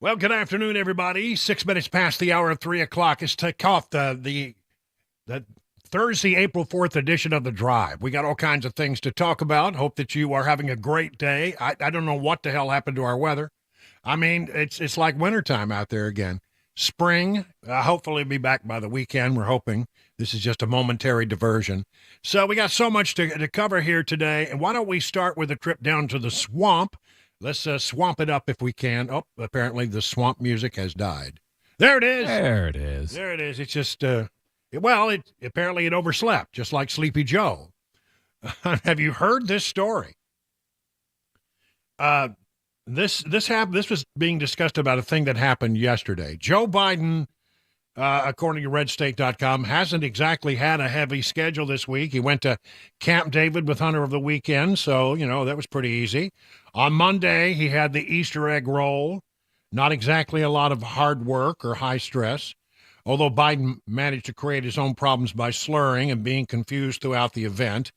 Well, good afternoon, everybody. 6 minutes past the hour of 3 o'clock. It's take off the Thursday, April 4th edition of The Drive. We got all kinds of things to talk about. Hope that you are having a great day. I don't know what the hell happened to our weather. I mean, it's like wintertime out there again. Spring, hopefully be back by the weekend. We're hoping this is just a momentary diversion. So we got so much to cover here today. And why don't we start with a trip down to the swamp? Let's swamp it up if we can. Oh, apparently the swamp music has died. There it is. There it is. There it is. It's just, apparently it overslept, just like Sleepy Joe. Have you heard this story? This was being discussed about a thing that happened yesterday. Joe Biden, according to RedState.com, hasn't exactly had a heavy schedule this week. He went to Camp David with Hunter over the weekend, so, that was pretty easy. On Monday, he had the Easter egg roll. Not exactly a lot of hard work or high stress, although Biden managed to create his own problems by slurring and being confused throughout the event.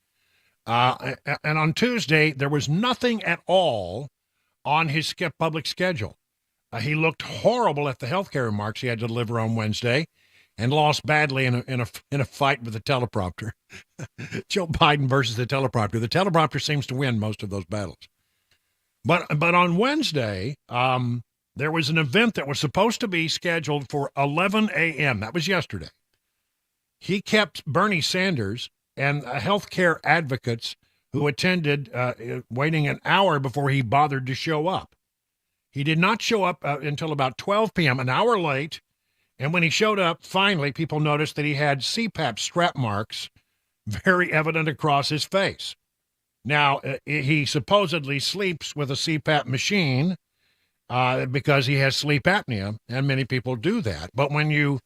And on Tuesday, there was nothing at all on his public schedule. He looked horrible at the healthcare remarks he had to deliver on Wednesday and lost badly in a fight with the teleprompter. Joe Biden versus the teleprompter. The teleprompter seems to win most of those battles. But on Wednesday, there was an event that was supposed to be scheduled for 11 a.m. That was yesterday. He kept Bernie Sanders and healthcare advocates who attended waiting an hour before he bothered to show up. He did not show up until about 12 p.m., an hour late. And when he showed up, finally, people noticed that he had CPAP strap marks very evident across his face. Now, he supposedly sleeps with a CPAP machine because he has sleep apnea, and many people do that. But when you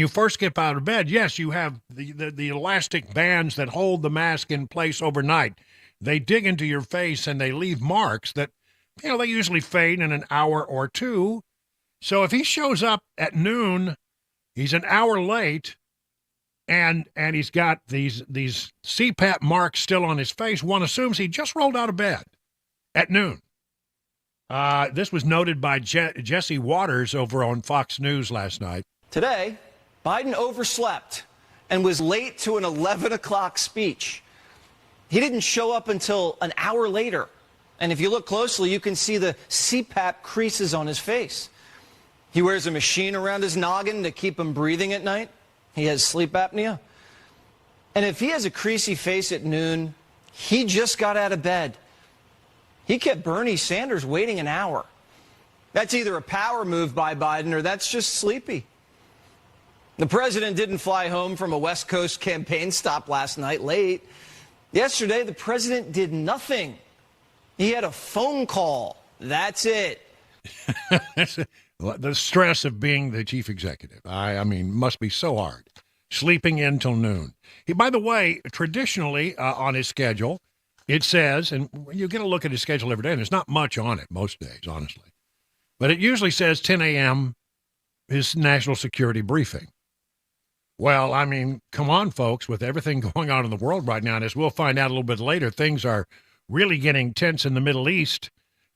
first get out of bed, yes, you have the elastic bands that hold the mask in place overnight. They dig into your face and they leave marks that, they usually fade in an hour or two. So if he shows up at noon, he's an hour late, and he's got these CPAP marks still on his face, one assumes he just rolled out of bed at noon. This was noted by Jesse Waters over on Fox News last night. Today, Biden overslept and was late to an 11 o'clock speech. He didn't show up until an hour later. And if you look closely, you can see the CPAP creases on his face. He wears a machine around his noggin to keep him breathing at night. He has sleep apnea. And if he has a creasy face at noon, he just got out of bed. He kept Bernie Sanders waiting an hour. That's either a power move by Biden or that's just sleepy. The president didn't fly home from a West Coast campaign stop last night late. Yesterday, the president did nothing. He had a phone call. That's it. The stress of being the chief executive. I mean, must be so hard. Sleeping in till noon. By the way, traditionally on his schedule, it says, and you get a look at his schedule every day, and there's not much on it most days, honestly. But it usually says 10 a.m., his national security briefing. Well, I mean, come on, folks, with everything going on in the world right now, and as we'll find out a little bit later, things are really getting tense in the Middle East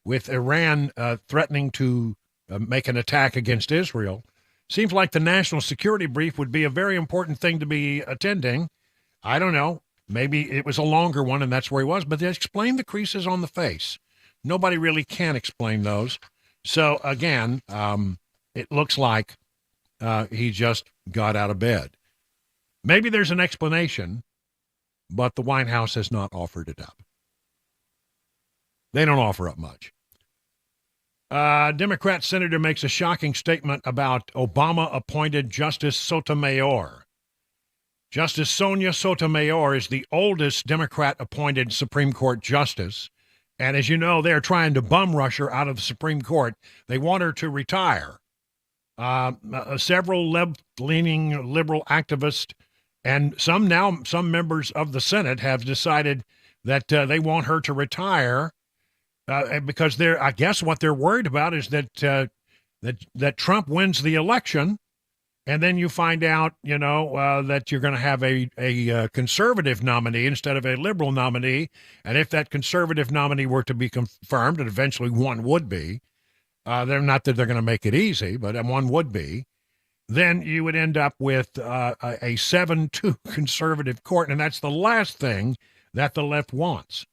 with Iran threatening to make an attack against Israel. Seems like the national security brief would be a very important thing to be attending. I don't know. Maybe it was a longer one and that's where he was, but they explained the creases on the face. Nobody really can explain those. So again, it looks like he just got out of bed. Maybe there's an explanation, but the White House has not offered it up. They don't offer up much. Democrat senator makes a shocking statement about Obama-appointed Justice Sotomayor. Justice Sonia Sotomayor is the oldest Democrat-appointed Supreme Court justice. And as you know, they're trying to bum rush her out of the Supreme Court. They want her to retire. Several left-leaning liberal activists and some members of the Senate have decided that they want her to retire because I guess what they're worried about is that Trump wins the election, and then you find out, that you're going to have a conservative nominee instead of a liberal nominee, and if that conservative nominee were to be confirmed, and eventually one would be, They're not that they're going to make it easy, but one would be. Then you would end up with a 7-2 conservative court, and that's the last thing that the left wants.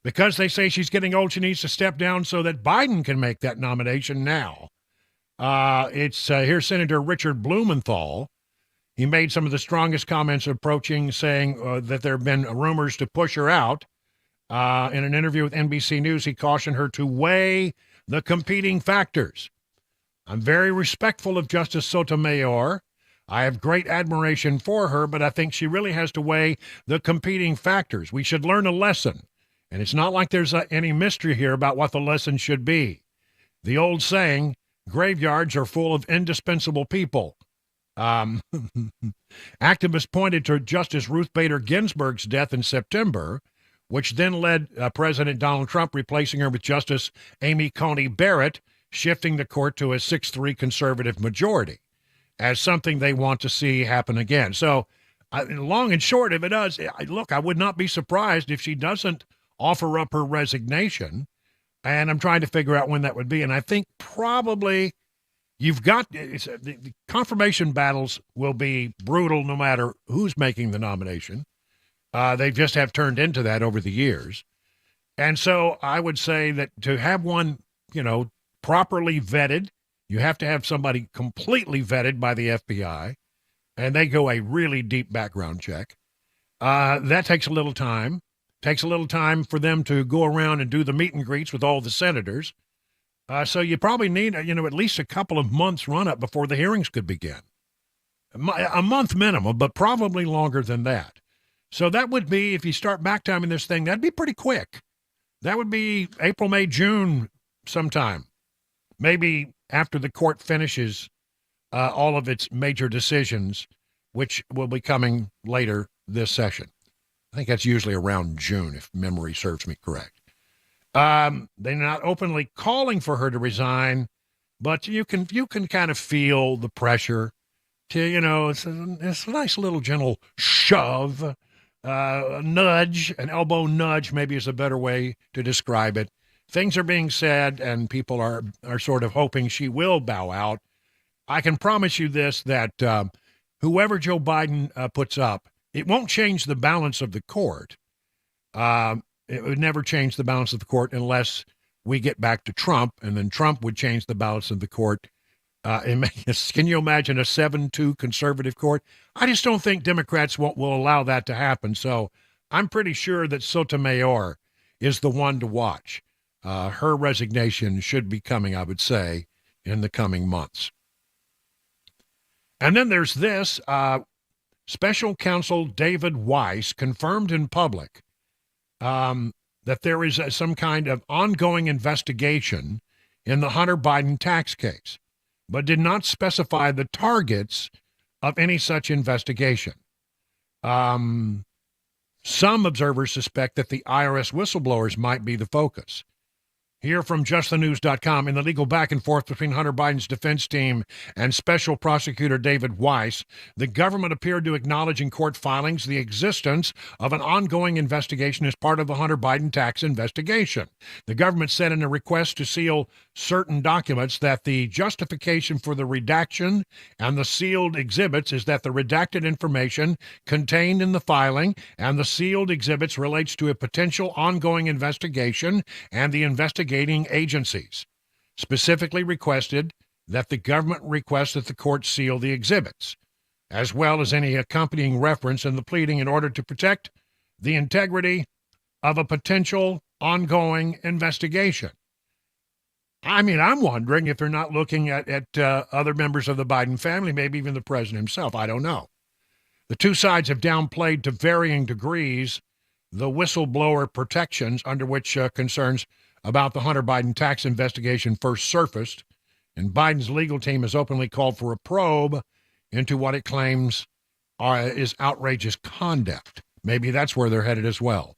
Because they say she's getting old, she needs to step down so that Biden can make that nomination now. Here's Senator Richard Blumenthal. He made some of the strongest comments approaching, saying that there have been rumors to push her out. In an interview with NBC News, he cautioned her to weigh the competing factors. I'm very respectful of Justice Sotomayor. I have great admiration for her, but I think she really has to weigh the competing factors. We should learn a lesson. And it's not like there's any mystery here about what the lesson should be. The old saying, graveyards are full of indispensable people. Activists pointed to Justice Ruth Bader Ginsburg's death in September, which then led President Donald Trump replacing her with Justice Amy Coney Barrett, shifting the court to a 6-3 conservative majority, as something they want to see happen again. So, long and short of it is, look, I would not be surprised if she doesn't offer up her resignation, and I'm trying to figure out when that would be. And I think probably the confirmation battles will be brutal no matter who's making the nomination. They just have turned into that over the years. And so I would say that to have one, properly vetted, you have to have somebody completely vetted by the FBI, and they go a really deep background check. That takes a little time. Takes a little time for them to go around and do the meet and greets with all the senators. So you probably need, at least a couple of months run-up before the hearings could begin. A month minimum, but probably longer than that. So that would be, if you start backtiming this thing, that'd be pretty quick. That would be April, May, June sometime. Maybe after the court finishes all of its major decisions, which will be coming later this session. I think that's usually around June, if memory serves me correct. They're not openly calling for her to resign, but you can kind of feel the pressure to, it's a nice little gentle shove, a nudge, an elbow nudge maybe is a better way to describe it. Things are being said, and people are sort of hoping she will bow out. I can promise you this, that whoever Joe Biden puts up, it won't change the balance of the court. It would never change the balance of the court unless we get back to Trump, and then Trump would change the balance of the court. Can you imagine a 7-2 conservative court? I just don't think Democrats will allow that to happen. So I'm pretty sure that Sotomayor is the one to watch. Her resignation should be coming, I would say, in the coming months. And then there's this. Special Counsel David Weiss confirmed in public that there is some kind of ongoing investigation in the Hunter Biden tax case, but did not specify the targets of any such investigation. Some observers suspect that the IRS whistleblowers might be the focus. Here from justthenews.com, in the legal back and forth between Hunter Biden's defense team and Special Prosecutor David Weiss, the government appeared to acknowledge in court filings the existence of an ongoing investigation as part of the Hunter Biden tax investigation. The government said in a request to seal certain documents that the justification for the redaction and the sealed exhibits is that the redacted information contained in the filing and the sealed exhibits relates to a potential ongoing investigation, and the investigating agencies specifically requested that the government request that the court seal the exhibits, as well as any accompanying reference in the pleading, in order to protect the integrity of a potential ongoing investigation. I mean, I'm wondering if they're not looking at other members of the Biden family, maybe even the president himself. I don't know. The two sides have downplayed to varying degrees the whistleblower protections under which concerns about the Hunter Biden tax investigation first surfaced, and Biden's legal team has openly called for a probe into what it claims is outrageous conduct. Maybe that's where they're headed as well.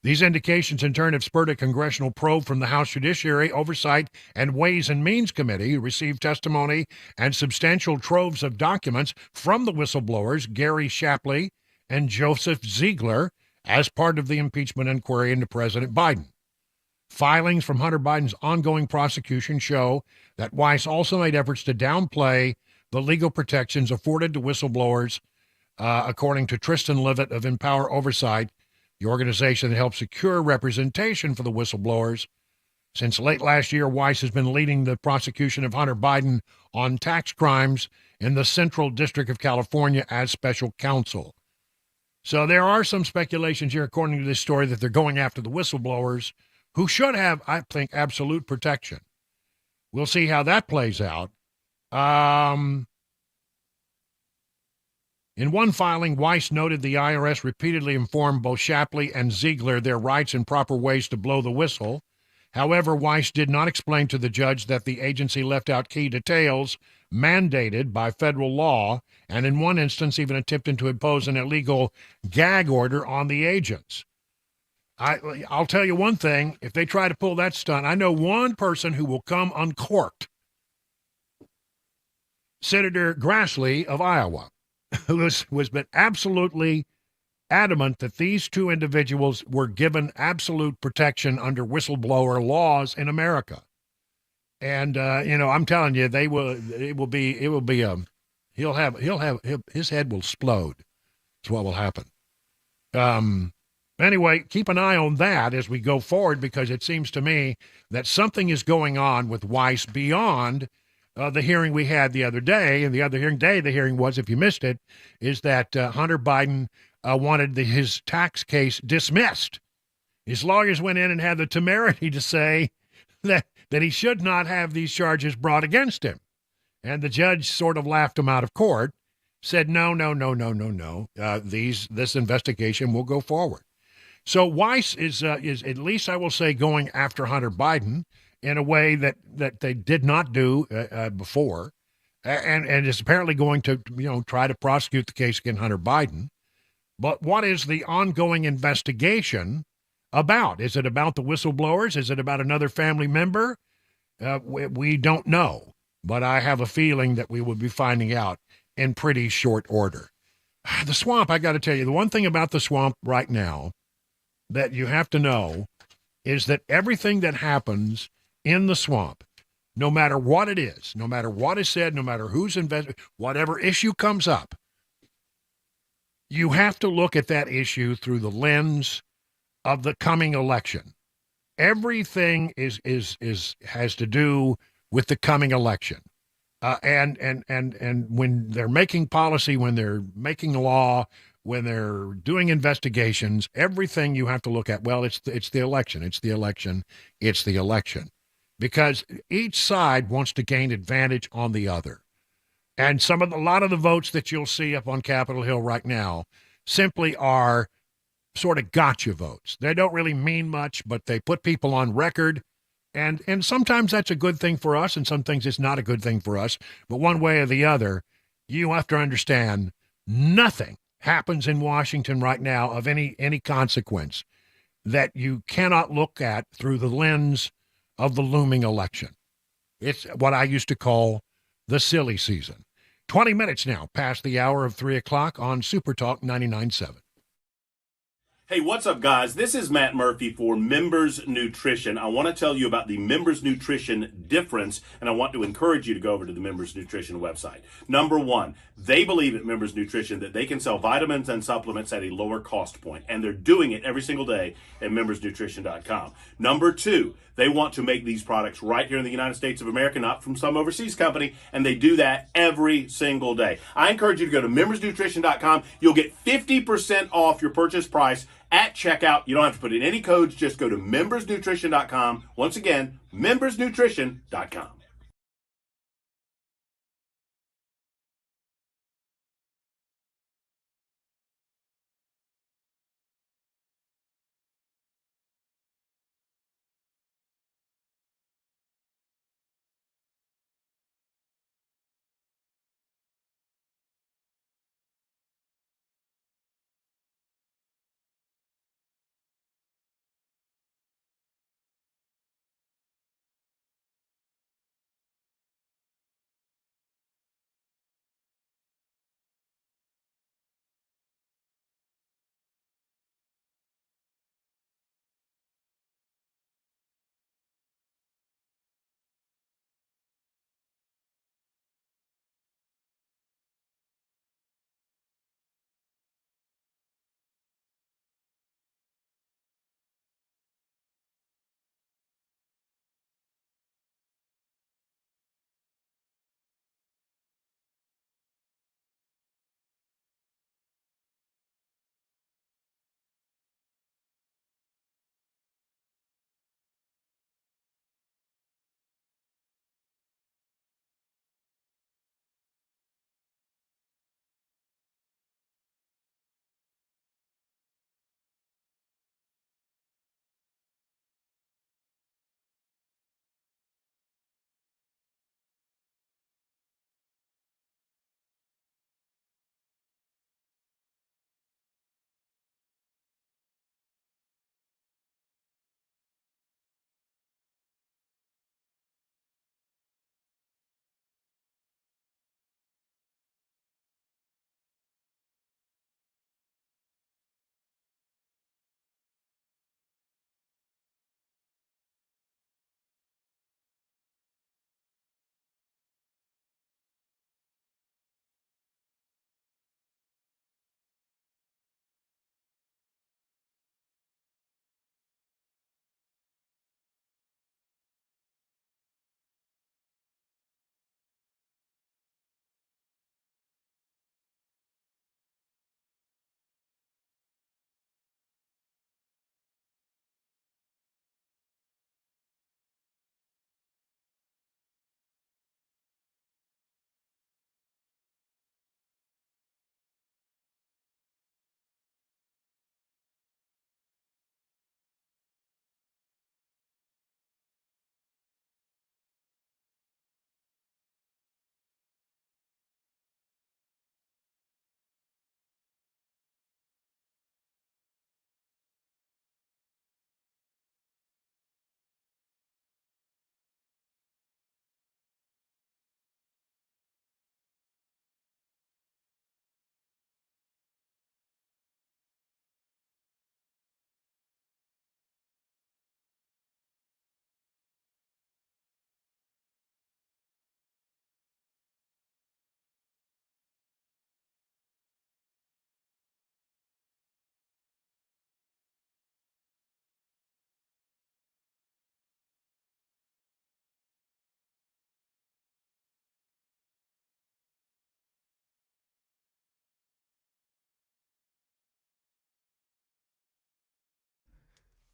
These indications, in turn, have spurred a congressional probe from the House Judiciary Oversight and Ways and Means Committee, who received testimony and substantial troves of documents from the whistleblowers Gary Shapley and Joseph Ziegler as part of the impeachment inquiry into President Biden. Filings from Hunter Biden's ongoing prosecution show that Weiss also made efforts to downplay the legal protections afforded to whistleblowers, according to Tristan Levitt of Empower Oversight, the organization that helps secure representation for the whistleblowers. Since late last year, Weiss has been leading the prosecution of Hunter Biden on tax crimes in the Central District of California as special counsel. So there are some speculations here, according to this story, that they're going after the whistleblowers who should have, I think, absolute protection. We'll see how that plays out. In one filing, Weiss noted the IRS repeatedly informed both Shapley and Ziegler their rights and proper ways to blow the whistle. However, Weiss did not explain to the judge that the agency left out key details mandated by federal law, and in one instance even attempted to impose an illegal gag order on the agents. I'll tell you one thing, if they try to pull that stunt, I know one person who will come uncorked. Senator Grassley of Iowa, who has been absolutely adamant that these two individuals were given absolute protection under whistleblower laws in America. And, I'm telling you, his head will explode. That's what will happen. Anyway, keep an eye on that as we go forward, because it seems to me that something is going on with Weiss beyond the hearing we had the other day. And the other hearing was, if you missed it, is that Hunter Biden wanted his tax case dismissed. His lawyers went in and had the temerity to say that he should not have these charges brought against him. And the judge sort of laughed him out of court, said, no. This investigation will go forward. So Weiss is at least, I will say, going after Hunter Biden in a way that they did not do before, and is apparently going to try to prosecute the case against Hunter Biden. But what is the ongoing investigation about? Is it about the whistleblowers? Is it about another family member? We don't know, but I have a feeling that we will be finding out in pretty short order. The swamp, I got to tell you, the one thing about the swamp right now that you have to know is that everything that happens in the swamp, no matter what it is, no matter what is said, no matter who's invested, whatever issue comes up, you have to look at that issue through the lens of the coming election. Everything has to do with the coming election. And when they're making policy, when they're making law, when they're doing investigations, everything you have to look at, well, it's the election. It's the election. It's the election. Because each side wants to gain advantage on the other. And a lot of the votes that you'll see up on Capitol Hill right now simply are sort of gotcha votes. They don't really mean much, but they put people on record. And sometimes that's a good thing for us, and some things it's not a good thing for us. But one way or the other, you have to understand nothing happens in Washington right now of any consequence that you cannot look at through the lens of the looming election. It's what I used to call the silly season. 20 minutes now past the hour of 3 o'clock on Super Talk 99.7. Hey, what's up, guys? This is Matt Murphy for Members Nutrition. I want to tell you about the Members Nutrition difference, and I want to encourage you to go over to the Members Nutrition website. Number one, they believe at Members Nutrition that they can sell vitamins and supplements at a lower cost point, and they're doing it every single day at membersnutrition.com. Number two, they want to make these products right here in the United States of America, not from some overseas company, and they do that every single day. I encourage you to go to membersnutrition.com. You'll get 50% off your purchase price at checkout. You don't have to put in any codes. Just go to membersnutrition.com. Once again, membersnutrition.com.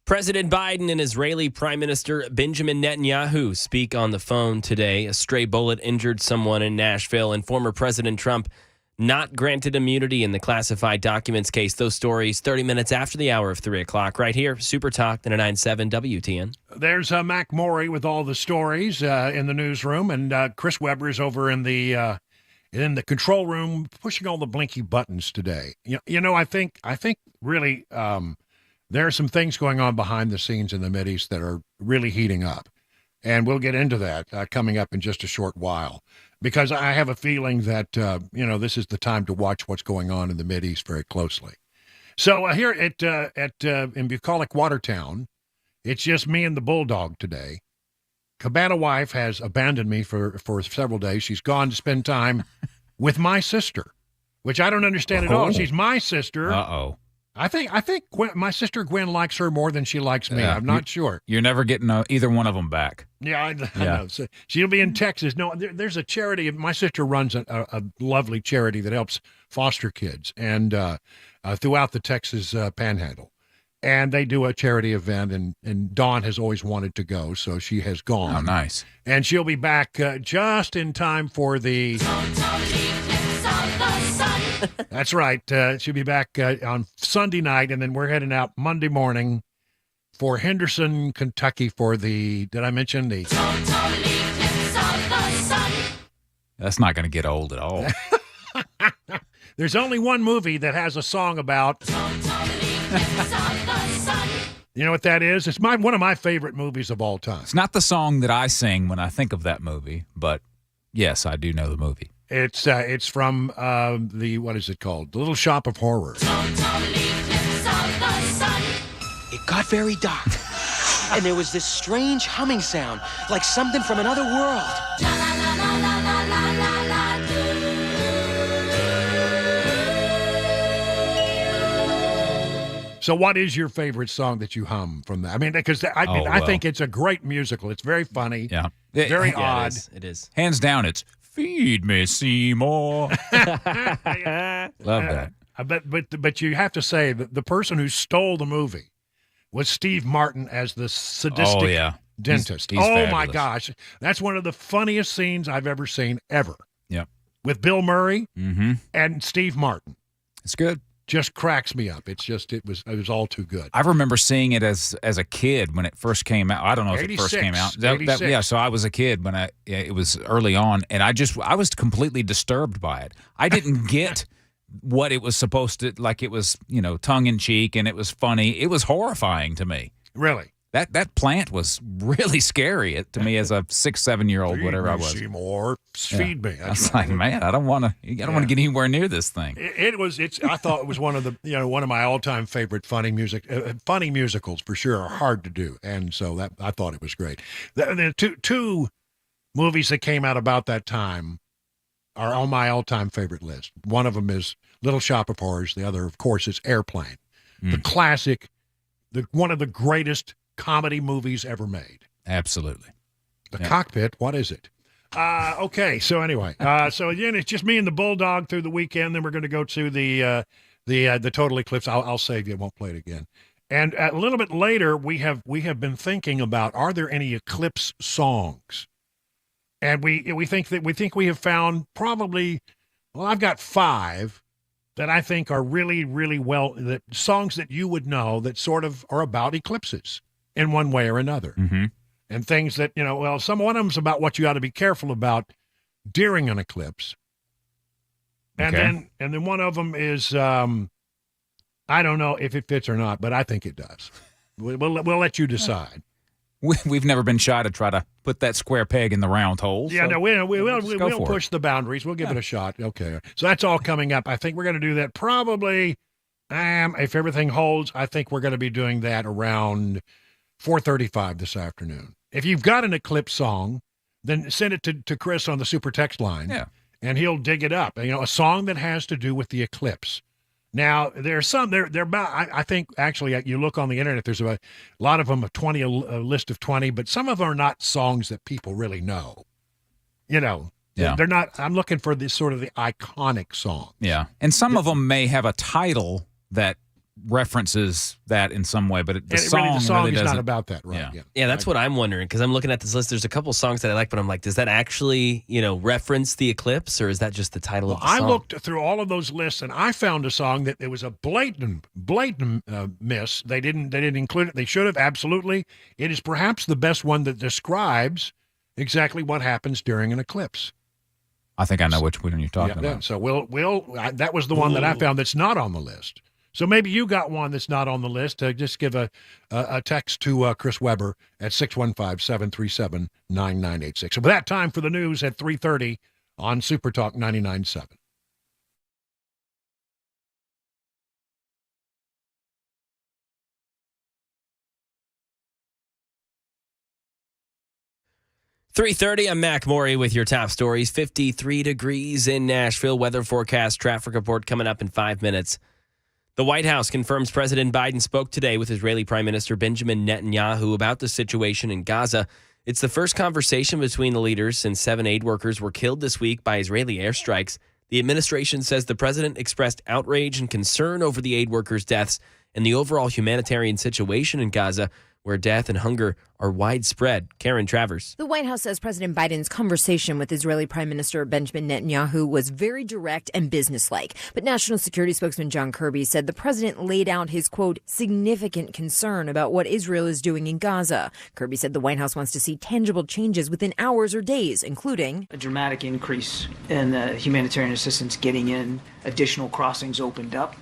President Biden and Israeli Prime Minister Benjamin Netanyahu speak on the phone today. A stray bullet injured someone in Nashville, and former President Trump not granted immunity in the classified documents case. Those stories 30 minutes after the hour of 3 o'clock right here. Super Talk 99.7 WTN. There's Mac Morey with all the stories in the newsroom, and Chris Webber is over in the control room pushing all the blinky buttons today. I think really there are some things going on behind the scenes in the Mideast that are really heating up. And we'll get into that coming up in just a short while, because I have a feeling that, this is the time to watch what's going on in the Mideast very closely. So here in bucolic Watertown, it's just me and the bulldog today. Cabana wife has abandoned me for several days. She's gone to spend time with my sister, which I don't understand at all. She's my sister. Uh-oh. I think my sister Gwen likes her more than she likes me. I'm not sure. You're never getting either one of them back. Yeah, I know. So she'll be in Texas. No, there's a charity. My sister runs a lovely charity that helps foster kids and throughout the Texas Panhandle. And they do a charity event, and Dawn has always wanted to go, so she has gone. Oh, nice. And she'll be back just in time for the... That's right. She'll be back on Sunday night, and then we're heading out Monday morning for Henderson, Kentucky for the, did I mention the... That's not going to get old at all. There's only one movie that has a song about... You know what that is? It's one of my favorite movies of all time. It's not the song that I sing when I think of that movie, but yes, I do know the movie. It's from what is it called? The Little Shop of Horrors. It got very dark, and there was this strange humming sound, like something from another world. So what is your favorite song that you hum from that? I mean, because I think it's a great musical. It's very funny. Yeah. Very odd. It is. Hands down, it's Feed Me Seymour. Love that. But you have to say that the person who stole the movie was Steve Martin as the sadistic dentist. He's fabulous. My gosh. That's one of the funniest scenes I've ever seen, ever. Yeah. With Bill Murray and Steve Martin. It's good. Just cracks me up. It was all too good. I remember seeing it as a kid when it first came out. I don't know if it first came out. So I was a kid when it was early on, and I was completely disturbed by it. I didn't get what it was supposed to, like it was, tongue in cheek and it was funny. It was horrifying to me. Really? That plant was really scary to me as a 6-7-year-old, whatever I was. Seymour, feed me. I was like, man, I don't want to get anywhere near this thing. I thought it was one of my all-time favorite funny musicals for sure. Are hard to do, and so I thought it was great. The two movies that came out about that time are on my all-time favorite list. One of them is Little Shop of Horrors. The other, of course, is Airplane, the classic, one of the greatest comedy movies ever made. Absolutely. The Cockpit, what is it? Okay, so anyway, so again, it's just me and the bulldog through the weekend. Then we're going to go to the Total Eclipse. I'll save you. I won't play it again. And a little bit later, we have been thinking about, are there any Eclipse songs? And we think we have found probably, I've got 5 that I think are really, really that songs that you would know that sort of are about eclipses in one way or another. Mm-hmm. And things that, one of them's about what you ought to be careful about during an eclipse. And then one of them is, I don't know if it fits or not, but I think it does. We'll let you decide. We've never been shy to try to put that square peg in the round hole. Yeah, so no, we'll push the boundaries. We'll give it a shot. Okay. So that's all coming up. I think we're going to do that probably, if everything holds, I think we're going to be doing that around 4:35 this afternoon. If you've got an Eclipse song, then send it to Chris on the super text line. Yeah. And he'll dig it up. A song that has to do with the eclipse. Now, there's some, they're about, I think, actually, you look on the internet, there's a lot of them, a list of 20, but some of them are not songs that people really know. Yeah. They're not, I'm looking for this sort of the iconic song. Yeah. And some of them may have a title that references that in some way, but the song is really not doesn't. about that, right? Yeah, that's what I'm wondering, because I'm looking at this list. There's a couple songs that I like, but I'm like, does that actually, reference the Eclipse, or is that just the title of the song? I looked through all of those lists, and I found a song that it was a blatant miss. They didn't include it. They should have, absolutely. It is perhaps the best one that describes exactly what happens during an eclipse. I think I know which one you're talking about. So that was the one that I found that's not on the list. So maybe you got one that's not on the list. Just give a text to Chris Weber at 615-737-9986. So with that, time for the news at 3:30 on Super Talk 99.7. .30, I'm Mac Morey with your top stories. 53 degrees in Nashville. Weather forecast, traffic report coming up in 5 minutes. The White House confirms President Biden spoke today with Israeli Prime Minister Benjamin Netanyahu about the situation in Gaza. It's the first conversation between the leaders since 7 aid workers were killed this week by Israeli airstrikes. The administration says the president expressed outrage and concern over the aid workers' deaths and the overall humanitarian situation in Gaza, where death and hunger are widespread. Karen Travers. The White House says President Biden's conversation with Israeli Prime Minister Benjamin Netanyahu was very direct and businesslike. But National Security spokesman John Kirby said the president laid out his, quote, significant concern about what Israel is doing in Gaza. Kirby said the White House wants to see tangible changes within hours or days, including a dramatic increase in humanitarian assistance, getting in additional crossings opened up.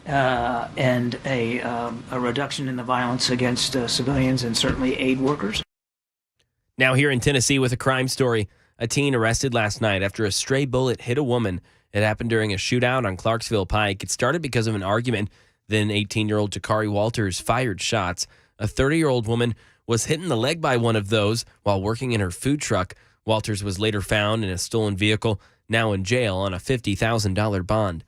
And a reduction in the violence against civilians and certainly aid workers. Now here in Tennessee with a crime story. A teen arrested last night after a stray bullet hit a woman. It happened during a shootout on Clarksville Pike. It started because of an argument. Then 18-year-old Takari Walters fired shots. A 30-year-old woman was hit in the leg by one of those while working in her food truck. Walters was later found in a stolen vehicle, now in jail on a $50,000 bond.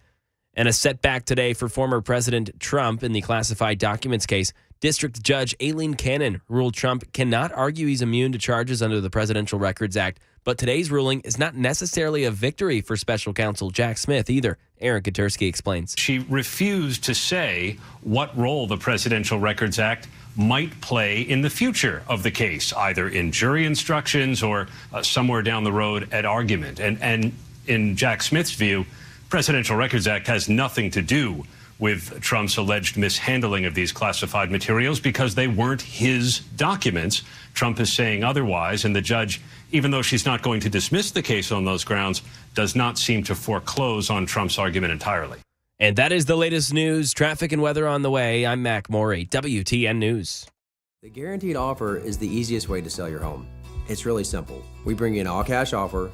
And a setback today for former President Trump in the classified documents case. District Judge Aileen Cannon ruled Trump cannot argue he's immune to charges under the Presidential Records Act. But today's ruling is not necessarily a victory for special counsel Jack Smith either. Aaron Katersky explains. She refused to say what role the Presidential Records Act might play in the future of the case, either in jury instructions or somewhere down the road at argument. And in Jack Smith's view, Presidential Records Act has nothing to do with Trump's alleged mishandling of these classified materials because they weren't his documents. Trump is saying otherwise, and the judge, even though she's not going to dismiss the case on those grounds, does not seem to foreclose on Trump's argument entirely. And that is the latest news, traffic and weather on the way. I'm Mac Morey, WTN News. The Guaranteed Offer is the easiest way to sell your home. It's really simple. We bring you an all-cash offer.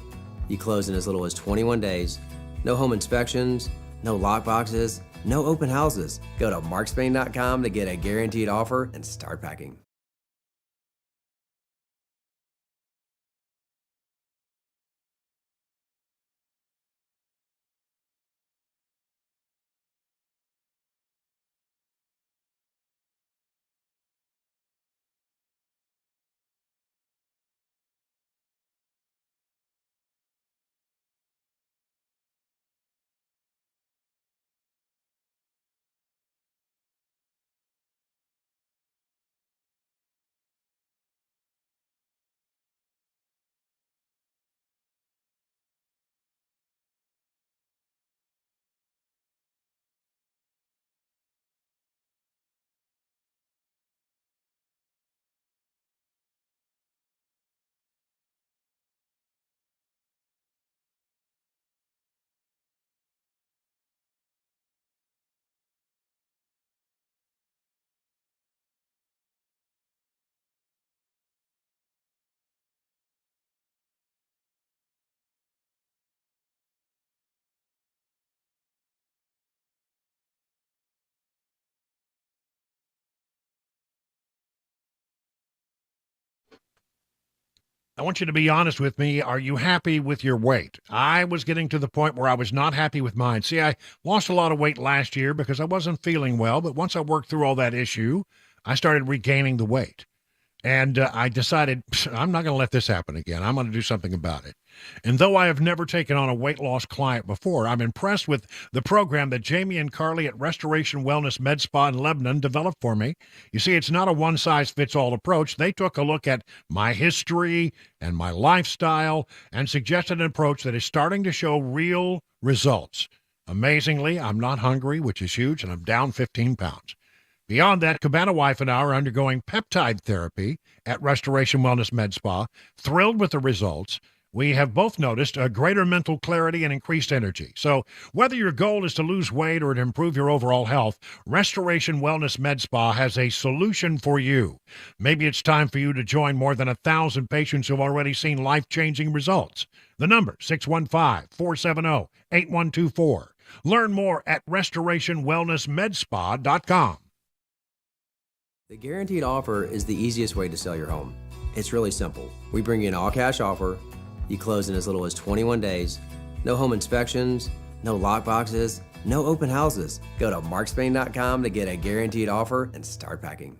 You close in as little as 21 days. No home inspections, no lockboxes, no open houses. Go to markspain.com to get a guaranteed offer and start packing. I want you to be honest with me. Are you happy with your weight? I was getting to the point where I was not happy with mine. See, I lost a lot of weight last year because I wasn't feeling well, but once I worked through all that issue, I started regaining the weight. And I decided I'm not going to let this happen again. I'm going to do something about it. And though I have never taken on a weight loss client before, I'm impressed with the program that Jamie and Carly at Restoration Wellness Med Spa in Lebanon developed for me. You see, it's not a one-size-fits-all approach. They took a look at my history and my lifestyle and suggested an approach that is starting to show real results. Amazingly, I'm not hungry, which is huge, and I'm down 15 pounds. Beyond that, Cabana wife and I are undergoing peptide therapy at Restoration Wellness Med Spa. Thrilled with the results. We have both noticed a greater mental clarity and increased energy. So whether your goal is to lose weight or to improve your overall health, Restoration Wellness Med Spa has a solution for you. Maybe it's time for you to join more than 1,000 patients who have already seen life-changing results. The number, 615-470-8124. Learn more at restorationwellnessmedspa.com. The guaranteed offer is the easiest way to sell your home. It's really simple. We bring you an all-cash offer. You close in as little as 21 days. No home inspections, no lockboxes, no open houses. Go to markspain.com to get a guaranteed offer and start packing.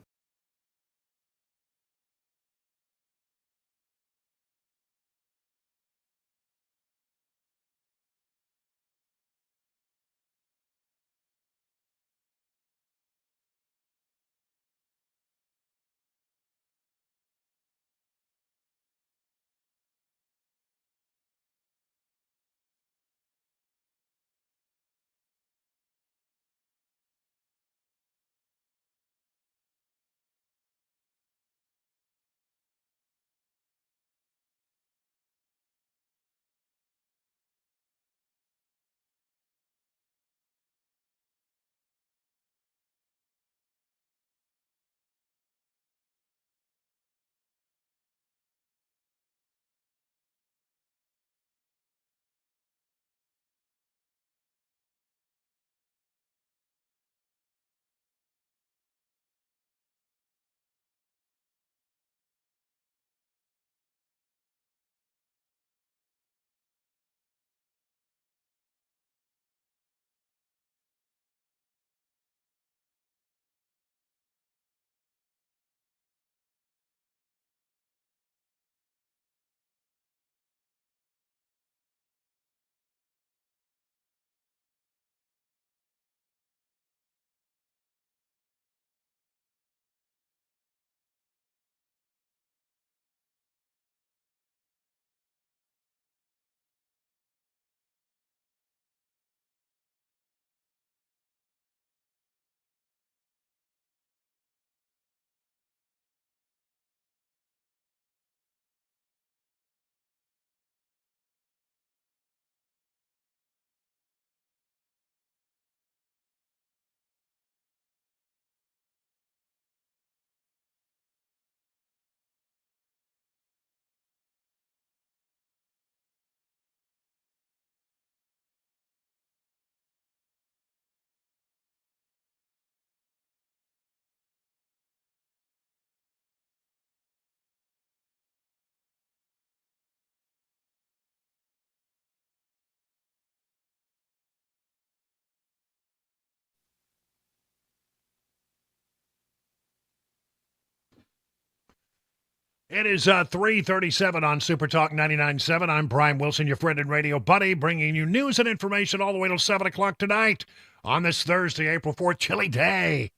It is 3:37 on Super Talk 99.7. I'm Brian Wilson, your friend and radio buddy, bringing you news and information all the way till 7 o'clock tonight on this Thursday, April 4th, chilly day.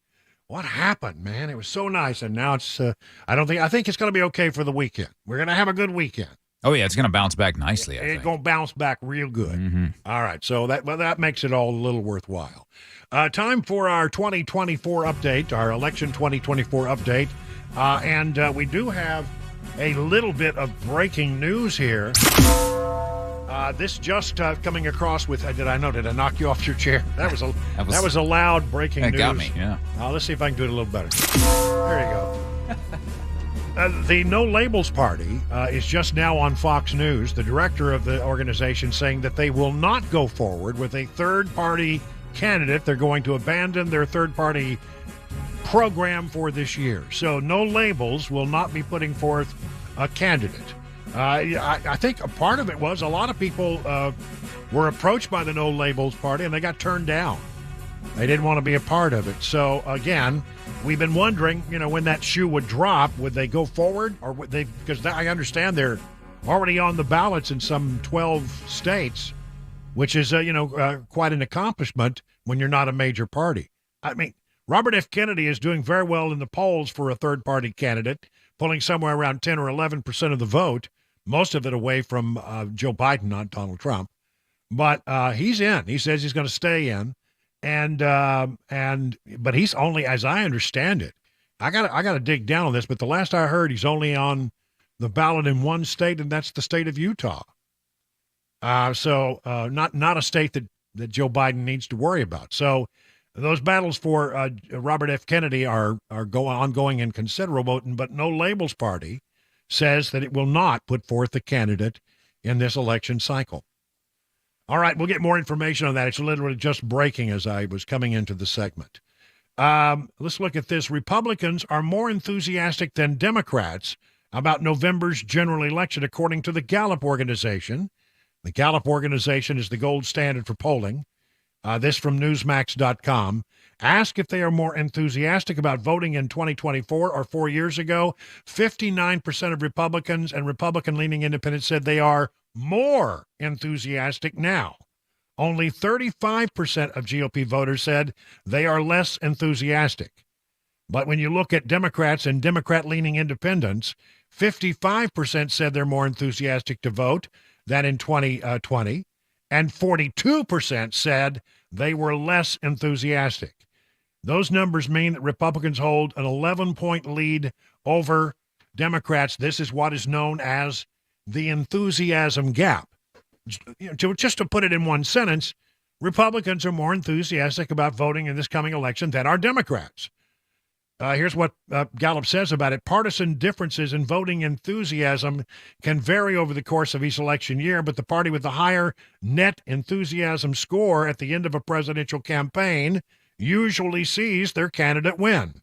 What happened, man? It was so nice, and now it's, I think it's going to be okay for the weekend. We're going to have a good weekend. Oh, yeah, it's going to bounce back nicely, I think. It's going to bounce back real good. Mm-hmm. All right, so that makes it all a little worthwhile. Time for our 2024 update, our election 2024 update, and we do have a little bit of breaking news here. This just coming across with, did I knock you off your chair? That was a loud breaking news. It got me, yeah. Let's see if I can do it a little better. There you go. The No Labels Party is just now on Fox News. The director of the organization saying that they will not go forward with a third-party candidate. They're going to abandon their third-party program for this year. So No Labels will not be putting forth a candidate. I think a part of it was a lot of people were approached by the No Labels Party and they got turned down. They didn't want to be a part of it. So, again, we've been wondering, when that shoe would drop, would they go forward? Or would they, because I understand they're already on the ballots in some 12 states, which is, quite an accomplishment when you're not a major party. I mean, Robert F. Kennedy is doing very well in the polls for a third-party candidate, pulling somewhere around 10 or 11% of the vote, most of it away from Joe Biden, not Donald Trump. But he's in. He says he's going to stay in, but he's only, as I understand it, I got to dig down on this. But the last I heard, he's only on the ballot in one state, and that's the state of Utah. So not a state that Joe Biden needs to worry about. So those battles for Robert F. Kennedy are ongoing and considerable, but No Labels Party says that it will not put forth a candidate in this election cycle. All right, we'll get more information on that. It's literally just breaking as I was coming into the segment. Let's look at this. Republicans are more enthusiastic than Democrats about November's general election, according to the Gallup organization. The Gallup organization is the gold standard for polling. This from Newsmax.com. Asked if they are more enthusiastic about voting in 2024 or 4 years ago, 59% of Republicans and Republican-leaning independents said they are more enthusiastic now. Only 35% of GOP voters said they are less enthusiastic. But when you look at Democrats and Democrat-leaning independents, 55% said they're more enthusiastic to vote than in 2020, and 42% said they were less enthusiastic. Those numbers mean that Republicans hold an 11-point lead over Democrats. This is what is known as the enthusiasm gap. Just to put it in one sentence, Republicans are more enthusiastic about voting in this coming election than are Democrats. Here's what Gallup says about it. Partisan differences in voting enthusiasm can vary over the course of each election year, but the party with the higher net enthusiasm score at the end of a presidential campaign usually sees their candidate win.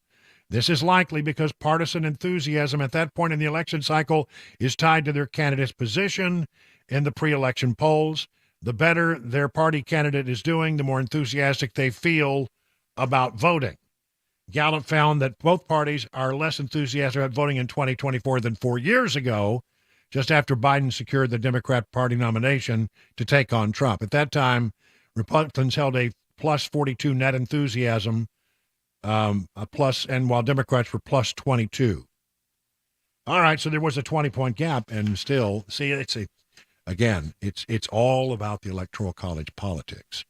This is likely because partisan enthusiasm at that point in the election cycle is tied to their candidate's position in the pre-election polls. The better their party candidate is doing, the more enthusiastic they feel about voting. Gallup found that both parties are less enthusiastic about voting in 2024 than 4 years ago, just after Biden secured the Democrat Party nomination to take on Trump. At that time, Republicans held a plus 42 net enthusiasm, and while Democrats were plus 22. All right, so there was a 20-point gap, and still, see, it's all about the Electoral College politics.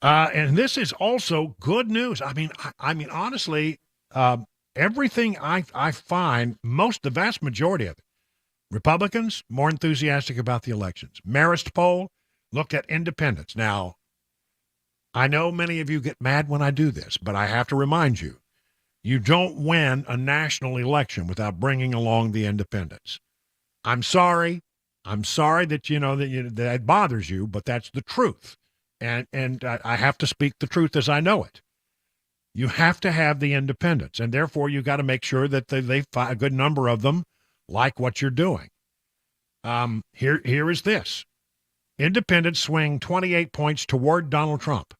And this is also good news. I mean, honestly, everything I find, the vast majority of it, Republicans more enthusiastic about the elections. Marist poll looked at independents. Now, I know many of you get mad when I do this, but I have to remind you, you don't win a national election without bringing along the independents. I'm sorry that that bothers you, but that's the truth. And I have to speak the truth as I know it. You have to have the independents, and therefore you got to make sure that a good number of them like what you're doing. Here is this. Independents swing 28 points toward Donald Trump.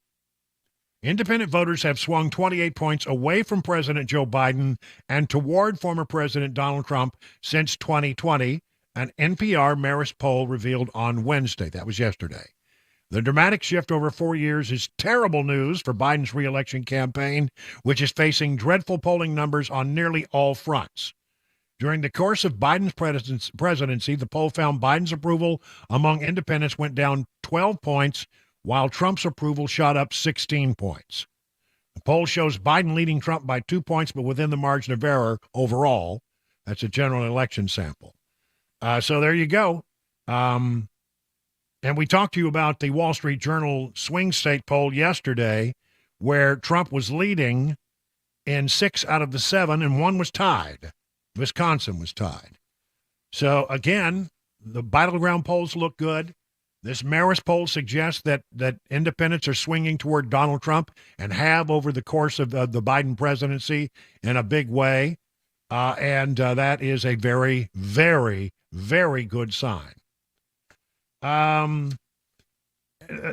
Independent voters have swung 28 points away from President Joe Biden and toward former President Donald Trump since 2020, an NPR Marist poll revealed on Wednesday. That was yesterday. The dramatic shift over 4 years is terrible news for Biden's reelection campaign, which is facing dreadful polling numbers on nearly all fronts. During the course of Biden's presidency, the poll found Biden's approval among independents went down 12 points, while Trump's approval shot up 16 points. The poll shows Biden leading Trump by 2 points, but within the margin of error overall. That's a general election sample. So there you go. And we talked to you about the Wall Street Journal swing state poll yesterday, where Trump was leading in 6 out of the 7, and 1 was tied. Wisconsin was tied. So, again, the battleground polls look good. This Marist poll suggests that independents are swinging toward Donald Trump and have over the course of the Biden presidency in a big way. And that is a very, very, very good sign.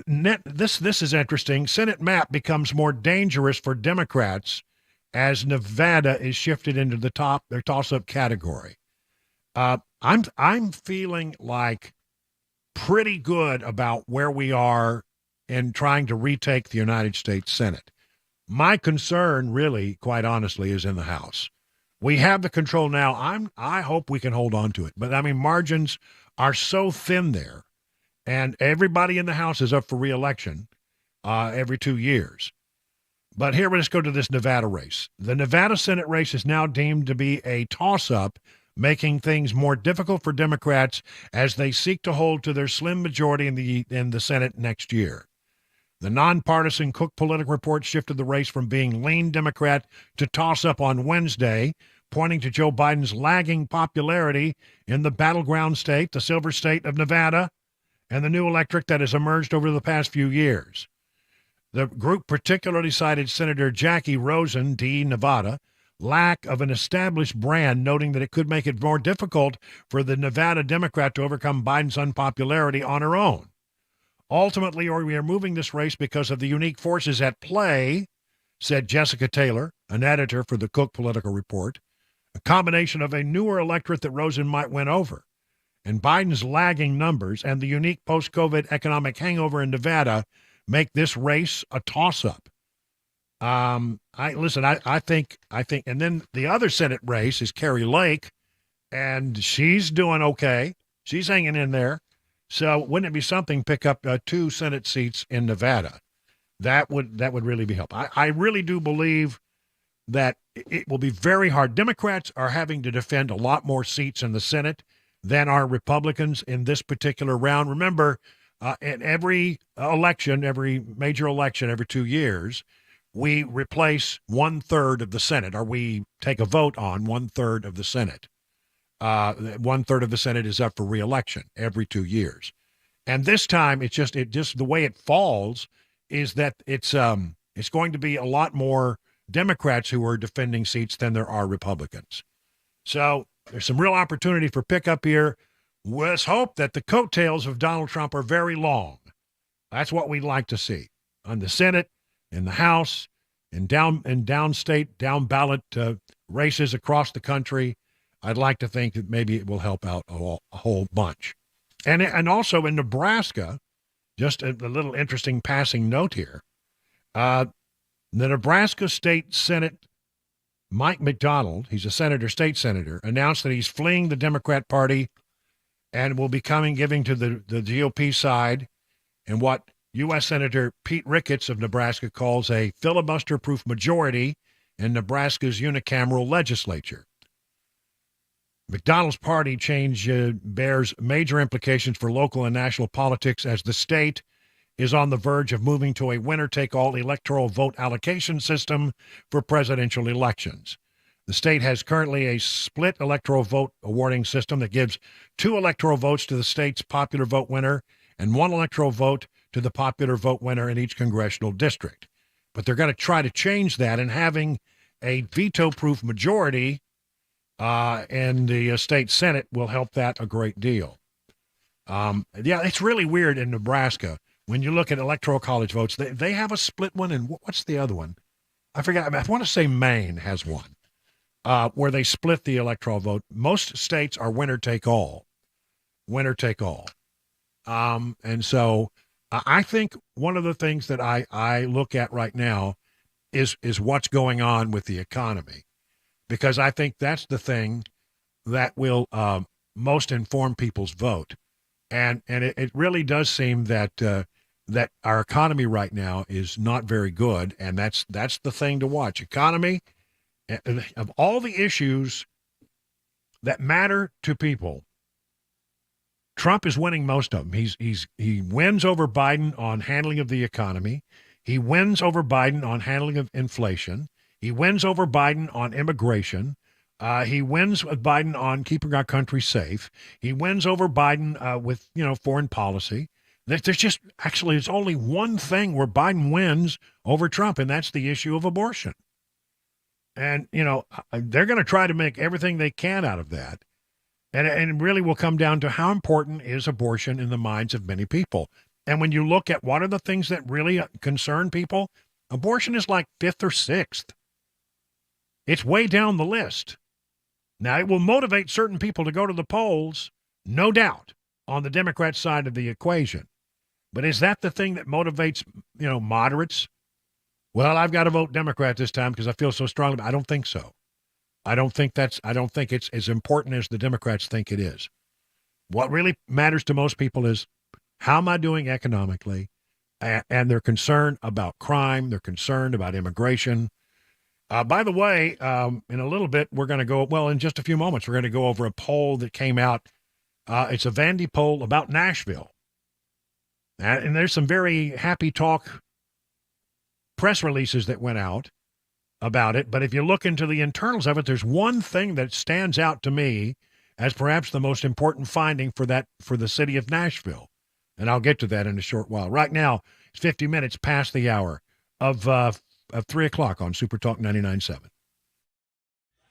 this is interesting. Senate map becomes more dangerous for Democrats as Nevada is shifted into their toss-up category. I'm feeling like pretty good about where we are in trying to retake the United States Senate. My concern, really, quite honestly, is in the House. We have the control now. I hope we can hold on to it. But, I mean, margins are so thin there, and everybody in the House is up for re-election every 2 years. But here, let's go to this Nevada race. The Nevada Senate race is now deemed to be a toss-up, making things more difficult for Democrats as they seek to hold to their slim majority in the Senate next year. The nonpartisan Cook Political Report shifted the race from being lean Democrat to toss-up on Wednesday, pointing to Joe Biden's lagging popularity in the battleground state, the silver state of Nevada, and the new electorate that has emerged over the past few years. The group particularly cited Senator Jackie Rosen, D. Nevada, lack of an established brand, noting that it could make it more difficult for the Nevada Democrat to overcome Biden's unpopularity on her own. Ultimately, we are moving this race because of the unique forces at play, said Jessica Taylor, an editor for the Cook Political Report, a combination of a newer electorate that Rosen might win over, and Biden's lagging numbers and the unique post-COVID economic hangover in Nevada make this race a toss-up. I think, and then the other Senate race is Carrie Lake, and she's doing okay. She's hanging in there. So wouldn't it be something pick up 2 Senate seats in Nevada? That would really be helpful. I really do believe that it will be very hard. Democrats are having to defend a lot more seats in the Senate than are Republicans in this particular round. Remember, in every election, every major election, every 2 years, we replace 1/3 of the Senate, or we take a vote on 1/3 of the Senate. 1/3 of the Senate is up for re-election every 2 years. And this time, it's just the way it falls is that it's going to be a lot more Democrats who are defending seats than there are Republicans. So there's some real opportunity for pickup here. Let's hope that the coattails of Donald Trump are very long. That's what we'd like to see on the Senate, in the House, in downstate, down ballot races across the country. I'd like to think that maybe it will help out a whole bunch. And also in Nebraska, just a little interesting passing note here. The Nebraska State Senate, Mike McDonald, he's a state senator, announced that he's fleeing the Democrat Party and will be giving to the GOP side and what U.S. Senator Pete Ricketts of Nebraska calls a filibuster-proof majority in Nebraska's unicameral legislature. McDonald's party change bears major implications for local and national politics as the state is on the verge of moving to a winner-take-all electoral vote allocation system for presidential elections. The state has currently a split electoral vote awarding system that gives 2 electoral votes to the state's popular vote winner and 1 electoral vote to the popular vote winner in each congressional district. But they're going to try to change that, and having a veto-proof majority in the state Senate will help that a great deal. It's really weird in Nebraska. When you look at electoral college votes, they have a split one, and what's the other one? I forgot. I want to say Maine has one where they split the electoral vote. Most states are winner take all. And so I think one of the things that I look at right now is what's going on with the economy, because I think that's the thing that will most inform people's vote. And it really does seem that that our economy right now is not very good, and that's the thing to watch. Economy, of all the issues that matter to people, Trump is winning most of them. He wins over Biden on handling of the economy. He wins over Biden on handling of inflation. He wins over Biden on immigration. He wins with Biden on keeping our country safe. He wins over Biden with foreign policy. There's only one thing where Biden wins over Trump, and that's the issue of abortion. And they're going to try to make everything they can out of that. And it really will come down to how important is abortion in the minds of many people. And when you look at what are the things that really concern people, abortion is like 5th or 6th. It's way down the list. Now, it will motivate certain people to go to the polls, no doubt, on the Democrat side of the equation. But is that the thing that motivates, moderates? Well, I've got to vote Democrat this time because I feel so strongly. I don't think so. I don't think it's as important as the Democrats think it is. What really matters to most people is how am I doing economically? And they're concerned about crime. They're concerned about immigration. By the way, in a little bit, we're going to go, in just a few moments, we're going to go over a poll that came out. It's a Vandy poll about Nashville. And there's some very happy talk press releases that went out about it. But if you look into the internals of it, there's one thing that stands out to me as perhaps the most important finding for the city of Nashville. And I'll get to that in a short while. Right now, it's 50 minutes past the hour of 3 o'clock on Super Talk 99.7.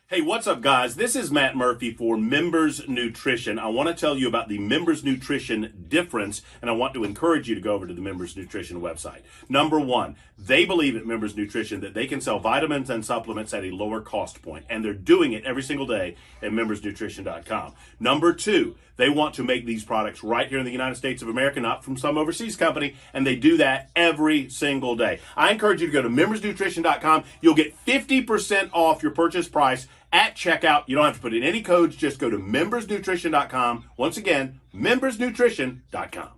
Hey, what's up, guys? This is Matt Murphy for Members Nutrition. I want to tell you about the Members Nutrition difference, and I want to encourage you to go over to the Members Nutrition website. Number one, they believe at Members Nutrition that they can sell vitamins and supplements at a lower cost point, and they're doing it every single day at membersnutrition.com. Number two, they want to make these products right here in the United States of America, not from some overseas company, and they do that every single day. I encourage you to go to membersnutrition.com. You'll get 50% off your purchase price at checkout. You don't have to put in any codes. Just go to membersnutrition.com. Once again, membersnutrition.com.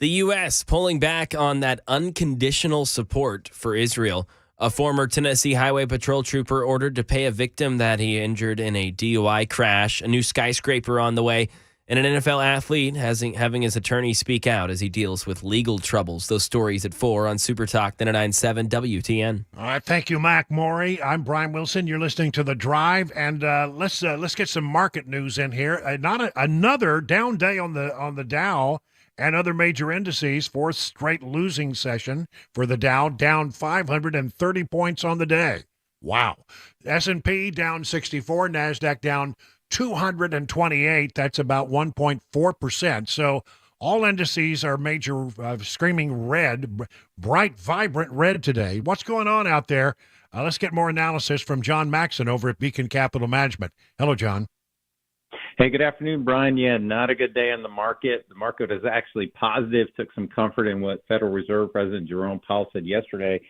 The U.S. pulling back on that unconditional support for Israel. A former Tennessee Highway Patrol trooper ordered to pay a victim that he injured in a DUI crash, a new skyscraper on the way, and an NFL athlete having his attorney speak out as he deals with legal troubles. Those stories at 4 on Super Talk 99.7 WTN. All right, thank you, Mac Maury. I'm Brian Wilson. You're listening to The Drive, and let's get some market news in here. Another down day on the Dow and other major indices. Fourth straight losing session for the Dow, down 530 points on the day. Wow. S&P down 64, NASDAQ down 228. That's about 1.4%. So all indices are major screaming red, bright, vibrant red today. What's going on out there? Let's get more analysis from John Maxon over at Beacon Capital Management. Hello, John. Hey, good afternoon, Brian. Yeah, not a good day on the market. The market is actually positive, took some comfort in what Federal Reserve President Jerome Powell said yesterday.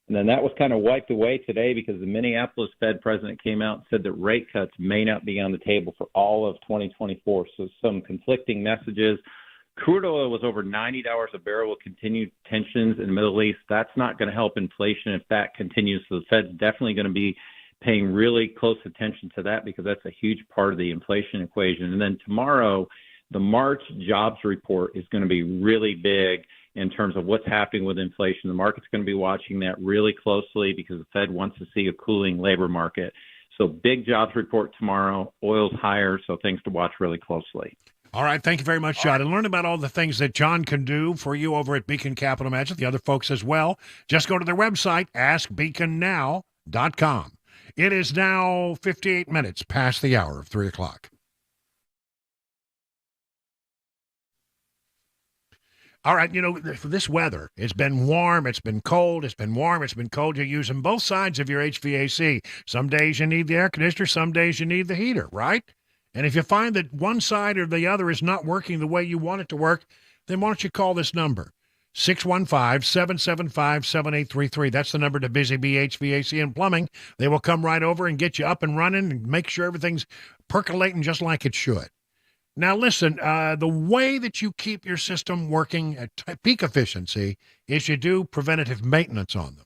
And then that was kind of wiped away today because the Minneapolis Fed president came out and said that rate cuts may not be on the table for all of 2024. So some conflicting messages. Crude oil was over $90 a barrel with continued tensions in the Middle East. That's not going to help inflation if that continues. So the Fed's definitely going to be paying really close attention to that because that's a huge part of the inflation equation. And then tomorrow, the March jobs report is going to be really big in terms of what's happening with inflation. The market's going to be watching that really closely because the Fed wants to see a cooling labor market. So big jobs report tomorrow, oil's higher, so things to watch really closely. All right, thank you very much, John. And learn about all the things that John can do for you over at Beacon Capital Management, the other folks as well. Just go to their website, askbeaconnow.com. It is now 58 minutes past the hour of 3 o'clock. All right, for this weather, it's been warm, it's been cold, it's been warm, it's been cold. You're using both sides of your HVAC. Some days you need the air conditioner, some days you need the heater, right? And if you find that one side or the other is not working the way you want it to work, then why don't you call this number? 615-775-7833. That's the number to Busy Bee HVAC and Plumbing. They will come right over and get you up and running and make sure everything's percolating just like it should. Now, listen, the way that you keep your system working at peak efficiency is you do preventative maintenance on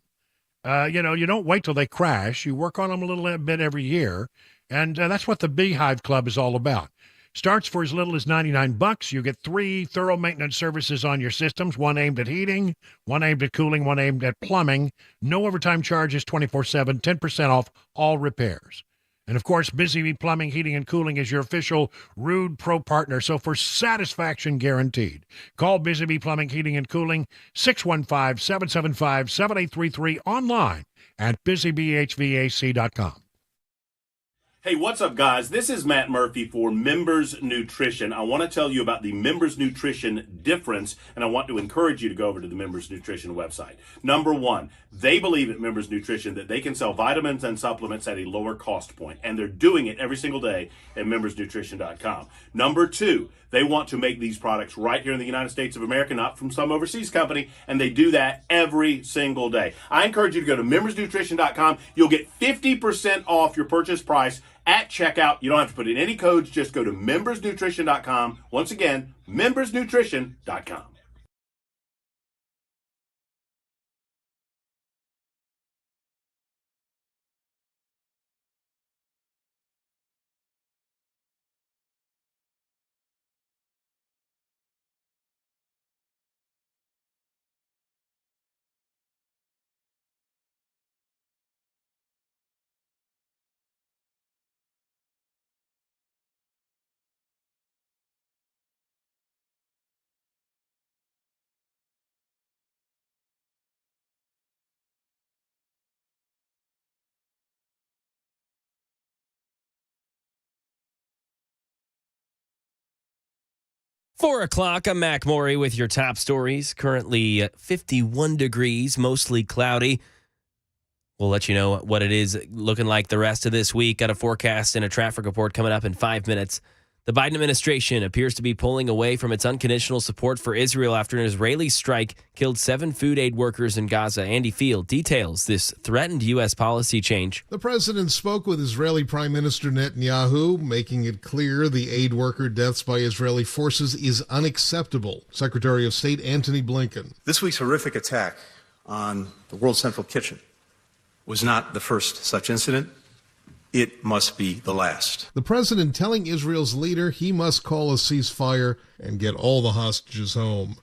them. You don't wait till they crash. You work on them a little bit every year, and that's what the Beehive Club is all about. Starts for as little as $99. You get 3 thorough maintenance services on your systems, one aimed at heating, one aimed at cooling, one aimed at plumbing. No overtime charges, 24/7, 10% off all repairs. And, of course, Busy Bee Plumbing, Heating, and Cooling is your official Rude Pro partner. So for satisfaction guaranteed, call Busy Bee Plumbing, Heating, and Cooling, 615-775-7833, online at busybehvac.com. Hey, what's up, guys? This is Matt Murphy for Members Nutrition. I want to tell you about the Members Nutrition difference, and I want to encourage you to go over to the Members Nutrition website. Number one, they believe at Members Nutrition that they can sell vitamins and supplements at a lower cost point, and they're doing it every single day at membersnutrition.com. Number two, they want to make these products right here in the United States of America, not from some overseas company, and they do that every single day. I encourage you to go to membersnutrition.com. You'll get 50% off your purchase price at checkout. You don't have to put in any codes. Just go to membersnutrition.com. Once again, membersnutrition.com. Four o'clock, I'm Mac Maury with your top stories. Currently 51 degrees, mostly cloudy. We'll let you know what it is looking like the rest of this week. Got a forecast and a traffic report coming up in 5 minutes. The Biden administration appears to be pulling away from its unconditional support for Israel after an Israeli strike killed 7 food aid workers in Gaza. Andy Field details this threatened U.S. policy change. The president spoke with Israeli Prime Minister Netanyahu, making it clear the aid worker deaths by Israeli forces is unacceptable. Secretary of State Antony Blinken. This week's horrific attack on the World Central Kitchen was not the first such incident. It must be the last. The president telling Israel's leader he must call a ceasefire and get all the hostages home.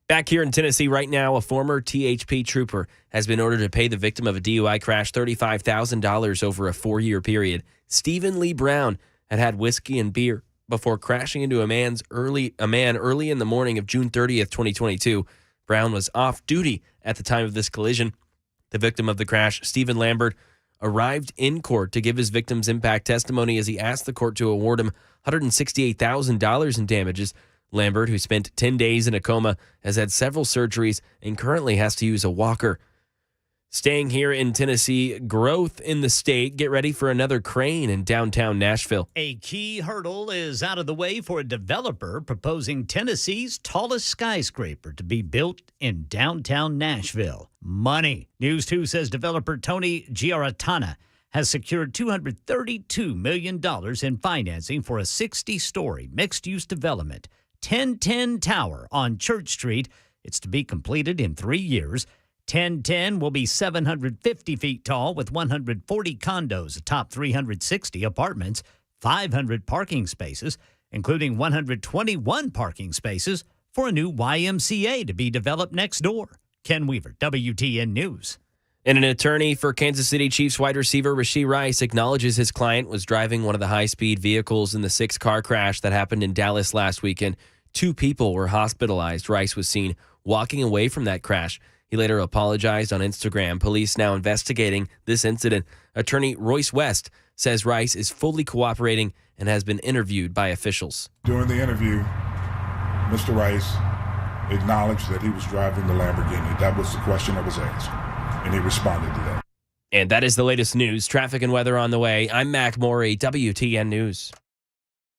Back here in Tennessee right now, a former THP trooper has been ordered to pay the victim of a DUI crash $35,000 over a 4-year period. Stephen Lee Brown had whiskey and beer before crashing into a man early in the morning of June 30th, 2022. Brown was off duty at the time of this collision. The victim of the crash, Stephen Lambert, arrived in court to give his victim's impact testimony as he asked the court to award him $168,000 in damages. Lambert, who spent 10 days in a coma, has had several surgeries and currently has to use a walker. Staying here in Tennessee, growth in the state. Get ready for another crane in downtown Nashville. A key hurdle is out of the way for a developer proposing Tennessee's tallest skyscraper to be built in downtown Nashville. Money. News 2 says developer Tony Giarratana has secured $232 million in financing for a 60-story mixed-use development, 1010 Tower on Church Street. It's to be completed in 3 years. 1010 will be 750 feet tall with 140 condos atop 360 apartments, 500 parking spaces, including 121 parking spaces for a new YMCA to be developed next door. Ken Weaver, WTN News. And an attorney for Kansas City Chiefs wide receiver Rashee Rice acknowledges his client was driving one of the high-speed vehicles in the 6-car crash that happened in Dallas last weekend. 2 people were hospitalized. Rice was seen walking away from that crash. He later apologized on Instagram. Police now investigating this incident. Attorney Royce West says Rice is fully cooperating and has been interviewed by officials. During the interview, Mr. Rice acknowledged that he was driving the Lamborghini. That was the question that was asked, and he responded to that. And that is the latest news. Traffic and weather on the way. I'm Mac Morey, WTN News.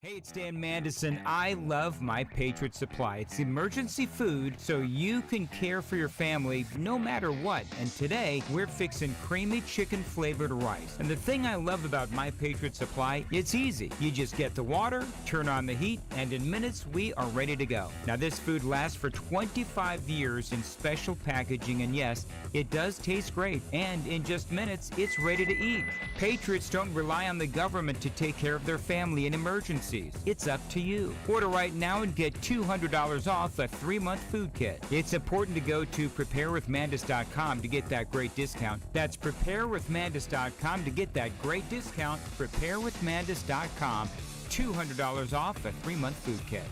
Hey, it's Dan Mandison. I love My Patriot Supply. It's emergency food so you can care for your family no matter what. And today, we're fixing creamy chicken flavored rice. And the thing I love about My Patriot Supply, it's easy. You just get the water, turn on the heat, and in minutes, we are ready to go. Now, this food lasts for 25 years in special packaging, and yes, it does taste great. And in just minutes, it's ready to eat. Patriots don't rely on the government to take care of their family in emergencies. It's up to you. Order right now and get $200 off a 3-month food kit. It's important to go to preparewithmandis.com to get that great discount. That's preparewithmandis.com to get that great discount. Preparewithmandis.com. $200 off a 3-month food kit.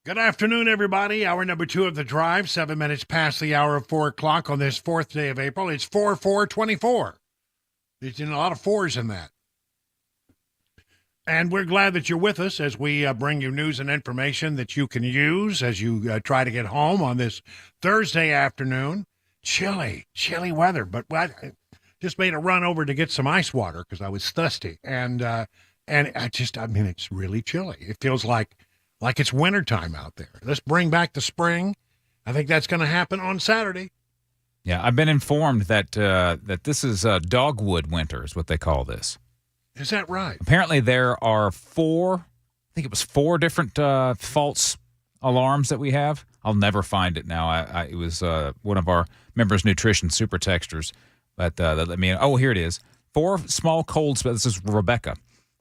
Good afternoon, everybody. Hour number 2 of the drive, 7 minutes past the hour of 4 o'clock on this fourth day of April. It's 4-4-24. There's a lot of fours in that. And we're glad that you're with us as we bring you news and information that you can use as you try to get home on this Thursday afternoon. Chilly weather. But I just made a run over to get some ice water because I was thirsty. And it's really chilly. It feels like it's wintertime out there. Let's bring back the spring. I think that's going to happen on Saturday. Yeah, I've been informed that this is dogwood winter is what they call this. Is that right? Apparently there are four different false alarms that we have. I'll never find it now. It was one of our members' nutrition super texters that let me know. Oh, here it is. 4 small cold spells. This is Rebecca.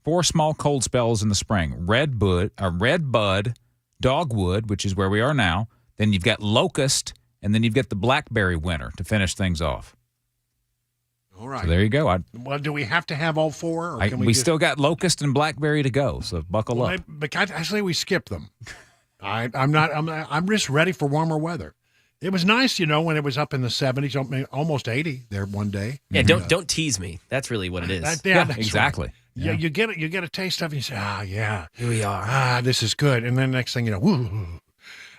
4 small cold spells in the spring. Red bud, dogwood, which is where we are now. Then you've got locust, and then you've got the blackberry winter to finish things off. All right. So there you go. Well, do we have to have all 4? Or can we still got locust and blackberry to go, so buckle up. I say we skip them. I'm just ready for warmer weather. It was nice, when it was up in the 70s, almost 80 there one day. Yeah, don't tease me. That's really what it is. That's exactly. Right. Yeah, you get a taste of it, and you say, yeah, here we are. This is good. And then next thing you know, woo.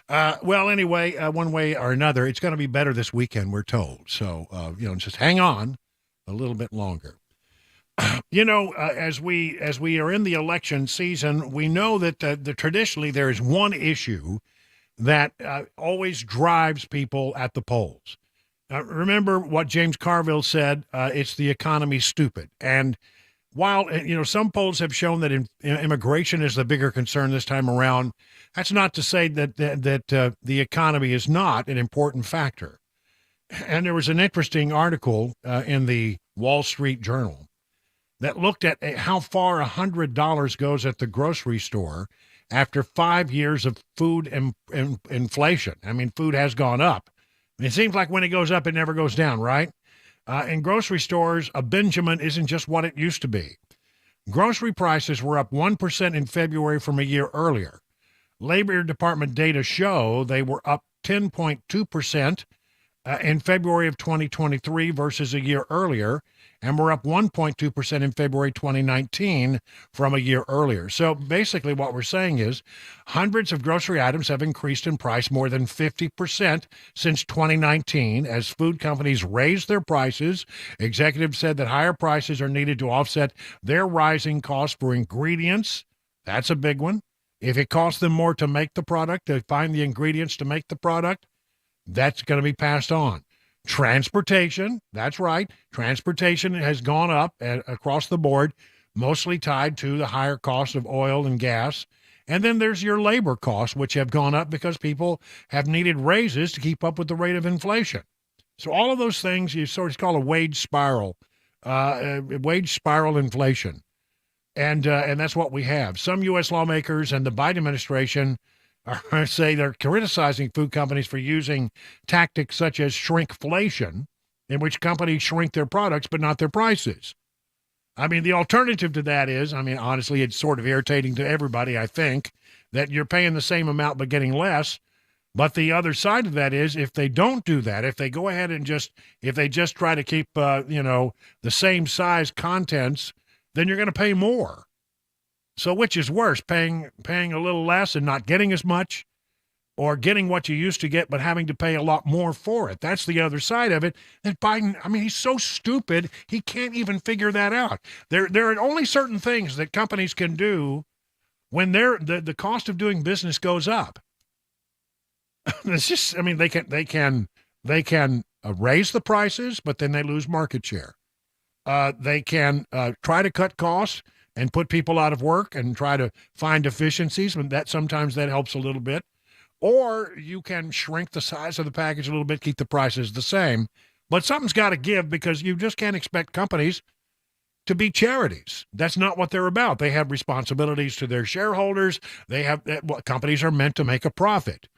Well, anyway, one way or another, it's going to be better this weekend, we're told. So, just hang on a little bit longer. As we are in the election season, we know that traditionally there is one issue that always drives people at the polls. Remember what James Carville said, it's the economy, stupid. And while, some polls have shown that immigration is the bigger concern this time around, that's not to say that the economy is not an important factor. And there was an interesting article in the Wall Street Journal that looked at how far $100 goes at the grocery store after 5 years of food inflation. I mean, food has gone up. It seems like when it goes up, it never goes down, right? In grocery stores, a Benjamin isn't just what it used to be. Grocery prices were up 1% in February from a year earlier. Labor Department data show they were up 10.2% in February of 2023 versus a year earlier, and we're up 1.2% in February 2019 from a year earlier. So basically what we're saying is hundreds of grocery items have increased in price more than 50% since 2019 as food companies raise their prices. Executives said that higher prices are needed to offset their rising costs for ingredients. That's a big one. If it costs them more to make the product, to find the ingredients to make the product, that's going to be passed on. Transportation, that's right. Transportation has gone up across the board, mostly tied to the higher cost of oil and gas. And then there's your labor costs, which have gone up because people have needed raises to keep up with the rate of inflation. So all of those things, it's called a wage spiral inflation. And that's what we have. Some U.S. lawmakers and the Biden administration say they're criticizing food companies for using tactics such as shrinkflation, in which companies shrink their products but not their prices. I mean, the alternative to that is, honestly, it's sort of irritating to everybody, I think, that you're paying the same amount but getting less. But the other side of that is if they don't do that, if they go ahead and if they just try to keep, the same size contents, then you're going to pay more. So which is worse, paying a little less and not getting as much, or getting what you used to get but having to pay a lot more for it? That's the other side of it. And Biden, he's so stupid, he can't even figure that out. There are only certain things that companies can do when the cost of doing business goes up. It's just, they can raise the prices, but then they lose market share. They can try to cut costs and put people out of work and try to find efficiencies, but sometimes that helps a little bit. Or you can shrink the size of the package a little bit, keep the prices the same. But something's got to give, because you just can't expect companies to be charities. That's not what they're about. They have responsibilities to their shareholders. Companies are meant to make a profit.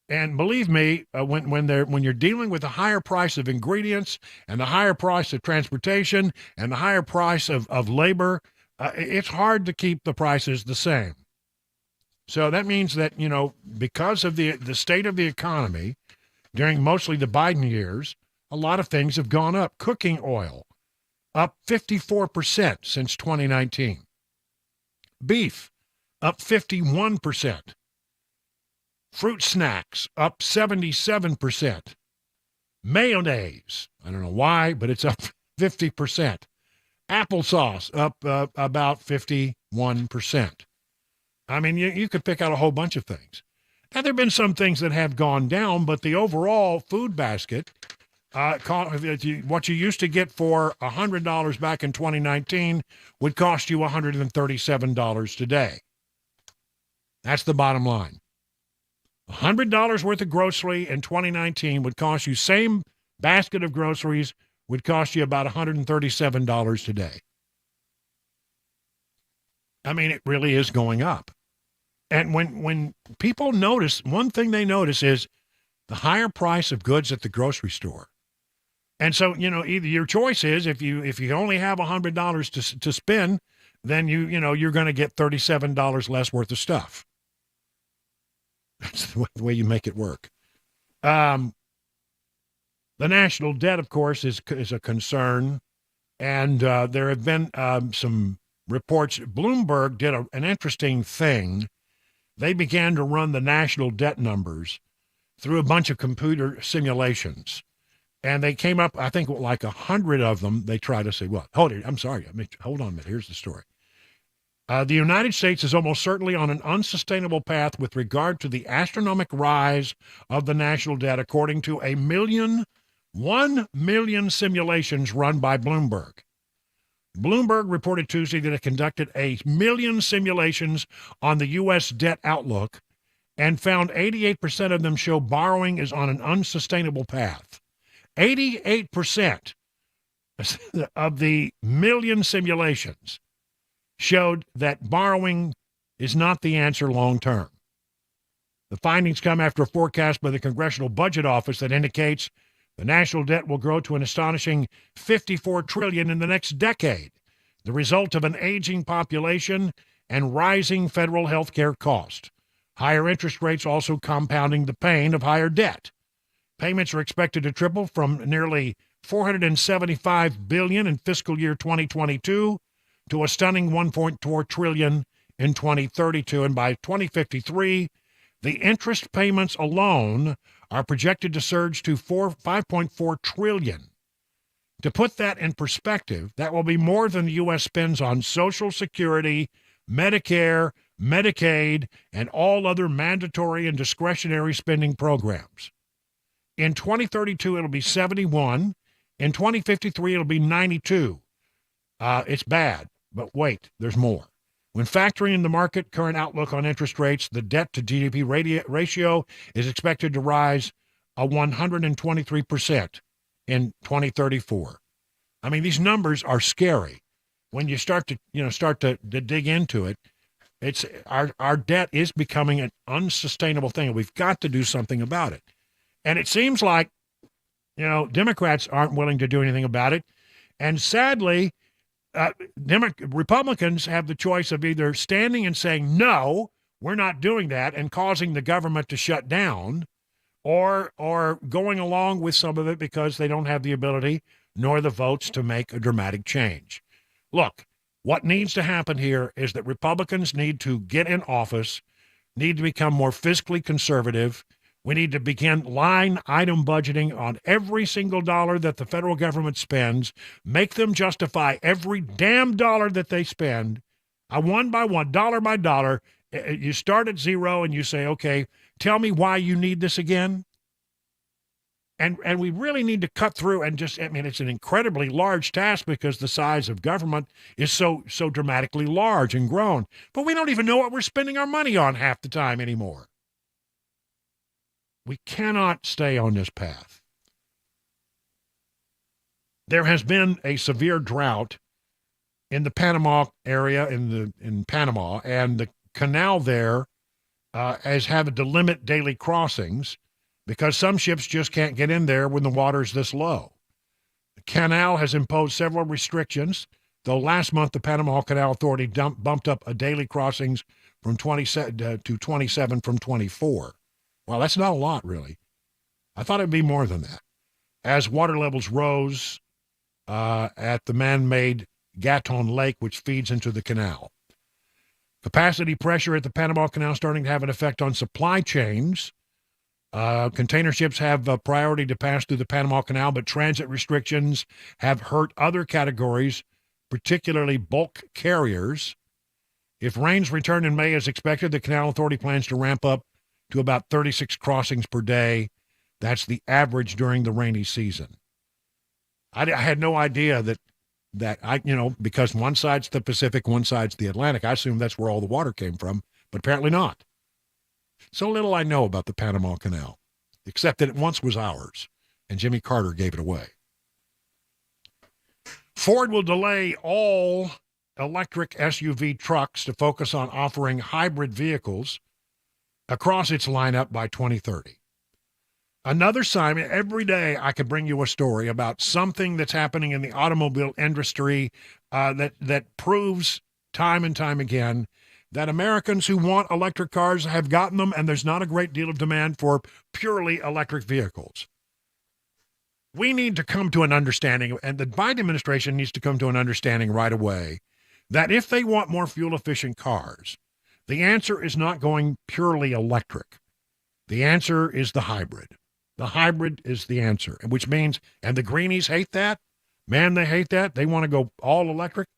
And believe me, when you're dealing with the higher price of ingredients and the higher price of transportation and the higher price of labor, it's hard to keep the prices the same. So that means that, because of the state of the economy during mostly the Biden years, a lot of things have gone up. Cooking oil, up 54% since 2019. Beef, up 51%. Fruit snacks, up 77%. Mayonnaise, I don't know why, but it's up 50%. Applesauce, up about 51%. I mean, you could pick out a whole bunch of things. Now, there have been some things that have gone down, but the overall food basket, what you used to get for $100 back in 2019 would cost you $137 today. That's the bottom line. $100 worth of grocery in 2019 would cost you, same basket of groceries would cost you about $137 today. I mean, it really is going up. And when people notice, one thing they notice is the higher price of goods at the grocery store. And so, either your choice is if you only have $100 to spend, then you're going to get $37 less worth of stuff. That's the way you make it work. The national debt, of course, is a concern, and there have been some reports. Bloomberg did an interesting thing. They began to run the national debt numbers through a bunch of computer simulations. And they came up, I think, like 100 of them. They try to say, well, hold on a minute. Here's the story. The United States is almost certainly on an unsustainable path with regard to the astronomical rise of the national debt, according to 1 million simulations run by Bloomberg. Bloomberg reported Tuesday that it conducted 1 million simulations on the U.S. debt outlook and found 88% of them show borrowing is on an unsustainable path. 88% of the million simulations showed that borrowing is not the answer long term. The findings come after a forecast by the Congressional Budget Office that indicates the national debt will grow to an astonishing $54 trillion in the next decade, the result of an aging population and rising federal health care costs. Higher interest rates also compounding the pain of higher debt. Payments are expected to triple from nearly $475 billion in fiscal year 2022 to a stunning $1.4 trillion in 2032. And by 2053, the interest payments alone are projected to surge to $5.4 trillion. To put that in perspective, that will be more than the U.S. spends on Social Security, Medicare, Medicaid, and all other mandatory and discretionary spending programs. In 2032, it'll be 71. In 2053, it'll be 92. It's bad, but wait, there's more. When factoring in the market current outlook on interest rates, the debt-to-GDP ratio is expected to rise 123% in 2034. I mean, these numbers are scary. When you start to dig into it, it's our debt is becoming an unsustainable thing. We've got to do something about it. And it seems like, Democrats aren't willing to do anything about it. And sadly, Republicans have the choice of either standing and saying, no, we're not doing that, and causing the government to shut down, or going along with some of it because they don't have the ability nor the votes to make a dramatic change. Look, what needs to happen here is that Republicans need to get in office, need to become more fiscally conservative. We need to begin line item budgeting on every single dollar that the federal government spends, make them justify every damn dollar that they spend, one by one, dollar by dollar. You start at zero and you say, okay, tell me why you need this again. And we really need to cut through and it's an incredibly large task because the size of government is so dramatically large and grown. But we don't even know what we're spending our money on half the time anymore. We cannot stay on this path. There has been a severe drought in the Panama area, in Panama, and the canal there has had to limit daily crossings because some ships just can't get in there when the water's this low. The canal has imposed several restrictions, though last month the Panama Canal Authority bumped up daily crossings from 27 to 27 from 24. Well, that's not a lot, really. I thought it'd be more than that. As water levels rose at the man-made Gatun Lake, which feeds into the canal. Capacity pressure at the Panama Canal starting to have an effect on supply chains. Container ships have a priority to pass through the Panama Canal, but transit restrictions have hurt other categories, particularly bulk carriers. If rains return in May as expected, the Canal Authority plans to ramp up to about 36 crossings per day. That's the average during the rainy season. I had no idea because one side's the Pacific, one side's the Atlantic. I assumed that's where all the water came from, but apparently not. So little I know about the Panama Canal, except that it once was ours, and Jimmy Carter gave it away. Ford will delay all electric SUV trucks to focus on offering hybrid vehicles across its lineup by 2030. Another sign, every day I could bring you a story about something that's happening in the automobile industry that proves time and time again that Americans who want electric cars have gotten them, and there's not a great deal of demand for purely electric vehicles. We need to come to an understanding, and the Biden administration needs to come to an understanding right away, that if they want more fuel-efficient cars, the answer is not going purely electric. The answer is the hybrid. The hybrid is the answer, which means, and the greenies hate that. Man, they hate that. They want to go all electric.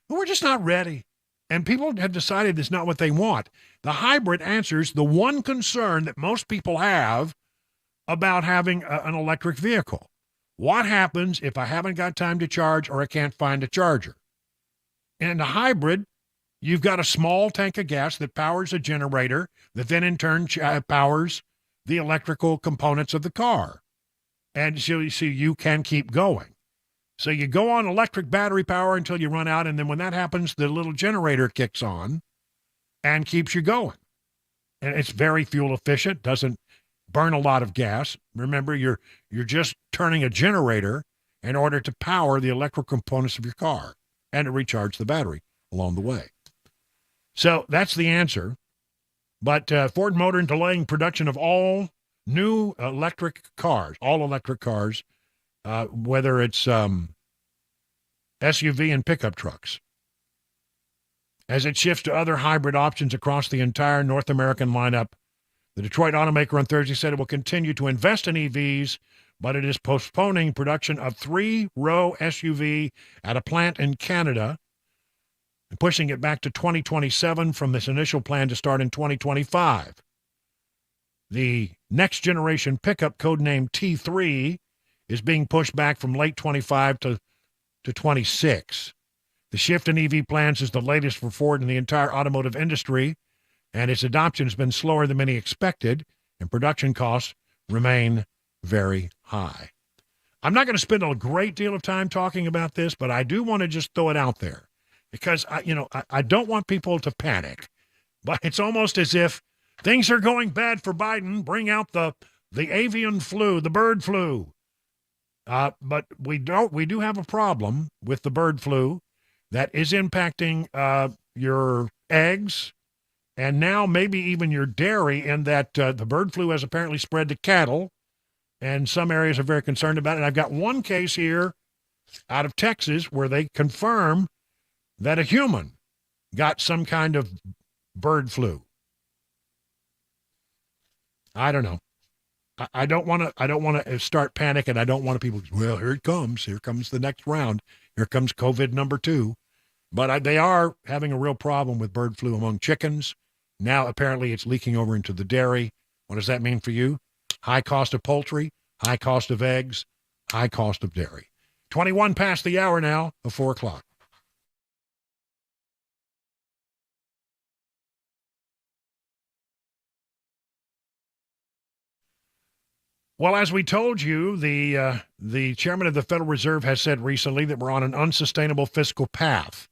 But we're just not ready. And people have decided it's not what they want. The hybrid answers the one concern that most people have about having an electric vehicle. What happens if I haven't got time to charge or I can't find a charger? In the hybrid, you've got a small tank of gas that powers a generator that then in turn powers the electrical components of the car. And so you can keep going. So you go on electric battery power until you run out, and then when that happens, the little generator kicks on and keeps you going. And it's very fuel efficient, doesn't burn a lot of gas. Remember, you're just turning a generator in order to power the electrical components of your car and to recharge the battery along the way. So that's the answer. But Ford Motor delaying production of all new electric cars, whether it's SUV and pickup trucks, as it shifts to other hybrid options across the entire North American lineup. The Detroit automaker on Thursday said it will continue to invest in EVs, but it is postponing production of 3-row SUV at a plant in Canada and pushing it back to 2027 from this initial plan to start in 2025. The next generation pickup, codenamed T3, is being pushed back from late 25 to 26. The shift in EV plans is the latest for Ford in the entire automotive industry, and its adoption has been slower than many expected, and production costs remain very high. I'm not going to spend a great deal of time talking about this, but I do want to just throw it out there because I don't want people to panic. But it's almost as if things are going bad for Biden. Bring out the avian flu, the bird flu. But we do have a problem with the bird flu that is impacting your eggs and now maybe even your dairy, in that the bird flu has apparently spread to cattle, and some areas are very concerned about it. And I've got one case here out of Texas where they confirm that a human got some kind of bird flu. I don't know. I don't want to start panicking. I don't want people, well, here it comes. Here comes the next round. Here comes COVID number 2. But they are having a real problem with bird flu among chickens. Now, apparently, it's leaking over into the dairy. What does that mean for you? High cost of poultry, high cost of eggs, high cost of dairy. 21 past the hour now of 4 o'clock. Well, as we told you, the chairman of the Federal Reserve has said recently that we're on an unsustainable fiscal path.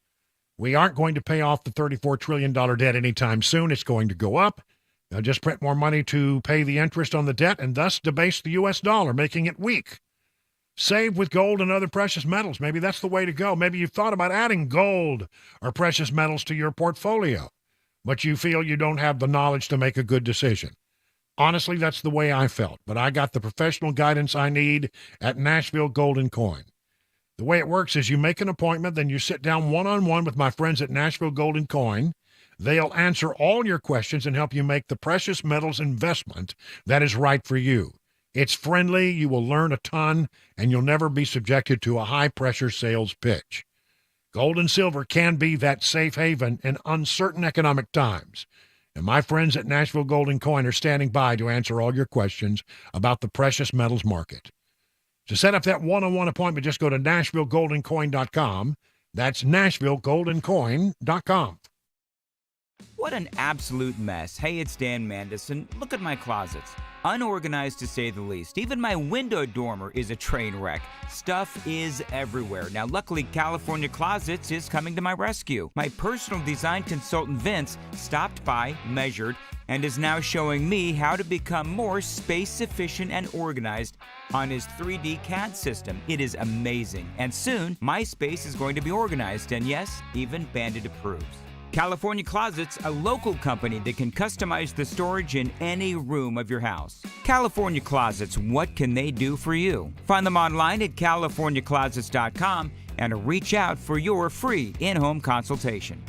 We aren't going to pay off the $34 trillion debt anytime soon. It's going to go up. They'll just print more money to pay the interest on the debt and thus debase the U.S. dollar, making it weak. Save with gold and other precious metals. Maybe that's the way to go. Maybe you've thought about adding gold or precious metals to your portfolio. but you feel you don't have the knowledge to make a good decision. Honestly, that's the way I felt, but I got the professional guidance I need at Nashville Golden Coin. The way it works is you make an appointment, then you sit down one-on-one with my friends at Nashville Golden Coin. They'll answer all your questions and help you make the precious metals investment that is right for you. It's friendly, you will learn a ton, and you'll never be subjected to a high-pressure sales pitch. Gold and silver can be that safe haven in uncertain economic times. And my friends at Nashville Golden Coin are standing by to answer all your questions about the precious metals market. To set up that one-on-one appointment, just go to NashvilleGoldenCoin.com. That's NashvilleGoldenCoin.com. What an absolute mess. Hey, it's Dan Mandison. Look at my closets. Unorganized to say the least. Even my window dormer is a train wreck. Stuff is everywhere. Now, luckily, California Closets is coming to my rescue. My personal design consultant, Vince, stopped by, measured, and is now showing me how to become more space efficient and organized on his 3D CAD system. It is amazing. And soon, my space is going to be organized, and yes, even Bandit approves. California Closets, a local company that can customize the storage in any room of your house. California Closets, what can they do for you? Find them online at CaliforniaClosets.com and reach out for your free in-home consultation.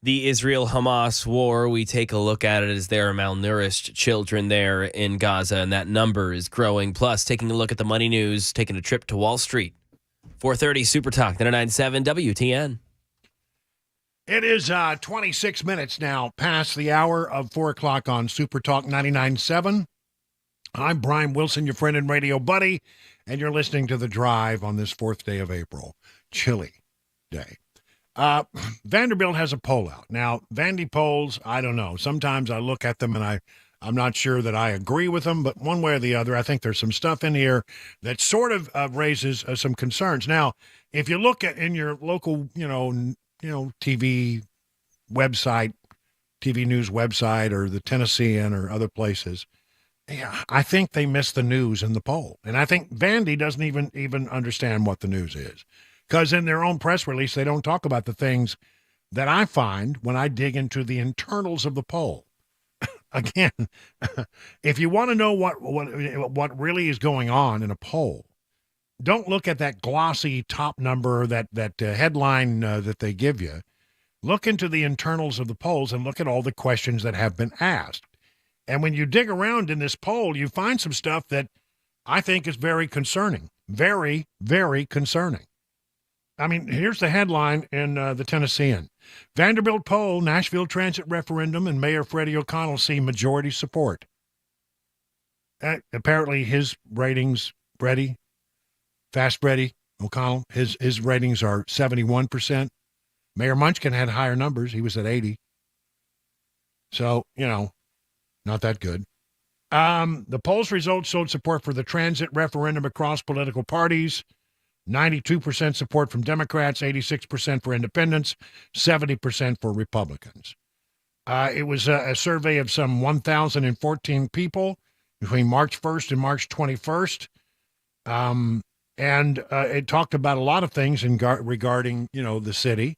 The Israel-Hamas war, we take a look at it as there are malnourished children there in Gaza, and that number is growing. Plus, taking a look at the money news, taking a trip to Wall Street. 4:30 Super Talk, 99.7 WTN. It is 26 minutes now past the hour of 4 o'clock on Super Talk 99.7. I'm Brian Wilson, your friend and radio buddy, and you're listening to The Drive on this 4th day of April. Chilly day. Vanderbilt has a poll out. Now, Vandy polls, I don't know. Sometimes I look at them and I'm not sure that I agree with them, but one way or the other, I think there's some stuff in here that sort of raises some concerns. Now, if you look at in your local, TV website, TV news website, or the Tennessean or other places, Yeah, I think they missed the news in the poll. And I think Vandy doesn't even understand what the news is. Because in their own press release, they don't talk about the things that I find when I dig into the internals of the poll. Again, if you want to know what really is going on in a poll, don't look at that glossy top number, that headline that they give you. Look into the internals of the polls and look at all the questions that have been asked. And when you dig around in this poll, you find some stuff that I think is very concerning. Very, very concerning. I mean, here's the headline in the Tennessean. Vanderbilt poll, Nashville transit referendum, and Mayor Freddie O'Connell see majority support. Apparently his ratings, Fast Freddie O'Connell, his ratings are 71%. Mayor Munchkin had higher numbers. He was at 80. So, not that good. The poll's results showed support for the transit referendum across political parties. 92% support from Democrats, 86% for independents, 70% for Republicans. It was a survey of some 1,014 people between March 1st and March 21st. And it talked about a lot of things regarding, the city.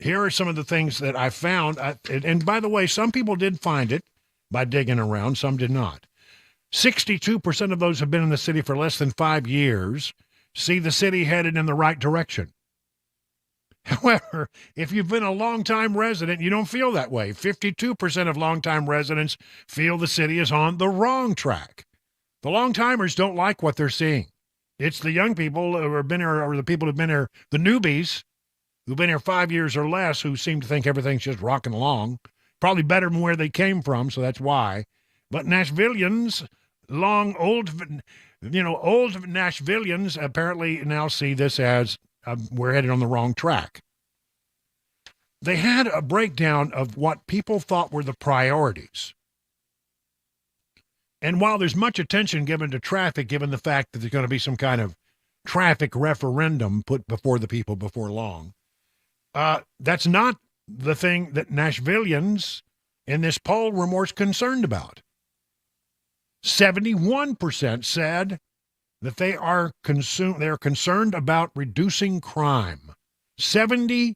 Here are some of the things that I found. And by the way, some people did find it by digging around. Some did not. 62% of those have been in the city for less than 5 years. See the city headed in the right direction. However, if you've been a longtime resident, you don't feel that way. 52% of longtime residents feel the city is on the wrong track. The long-timers don't like what they're seeing. It's the young people who have been here, or the people who've been here, the newbies who've been here 5 years or less, who seem to think everything's just rocking along. Probably better than where they came from, so that's why. But Nashvillians, old Nashvillians apparently now see this as we're headed on the wrong track. They had a breakdown of what people thought were the priorities. And while there's much attention given to traffic, given the fact that there's going to be some kind of traffic referendum put before the people before long, that's not the thing that Nashvillians in this poll were most concerned about. 71% said that they are concerned about reducing crime. 71%.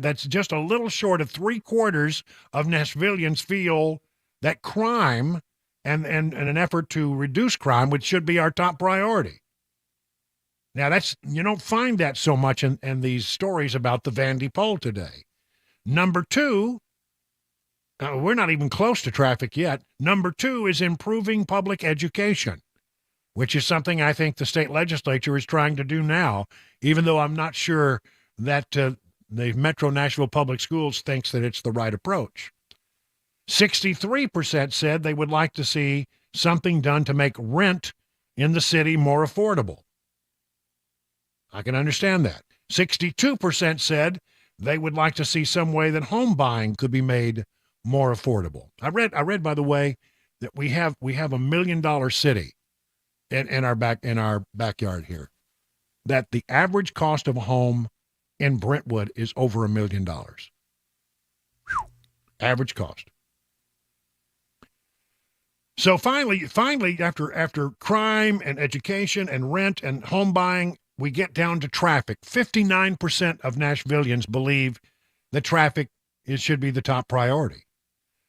That's just a little short of 3/4 of Nashvillians feel that crime and an effort to reduce crime, which should be our top priority. Now, you don't find that so much in these stories about the Vandy poll today. Number 2, we're not even close to traffic yet. Number 2 is improving public education, which is something I think the state legislature is trying to do now, even though I'm not sure that the Metro Nashville Public Schools thinks that it's the right approach. 63% said they would like to see something done to make rent in the city more affordable. I can understand that. 62% said they would like to see some way that home buying could be made more affordable. I read, by the way, that we have a $1 million city in our backyard here. That the average cost of a home in Brentwood is over $1 million. Average cost. So finally, after crime and education and rent and home buying, we get down to traffic. 59% of Nashvillians believe that traffic should be the top priority.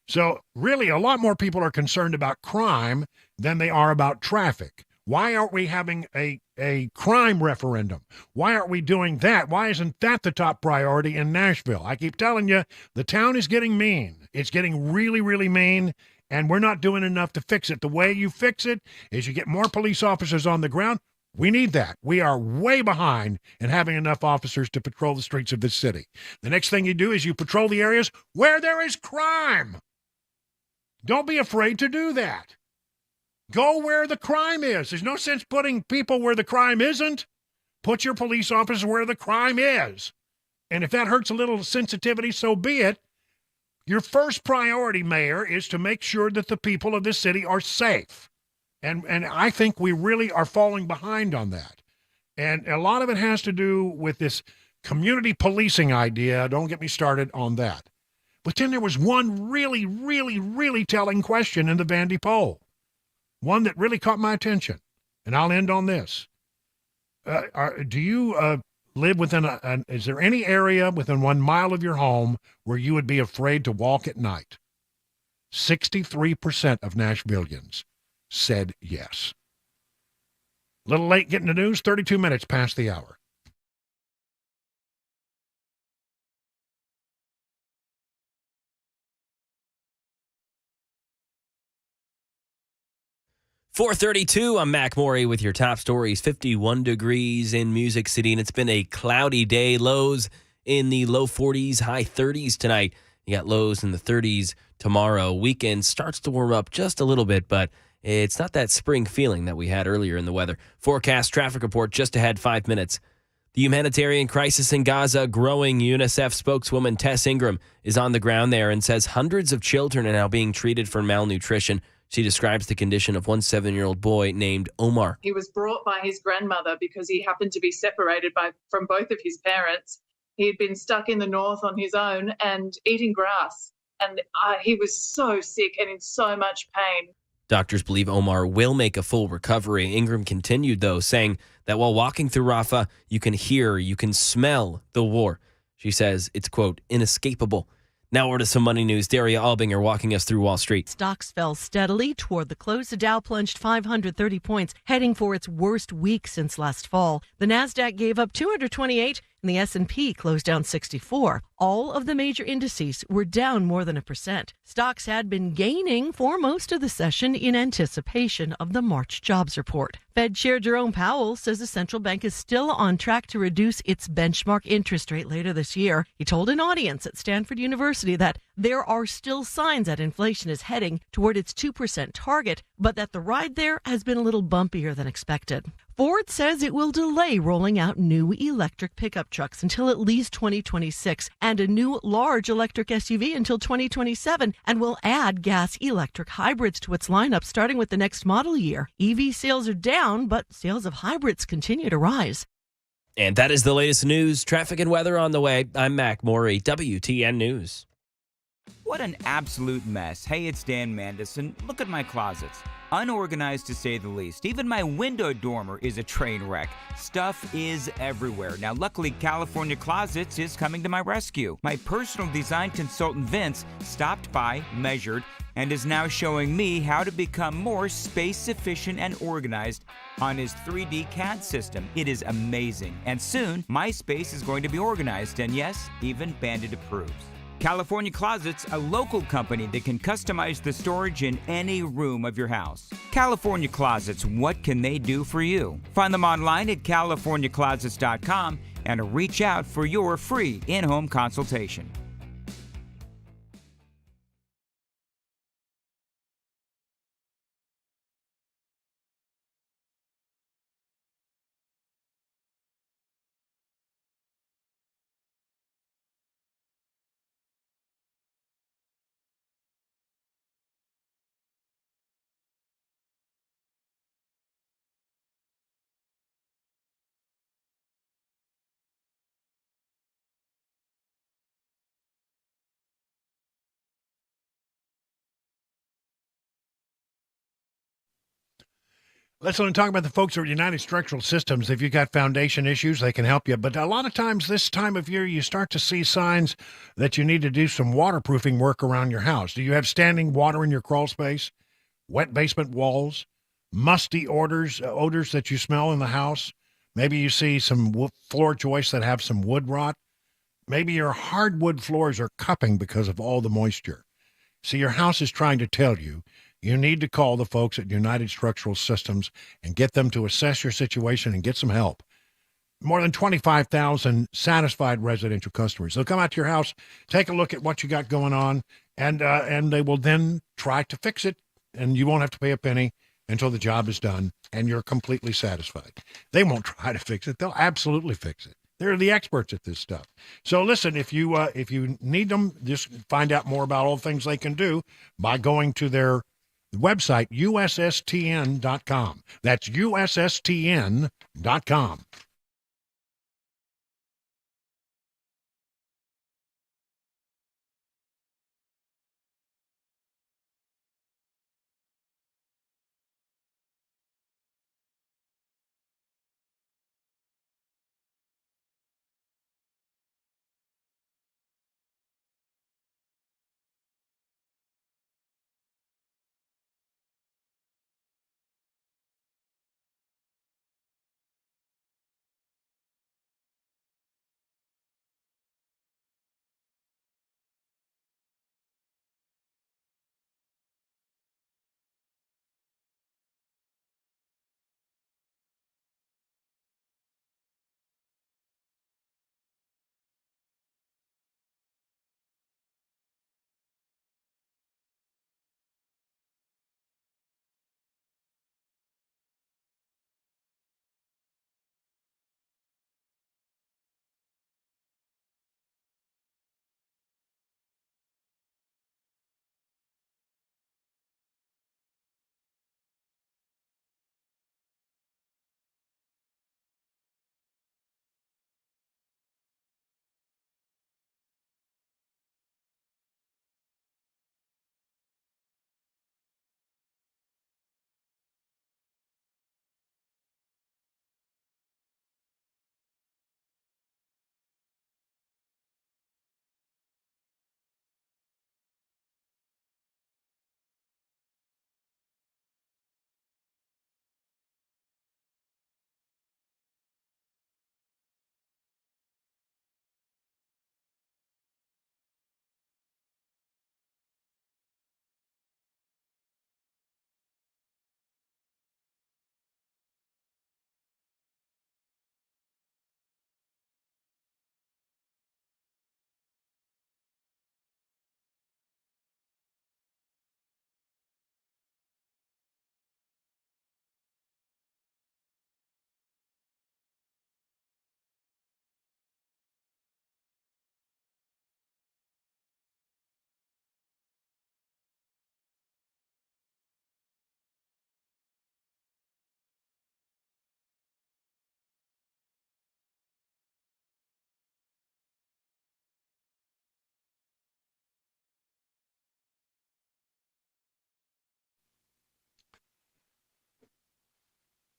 So really, a lot more people are concerned about crime than they are about traffic. Why aren't we having a crime referendum? Why aren't we doing that? Why isn't that the top priority in Nashville? I keep telling you, the town is getting mean. It's getting really, really mean, and we're not doing enough to fix it. The way you fix it is you get more police officers on the ground. We need that. We are way behind in having enough officers to patrol the streets of this city. The next thing you do is you patrol the areas where there is crime. Don't be afraid to do that. Go where the crime is. There's no sense putting people where the crime isn't. Put your police officers where the crime is. And if that hurts a little sensitivity, so be it. Your first priority, Mayor, is to make sure that the people of this city are safe. And I think we really are falling behind on that. And a lot of it has to do with this community policing idea. Don't get me started on that. But then there was one really, really, really telling question in the Vandy poll. one that really caught my attention, and I'll end on this. Do you live within is there any area within 1 mile of your home where you would be afraid to walk at night? 63% of Nashvillians said yes. Little late getting the news, 32 minutes past the hour. .432, I'm Mac Morey with your top stories. 51 degrees in Music City, and it's been a cloudy day. Lows in the low 40s, high 30s tonight. You got lows in the 30s tomorrow. Weekend starts to warm up just a little bit, but it's not that spring feeling that we had earlier in the weather. Forecast traffic report just ahead 5 minutes. The humanitarian crisis in Gaza growing. UNICEF spokeswoman Tess Ingram is on the ground there and says hundreds of children are now being treated for malnutrition. She describes the condition of one 7-year-old boy named Omar. He was brought by his grandmother because he happened to be separated from both of his parents. He had been stuck in the north on his own and eating grass. And he was so sick and in so much pain. Doctors believe Omar will make a full recovery. Ingram continued, though, saying that while walking through Rafah, you can hear, you can smell the war. She says it's, quote, inescapable. Now over to some money news. Daria Albinger walking us through Wall Street. Stocks fell steadily toward the close. The Dow plunged 530 points, heading for its worst week since last fall. The Nasdaq gave up 228, and the S&P closed down 64. All of the major indices were down more than 1%. Stocks had been gaining for most of the session in anticipation of the March jobs report. Fed Chair Jerome Powell says the central bank is still on track to reduce its benchmark interest rate later this year. He told an audience at Stanford University that there are still signs that inflation is heading toward its 2% target, but that the ride there has been a little bumpier than expected. Ford says it will delay rolling out new electric pickup trucks until at least 2026 and a new large electric SUV until 2027, and will add gas-electric hybrids to its lineup starting with the next model year. EV sales are down, but sales of hybrids continue to rise. And that is the latest news, traffic, and weather on the way. I'm Mac Morey, WTN News. What an absolute mess. Hey, it's Dan Mandison. Look at my closets. Unorganized to say the least. Even my window dormer is a train wreck. Stuff is everywhere. Now, luckily, California Closets is coming to my rescue. My personal design consultant, Vince, stopped by, measured, and is now showing me how to become more space efficient and organized on his 3D CAD system. It is amazing. And soon, my space is going to be organized, and yes, even Bandit approves. California Closets, a local company that can customize the storage in any room of your house. California Closets, what can they do for you? Find them online at californiaclosets.com and reach out for your free in-home consultation. Let's talk about the folks at United Structural Systems. If you've got foundation issues, they can help you. But a lot of times this time of year, you start to see signs that you need to do some waterproofing work around your house. Do you have standing water in your crawl space, wet basement walls, musty odors that you smell in the house? Maybe you see some floor joists that have some wood rot. Maybe your hardwood floors are cupping because of all the moisture. See, your house is trying to tell you you need to call the folks at United Structural Systems and get them to assess your situation and get some help. More than 25,000 satisfied residential customers. They'll come out to your house, take a look at what you got going on, and they will then try to fix it, and you won't have to pay a penny until the job is done and you're completely satisfied. They won't try to fix it. They'll absolutely fix it. They're the experts at this stuff. So listen, if you need them, just find out more about all the things they can do by going to their website, ussTN.com. That's ussTN.com.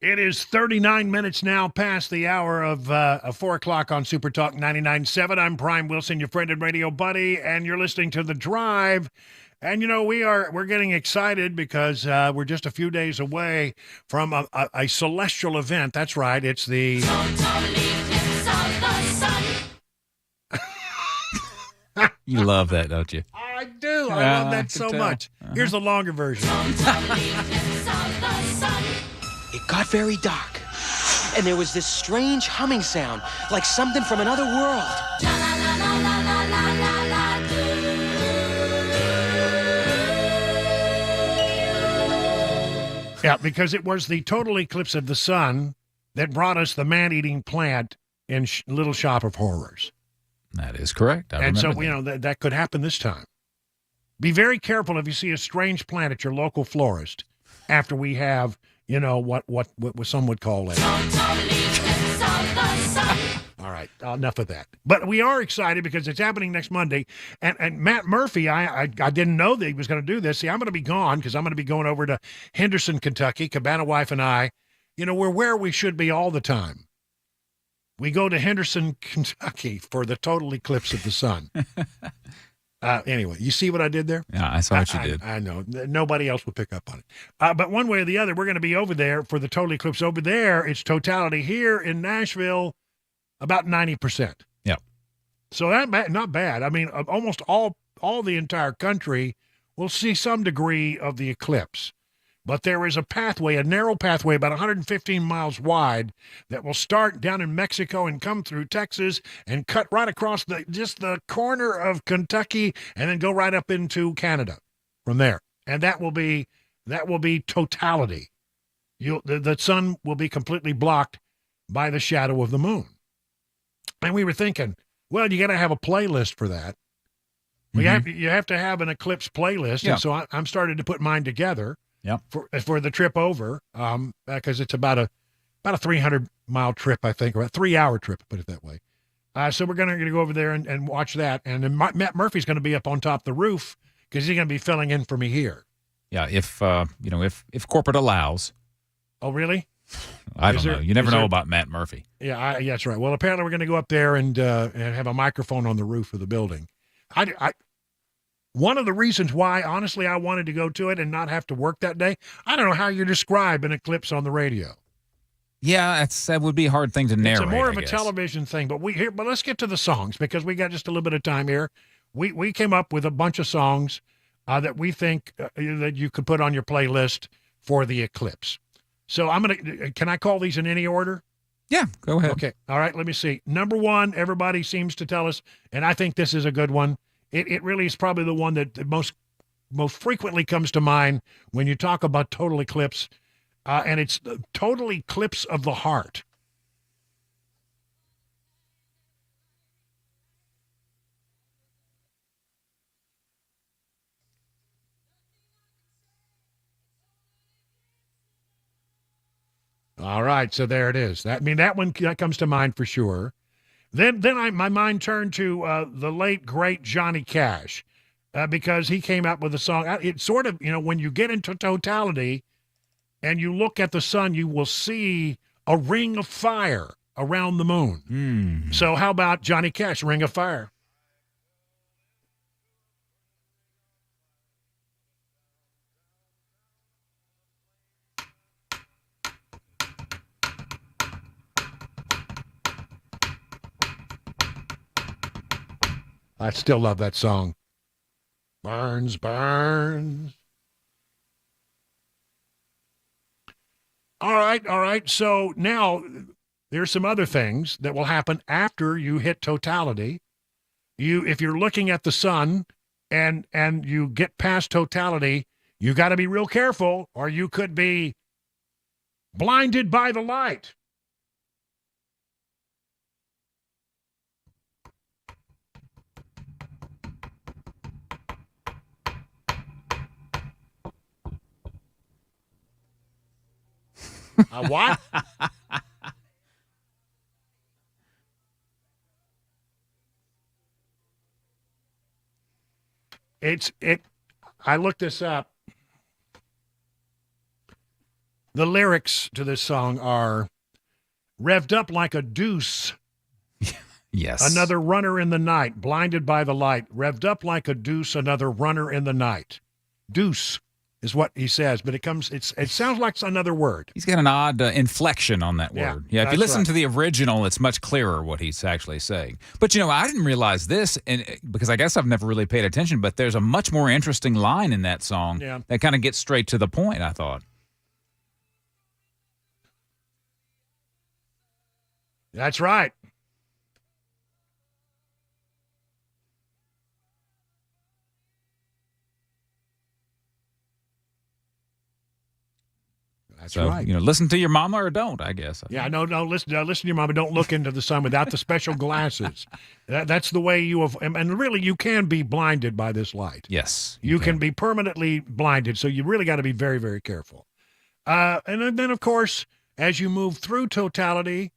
It is 39 minutes now past the hour of 4 o'clock on Super Talk 99.7. I'm Brian Wilson, your friend and radio buddy, and you're listening to The Drive. And, you know, we're getting excited because we're just a few days away from a celestial event. That's right. It's the... You love that, don't you? I do. I love that so much. Here's the longer version. It got very dark, and there was this strange humming sound, like something from another world. Yeah, because it was the total eclipse of the sun that brought us the man-eating plant in Little Shop of Horrors. That is correct. And so, you know, that could happen this time. Be very careful if you see a strange plant at your local florist after we have, you know, what some would call it. All right, enough of that. But we are excited because it's happening next Monday. And Matt Murphy, I didn't know that he was going to do this. See, I'm going to be gone because I'm going to be going over to Henderson, Kentucky. Cabana wife and I, you know, we're where we should be all the time. We go to Henderson, Kentucky for the total eclipse of the sun. Anyway, you see what I did there? Yeah, I saw what you did. I know. Nobody else will pick up on it. But one way or the other, we're going to be over there for the total eclipse. Over there, it's totality. Here in Nashville, about 90%. Yeah. So that not bad. I mean, almost all the entire country will see some degree of the eclipse. But there is a pathway, a narrow pathway about 115 miles wide that will start down in Mexico and come through Texas and cut right across just the corner of Kentucky and then go right up into Canada from there. And that will be totality. The sun will be completely blocked by the shadow of the moon. And we were thinking, well, you got to have a playlist for that. You have to have an eclipse playlist. Yeah. And so I'm starting to put mine together. Yep. For the trip over, because it's about a 300-mile trip, I think, or a 3-hour trip, put it that way. So we're going to go over there and watch that. And then Matt Murphy's going to be up on top of the roof because he's going to be filling in for me here. Yeah, if corporate allows. Oh, really? I don't know. You never know about Matt Murphy. Yeah, that's right. Well, apparently we're going to go up there and have a microphone on the roof of the building. One of the reasons why, honestly, I wanted to go to it and not have to work that day, I don't know how you describe an eclipse on the radio. Yeah, that would be a hard thing to narrate. It's more of a television thing, but let's get to the songs because we got just a little bit of time here. We came up with a bunch of songs that we think that you could put on your playlist for the eclipse. So can I call these in any order? Yeah, go ahead. Okay. All right, let me see. Number one, everybody seems to tell us, and I think this is a good one. It really is probably the one that most frequently comes to mind when you talk about total eclipse, and it's the total eclipse of the heart. All right, so there it is. That one that comes to mind for sure. Then my mind turned to the late, great Johnny Cash because he came out with a song. It's sort of, when you get into totality and you look at the sun, you will see a ring of fire around the moon. So how about Johnny Cash, Ring of Fire? I still love that song. Burns, burns. All right. So now there's some other things that will happen after you hit totality. If you're looking at the sun and you get past totality, you got to be real careful or you could be blinded by the light. What? I looked this up. The lyrics to this song are revved up like a deuce. Yes. Another runner in the night, blinded by the light. Revved up like a deuce, another runner in the night. Deuce is what he says, but it sounds like another word. He's got an odd inflection on that word. Yeah, if you listen to the original, it's much clearer what he's actually saying. But, I didn't realize this, because I guess I've never really paid attention, but there's a much more interesting line in that song that kind of gets straight to the point, I thought. That's right. That's right. Listen to your mama or don't, I guess. Yeah, no, listen to your mama. Don't look into the sun without the special glasses. That's the way you have, and really you can be blinded by this light. Yes. You can be permanently blinded, so you really got to be very, very careful. And then, of course, as you move through totality,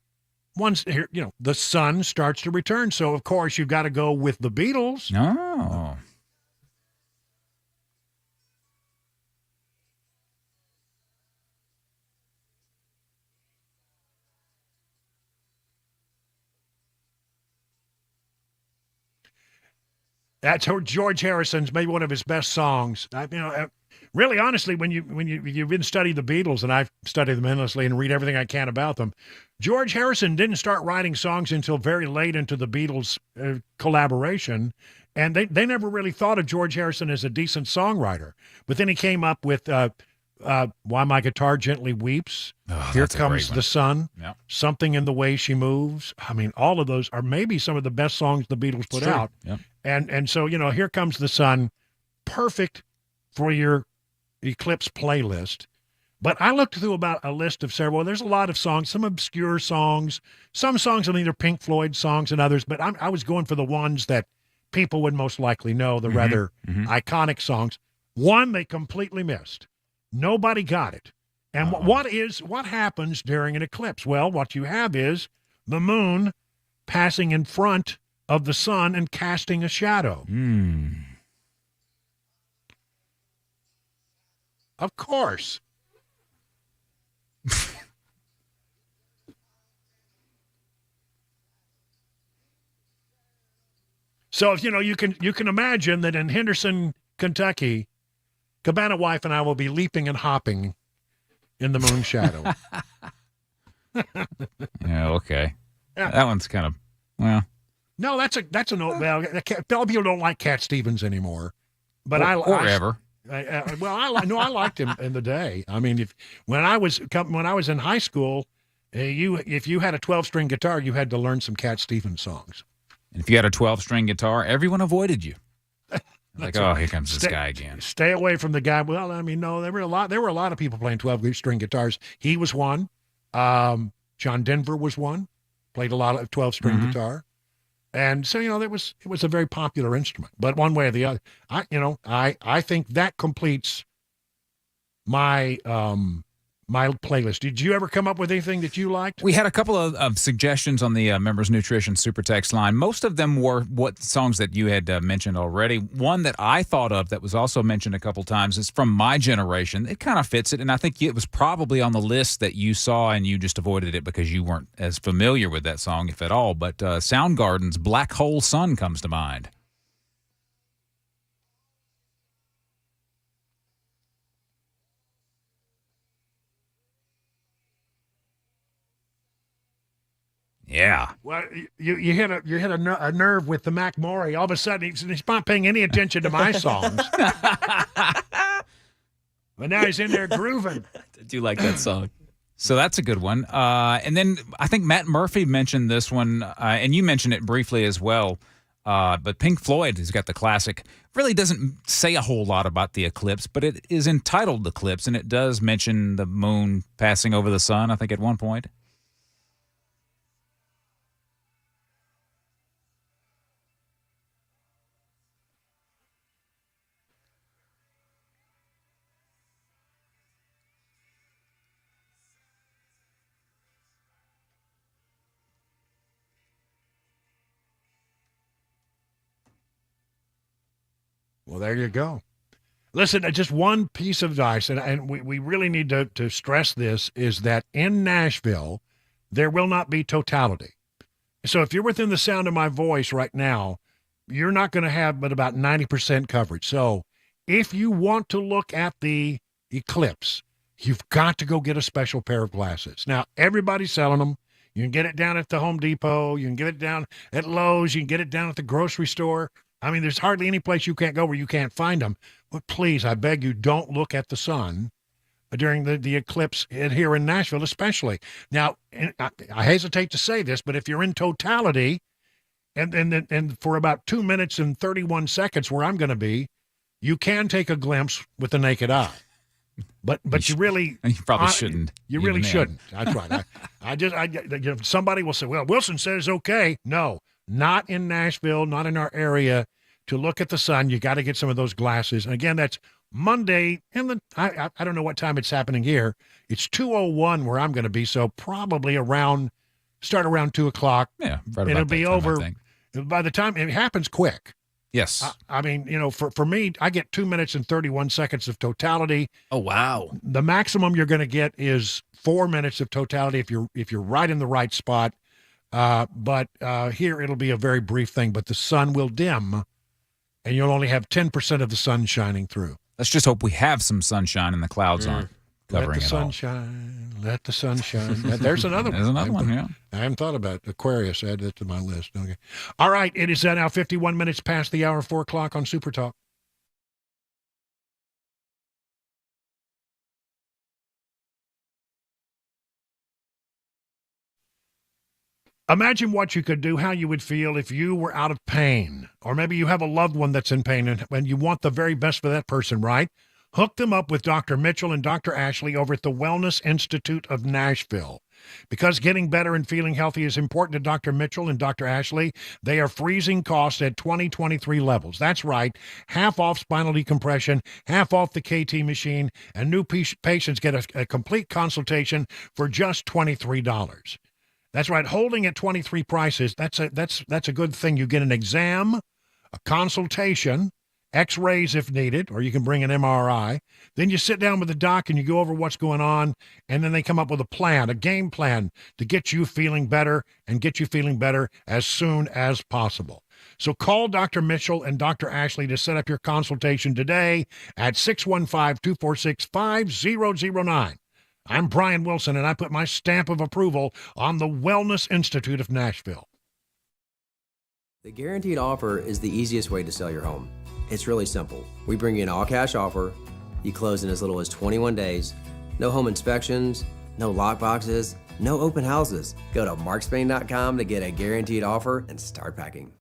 once the sun starts to return. So, of course, you've got to go with the Beatles. Oh. That's George Harrison's, maybe one of his best songs. Really, honestly, when you've been studying the Beatles, and I've studied them endlessly and read everything I can about them, George Harrison didn't start writing songs until very late into the Beatles collaboration, and they never really thought of George Harrison as a decent songwriter. But then he came up with Why My Guitar Gently Weeps, Here Comes the Sun, Something in the Way She Moves. I mean, all of those are maybe some of the best songs the Beatles put out. Yep. And so, Here Comes the Sun, perfect for your Eclipse playlist. But I looked through about a list of several. There's a lot of songs, some obscure songs, some songs are either Pink Floyd songs and others, but I was going for the ones that people would most likely know, the rather iconic songs. One they completely missed. Nobody got it. And what happens during an eclipse? Well, what you have is the moon passing in front of the sun and casting a shadow. Of course. So if you can imagine that in Henderson, Kentucky, Cabana Wife and I will be leaping and hopping in the moon shadow. Yeah, okay. Yeah. That one's kind of, well. No, that's an old. Well, people don't like Cat Stevens anymore, but I liked him in the day. I mean, when I was in high school, if you had a 12-string guitar, you had to learn some Cat Stevens songs. And if you had a 12-string guitar, everyone avoided you. Like, here comes this guy again. Stay away from the guy. Well, I mean, no, there were a lot of people playing 12-string guitars. He was one. John Denver was one. Played a lot of 12-string guitar. And so, it was a very popular instrument. But one way or the other, I think that completes my my playlist. Did you ever come up with anything that you liked? We had a couple of suggestions on the Members Nutrition Super Text line. Most of them were what songs that you had mentioned already. One that I thought of that was also mentioned a couple times is from my generation. It kind of fits it, and I think it was probably on the list that you saw and you just avoided it because you weren't as familiar with that song, if at all. But Soundgarden's Black Hole Sun comes to mind. Yeah. Well, you hit a nerve with the Mac Maury. All of a sudden, he's not paying any attention to my songs. But now he's in there grooving. I do like that song. So that's a good one. And then I think Matt Murphy mentioned this one, and you mentioned it briefly as well. But Pink Floyd has got the classic. Really doesn't say a whole lot about the eclipse, but it is entitled Eclipse, and it does mention the moon passing over the sun, I think, at one point. Well, there you go. Listen, just one piece of advice, and we really need to stress this, is that in Nashville, there will not be totality. So if you're within the sound of my voice right now, you're not going to have but about 90% coverage. So if you want to look at the Eclipse, you've got to go get a special pair of glasses. Now, everybody's selling them. You can get it down at the Home Depot. You can get it down at Lowe's. You can get it down at the grocery store. I mean, there's hardly any place you can't go where you can't find them. But please, I beg you, don't look at the sun during the eclipse here in Nashville, especially. Now, I hesitate to say this, but if you're in totality, and for about 2 minutes and 31 seconds where I'm going to be, you can take a glimpse with the naked eye. But you really probably shouldn't. You really shouldn't. That's right. Somebody will say, well, Wilson says okay. No, not in Nashville, not in our area. To look at the sun, you got to get some of those glasses. And again, that's Monday, and I don't know what time it's happening here. It's 2:01 where I'm going to be, so probably start around 2 o'clock. Yeah, right and it'll be over by the time it happens quick. Yes. I mean, for me, I get 2 minutes and 31 seconds of totality. Oh, wow. The maximum you're going to get is 4 minutes of totality if you're right in the right spot. But here it'll be a very brief thing, but the sun will dim, and you'll only have 10% of the sun shining through. Let's just hope we have some sunshine and the clouds aren't covering it all. Let the sun shine. There's another one. There's another one, yeah. I haven't thought about Aquarius. Add that to my list. Okay. All right. It is now 51 minutes past the hour, 4 o'clock on Super Talk. Imagine what you could do, how you would feel if you were out of pain, or maybe you have a loved one that's in pain and you want the very best for that person, right? Hook them up with Dr. Mitchell and Dr. Ashley over at the Wellness Institute of Nashville. Because getting better and feeling healthy is important to Dr. Mitchell and Dr. Ashley, they are freezing costs at 2023 levels. That's right, half off spinal decompression, half off the KT machine, and new patients get a complete consultation for just $23. That's right, holding at 23 prices, that's a good thing. You get an exam, a consultation, X-rays if needed, or you can bring an MRI. Then you sit down with the doc and you go over what's going on, and then they come up with a plan, a game plan to get you feeling better and get you feeling better as soon as possible. So call Dr. Mitchell and Dr. Ashley to set up your consultation today at 615-246-5009. I'm Brian Wilson, and I put my stamp of approval on the Wellness Institute of Nashville. The guaranteed offer is the easiest way to sell your home. It's really simple. We bring you an all-cash offer. You close in as little as 21 days. No home inspections, no lock boxes, no open houses. Go to markspain.com to get a guaranteed offer and start packing.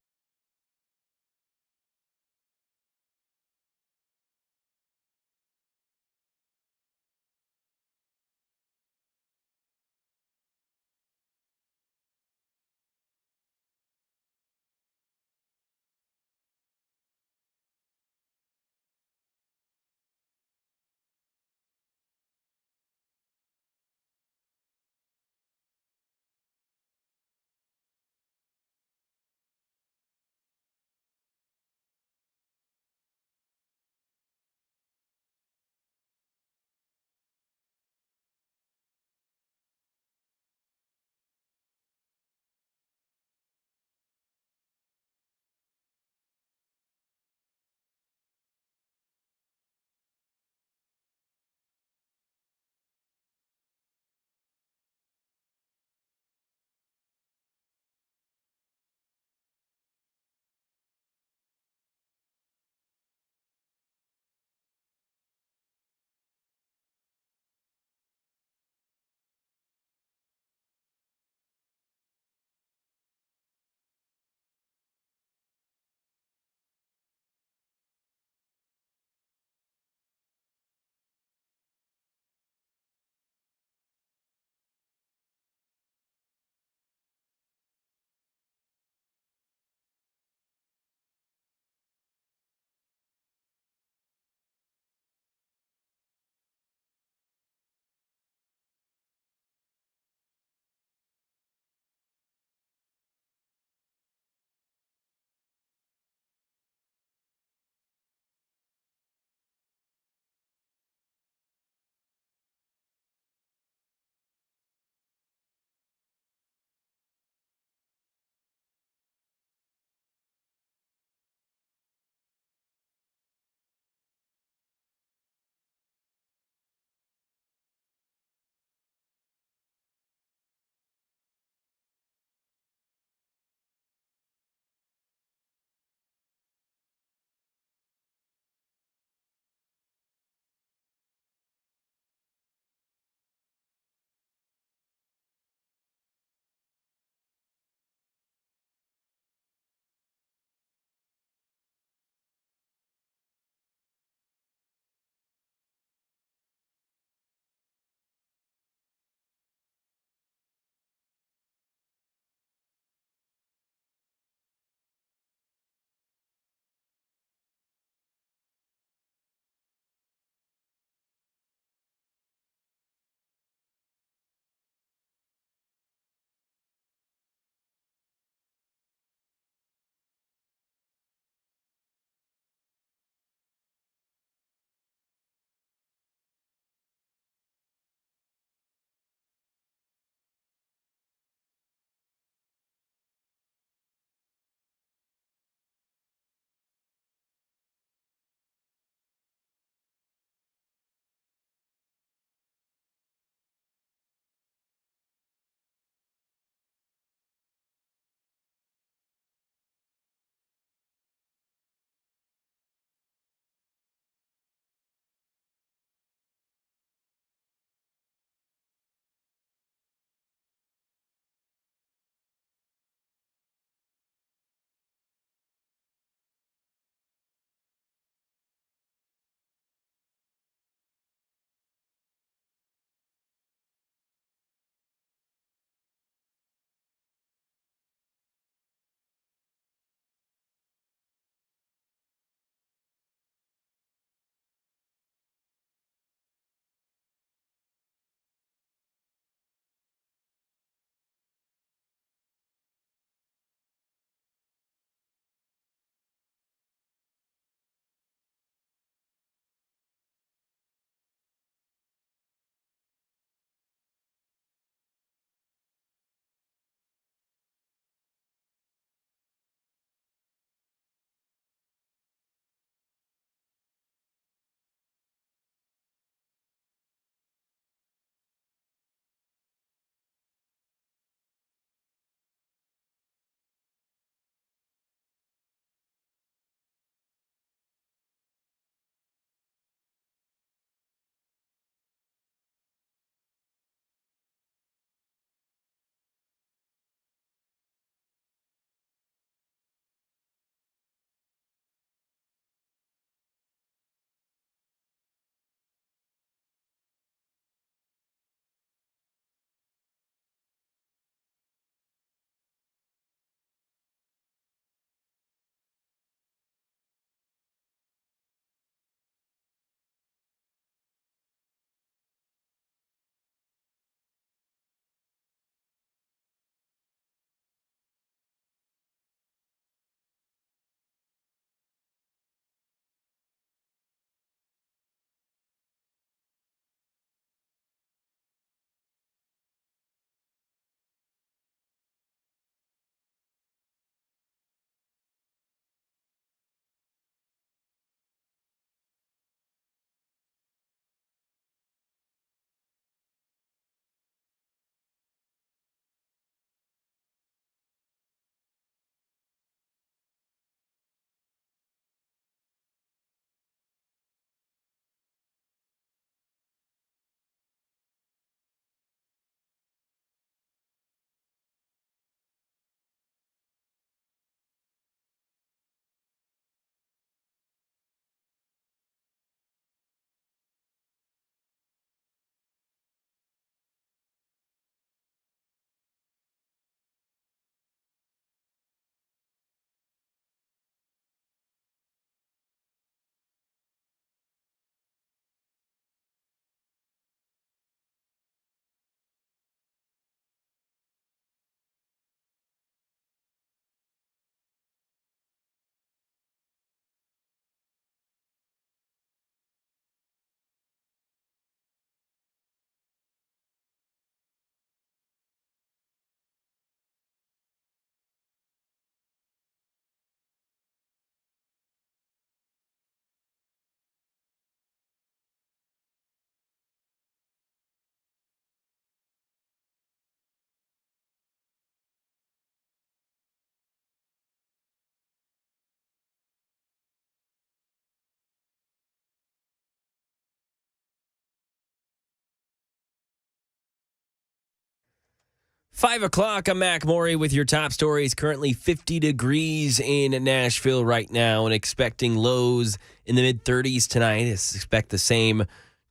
5 o'clock, I'm Mac Maury with your top stories. Currently 50 degrees in Nashville right now and expecting lows in the mid-30s tonight. Expect the same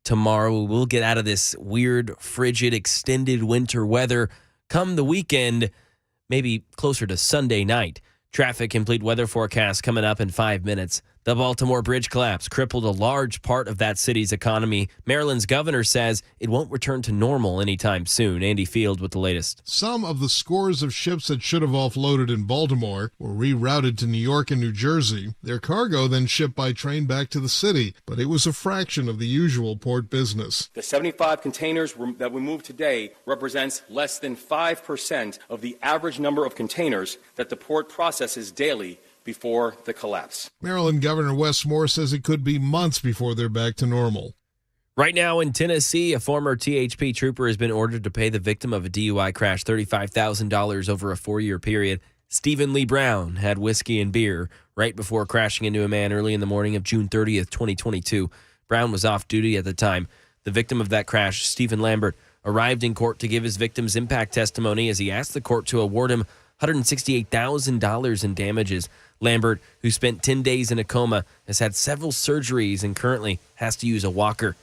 tomorrow. We'll get out of this weird, frigid, extended winter weather come the weekend, maybe closer to Sunday night. Traffic complete weather forecast coming up in 5 minutes. The Baltimore bridge collapse crippled a large part of that city's economy. Maryland's governor says it won't return to normal anytime soon. Andy Field with the latest. Some of the scores of ships that should have offloaded in Baltimore were rerouted to New York and New Jersey. Their cargo then shipped by train back to the city, but it was a fraction of the usual port business. The 75 containers that we moved today represents less than 5% of the average number of containers that the port processes daily before the collapse. Maryland Governor Wes Moore says it could be months before they're back to normal. Right now in Tennessee, a former THP trooper has been ordered to pay the victim of a DUI crash $35,000 over a 4-year period. Stephen Lee Brown had whiskey and beer right before crashing into a man early in the morning of June 30th, 2022. Brown was off duty at the time. The victim of that crash, Stephen Lambert, arrived in court to give his victim's impact testimony as he asked the court to award him $168,000 in damages. Lambert, who spent 10 days in a coma, has had several surgeries and currently has to use a walker.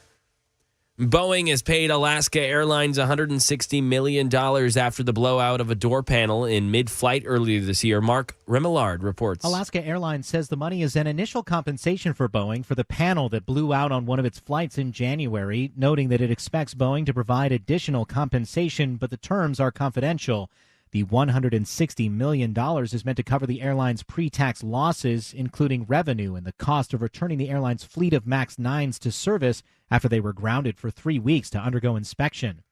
Boeing has paid Alaska Airlines $160 million after the blowout of a door panel in mid-flight earlier this year. Mark Remillard reports. Alaska Airlines says the money is an initial compensation for Boeing for the panel that blew out on one of its flights in January, noting that it expects Boeing to provide additional compensation, but the terms are confidential. The $160 million is meant to cover the airline's pre-tax losses, including revenue and the cost of returning the airline's fleet of MAX 9s to service after they were grounded for 3 weeks to undergo inspection.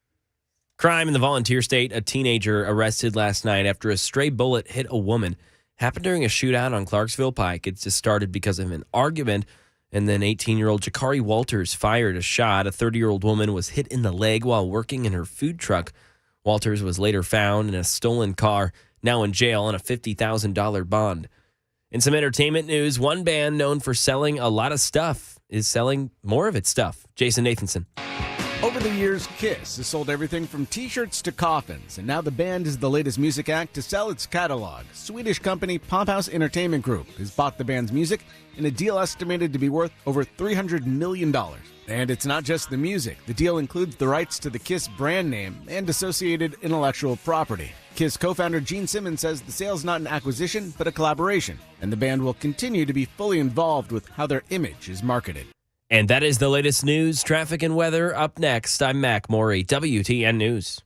Crime in the Volunteer State. A teenager arrested last night after a stray bullet hit a woman. Happened during a shootout on Clarksville Pike. It just started because of an argument, and then 18-year-old Jakari Walters fired a shot. A 30-year-old woman was hit in the leg while working in her food truck. Walters was later found in a stolen car, now in jail on a $50,000 bond. In some entertainment news, one band known for selling a lot of stuff is selling more of its stuff. Jason Nathanson. Over the years, Kiss has sold everything from T-shirts to coffins, and now the band is the latest music act to sell its catalog. Swedish company Pophouse Entertainment Group has bought the band's music in a deal estimated to be worth over $300 million. And it's not just the music. The deal includes the rights to the Kiss brand name and associated intellectual property. Kiss co-founder Gene Simmons says the sale is not an acquisition, but a collaboration, and the band will continue to be fully involved with how their image is marketed. And that is the latest news, traffic, and weather. Up next, I'm Mac Maury, WTN News.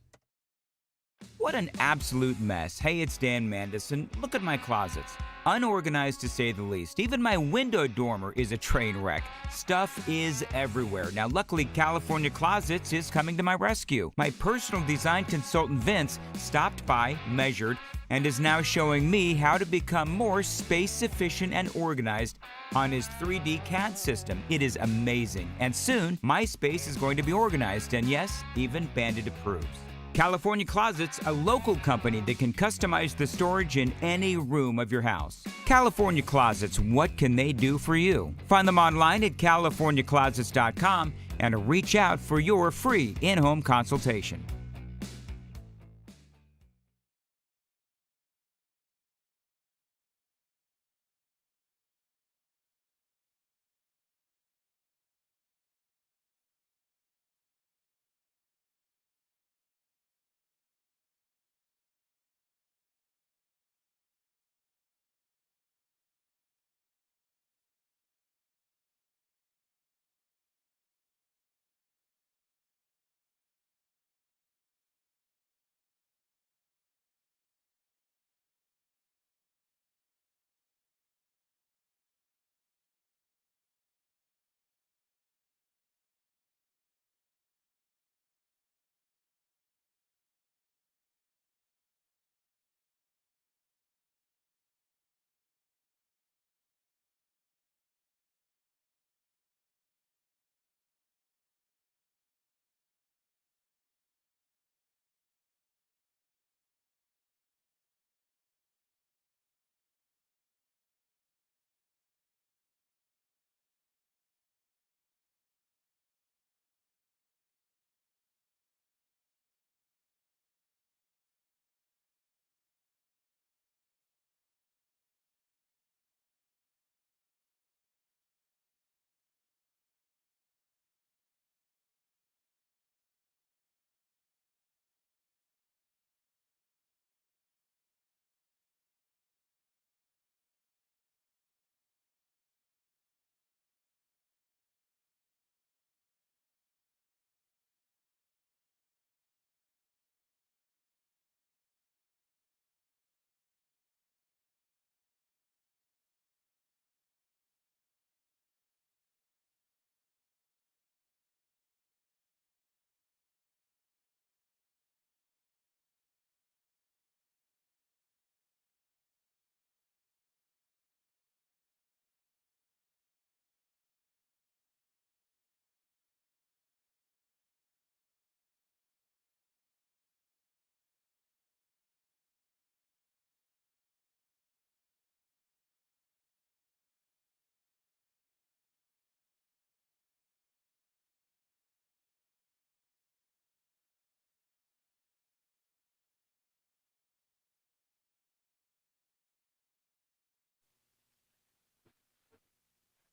What an absolute mess. Hey, it's Dan Mandison. Look at my closets. Unorganized to say the least. Even my window dormer is a train wreck. Stuff is everywhere. Now, luckily, California Closets is coming to my rescue. My personal design consultant, Vince, stopped by, measured, and is now showing me how to become more space efficient and organized on his 3D CAD system. It is amazing. And soon, my space is going to be organized, and yes, even Bandit approves. California Closets, a local company that can customize the storage in any room of your house. California Closets, what can they do for you? Find them online at californiaclosets.com and reach out for your free in-home consultation.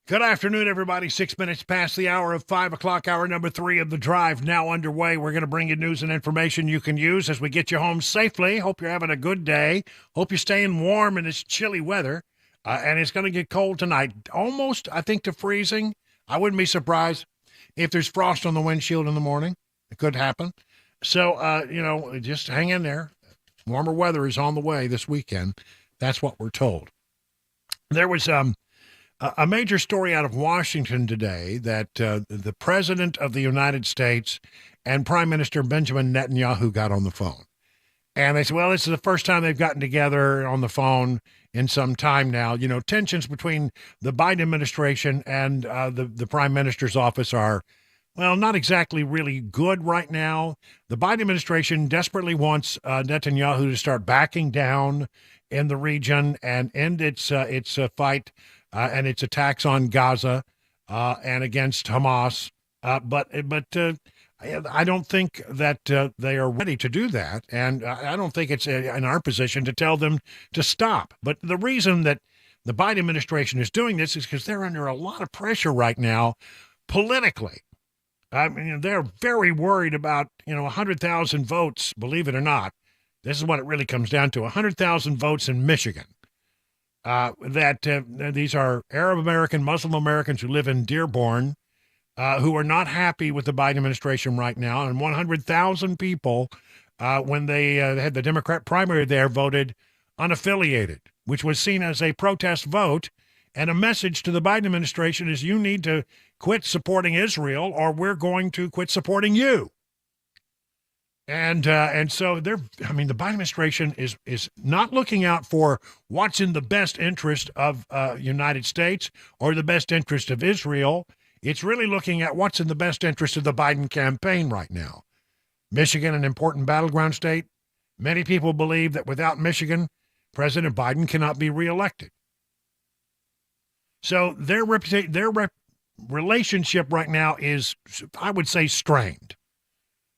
Good afternoon, everybody. 6 minutes past the hour of 5 o'clock, hour number 3 of the drive now underway. We're going to bring you news and information you can use as we get you home safely. Hope you're having a good day. Hope you're staying warm in this chilly weather. And it's going to get cold tonight, almost, I think, to freezing. I wouldn't be surprised if there's frost on the windshield in the morning. It could happen. So, just hang in there. Warmer weather is on the way this weekend. That's what we're told. There was a major story out of Washington today that the President of the United States and Prime Minister Benjamin Netanyahu got on the phone. And they said, well, this is the first time they've gotten together on the phone in some time now. You know, tensions between the Biden administration and the Prime Minister's office are, well, not exactly really good right now. The Biden administration desperately wants Netanyahu to start backing down in the region and end its fight and its attacks on Gaza and against Hamas. But I don't think that they are ready to do that. And I don't think it's in our position to tell them to stop. But the reason that the Biden administration is doing this is because they're under a lot of pressure right now politically. I mean, they're very worried about, 100,000 votes, believe it or not. This is what it really comes down to, 100,000 votes in Michigan. These are Arab American, Muslim Americans who live in Dearborn, who are not happy with the Biden administration right now. And 100,000 people, when they had the Democrat primary there, voted unaffiliated, which was seen as a protest vote. And a message to the Biden administration is you need to quit supporting Israel or we're going to quit supporting you. And so the Biden administration is not looking out for what's in the best interest of United States or the best interest of Israel. It's really looking at what's in the best interest of the Biden campaign right now. Michigan, an important battleground state. Many people believe that without Michigan, President Biden cannot be reelected. So their relationship right now is, I would say, strained.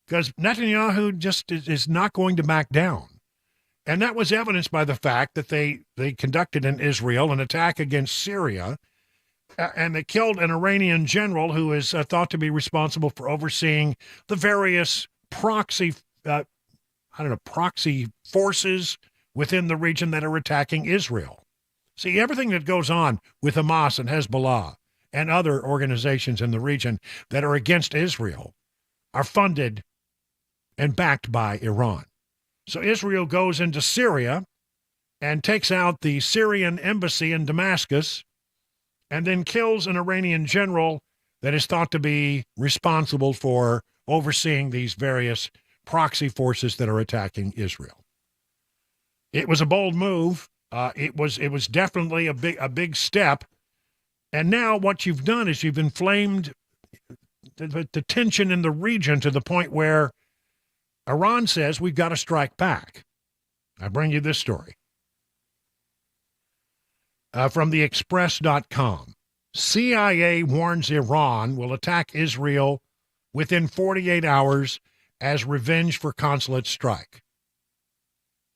Because Netanyahu just is not going to back down. And that was evidenced by the fact that they conducted in Israel an attack against Syria, and they killed an Iranian general who is thought to be responsible for overseeing the various proxy forces within the region that are attacking Israel. See, everything that goes on with Hamas and Hezbollah and other organizations in the region that are against Israel are funded and backed by Iran. So Israel goes into Syria and takes out the Syrian embassy in Damascus and then kills an Iranian general that is thought to be responsible for overseeing these various proxy forces that are attacking Israel. It was a bold move. It was definitely a big step. And now what you've done is you've inflamed the tension in the region to the point where Iran says we've got to strike back. I bring you this story. From the Express.com. CIA warns Iran will attack Israel within 48 hours as revenge for consulate strike.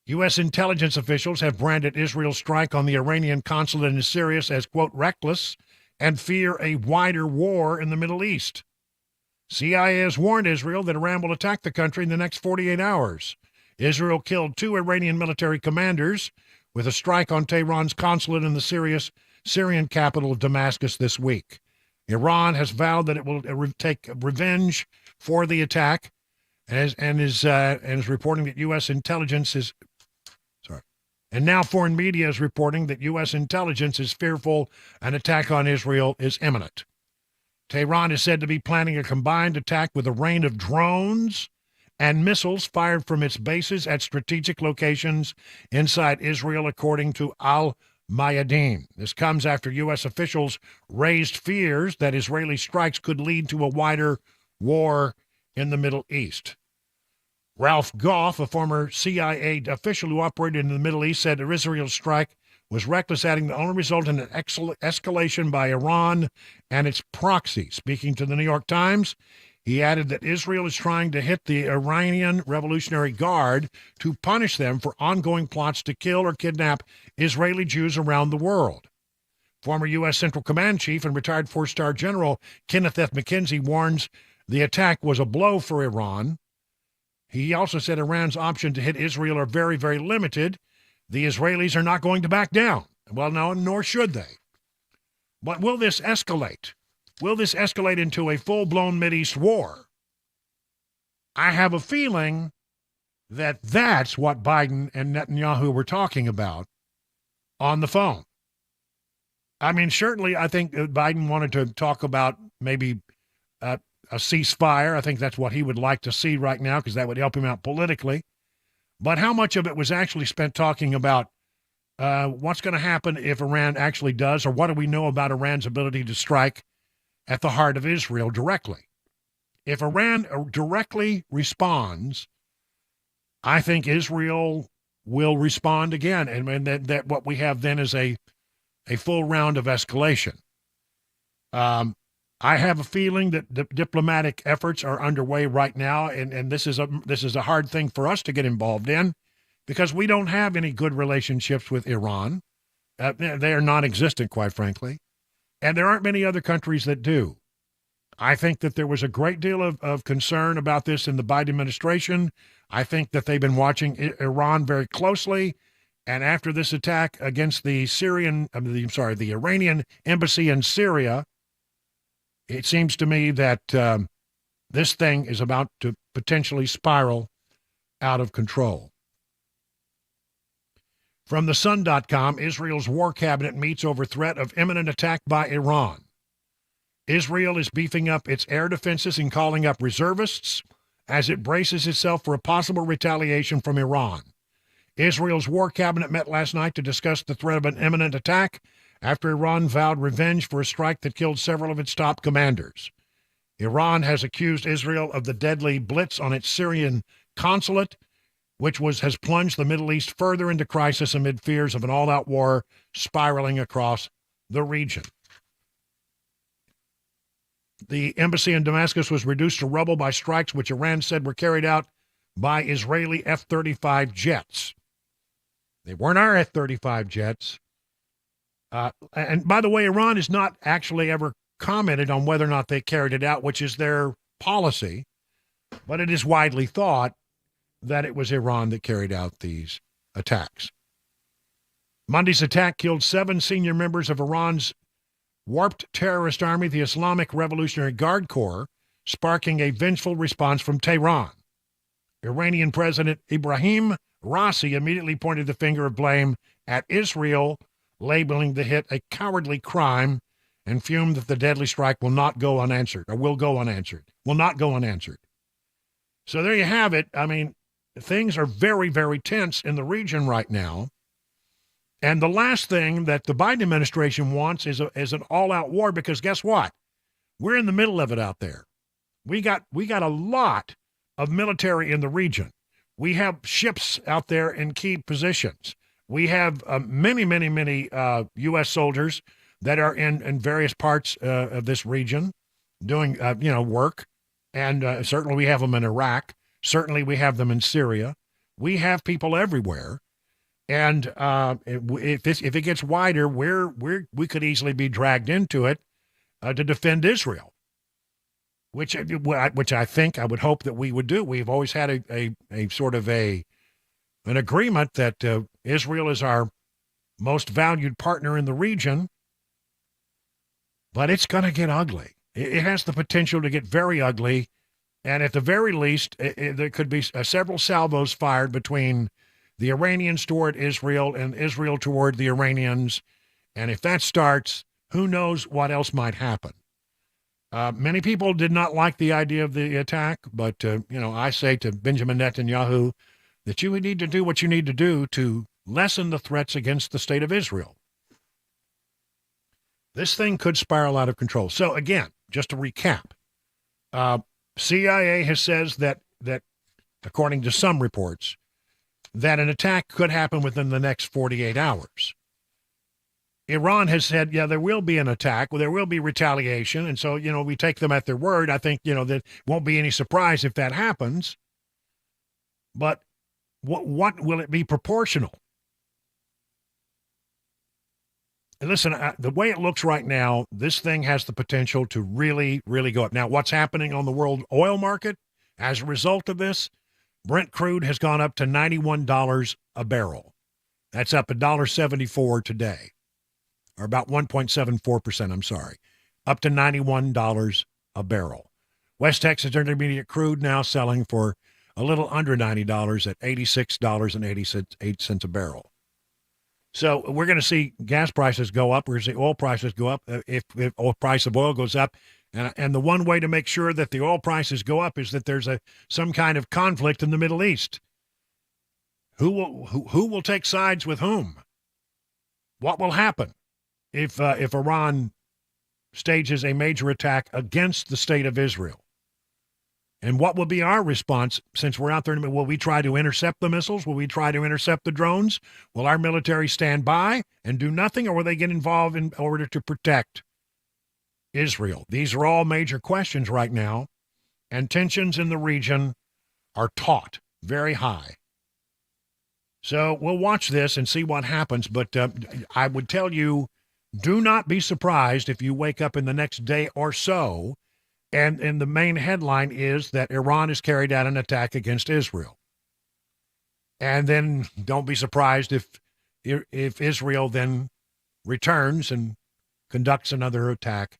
U.S. intelligence officials have branded Israel's strike on the Iranian consulate in Syria as, quote, reckless and fear a wider war in the Middle East. CIA has warned Israel that Iran will attack the country in the next 48 hours. Israel killed 2 Iranian military commanders with a strike on Tehran's consulate in the Syrian capital of Damascus this week. Iran has vowed that it will take revenge for the attack and is reporting that U.S. intelligence is And now foreign media is reporting that U.S. intelligence is fearful an attack on Israel is imminent. Tehran is said to be planning a combined attack with a rain of drones and missiles fired from its bases at strategic locations inside Israel, according to Al-Mayadeen. This comes after U.S. officials raised fears that Israeli strikes could lead to a wider war in the Middle East. Ralph Goff, a former CIA official who operated in the Middle East, said Israel's strike was reckless, adding the only result in an escalation by Iran and its proxy. Speaking to the New York Times, he added that Israel is trying to hit the Iranian Revolutionary Guard to punish them for ongoing plots to kill or kidnap Israeli Jews around the world. Former U.S. Central Command Chief and retired four-star General Kenneth F. McKenzie warns the attack was a blow for Iran. He also said Iran's options to hit Israel are very, very limited. The Israelis are not going to back down. Well, no, nor should they. But will this escalate? Will this escalate into a full-blown Mideast war? I have a feeling that that's what Biden and Netanyahu were talking about on the phone. I mean, certainly I think Biden wanted to talk about maybe a ceasefire. I think that's what he would like to see right now because that would help him out politically. But how much of it was actually spent talking about what's going to happen if Iran actually does, or what do we know about Iran's ability to strike at the heart of Israel directly? If Iran directly responds, I think Israel will respond again, and that what we have then is a full round of escalation. I have a feeling that the diplomatic efforts are underway right now, and this is a hard thing for us to get involved in because we don't have any good relationships with Iran. They are non-existent, quite frankly, and there aren't many other countries that do. I think that there was a great deal of concern about this in the Biden administration. I think that they've been watching Iran very closely. And after this attack against the Iranian embassy in Syria, it seems to me that this thing is about to potentially spiral out of control. From thesun.com, Israel's war cabinet meets over threat of imminent attack by Iran. Israel is beefing up its air defenses and calling up reservists as it braces itself for a possible retaliation from Iran. Israel's war cabinet met last night to discuss the threat of an imminent attack after Iran vowed revenge for a strike that killed several of its top commanders. Iran has accused Israel of the deadly blitz on its Syrian consulate, which has plunged the Middle East further into crisis amid fears of an all-out war spiraling across the region. The embassy in Damascus was reduced to rubble by strikes which Iran said were carried out by Israeli F-35 jets. They weren't our F-35 jets. And by the way, Iran has not actually ever commented on whether or not they carried it out, which is their policy. But it is widely thought that it was Iran that carried out these attacks. Monday's attack killed 7 senior members of Iran's warped terrorist army, the Islamic Revolutionary Guard Corps, sparking a vengeful response from Tehran. Iranian President Ibrahim Raisi immediately pointed the finger of blame at Israel, labeling the hit a cowardly crime, and fumed that the deadly strike will not go unanswered. So there you have it. I mean, things are very, very tense in the region right now. And the last thing that the Biden administration wants is an all-out war, because guess what? We're in the middle of it out there. We got a lot of military in the region. We have ships out there in key positions. We have many U.S. soldiers that are in various parts of this region doing work, and certainly we have them in Iraq. Certainly we have them in Syria. We have people everywhere. And if it gets wider, we could easily be dragged into it to defend Israel, which I think, I would hope that we would do. We've always had a sort of an agreement that Israel is our most valued partner in the region, but it's going to get ugly. It has the potential to get very ugly, and at the very least, there could be several salvos fired between the Iranians toward Israel and Israel toward the Iranians. And if that starts, who knows what else might happen. Many people did not like the idea of the attack, but, I say to Benjamin Netanyahu that you need to do what you need to do to lessen the threats against the state of Israel. This thing could spiral out of control. So, again, just to recap, CIA has says that according to some reports, that an attack could happen within the next 48 hours. Iran has said, there will be an attack, there will be retaliation, and so, we take them at their word. I think, there won't be any surprise if that happens. But what will it be proportional? Listen, the way it looks right now, this thing has the potential to really, really go up. Now, what's happening on the world oil market as a result of this? Brent crude has gone up to $91 a barrel. That's up $1.74 today, or about 1.74%, I'm sorry, up to $91 a barrel. West Texas Intermediate crude now selling for a little under $90 at $86.88 a barrel. So we're going to see gas prices go up. We're going to see oil prices go up. If oil price of oil goes up, and the one way to make sure that the oil prices go up is that there's some kind of conflict in the Middle East. Who will take sides with whom? What will happen if Iran stages a major attack against the state of Israel? And what will be our response since we're out there? Will we try to intercept the missiles? Will we try to intercept the drones? Will our military stand by and do nothing, or will they get involved in order to protect Israel? These are all major questions right now, and tensions in the region are taut, very high. So we'll watch this and see what happens, but I would tell you, do not be surprised if you wake up in the next day or so and the main headline is that Iran has carried out an attack against Israel. And then don't be surprised if Israel then returns and conducts another attack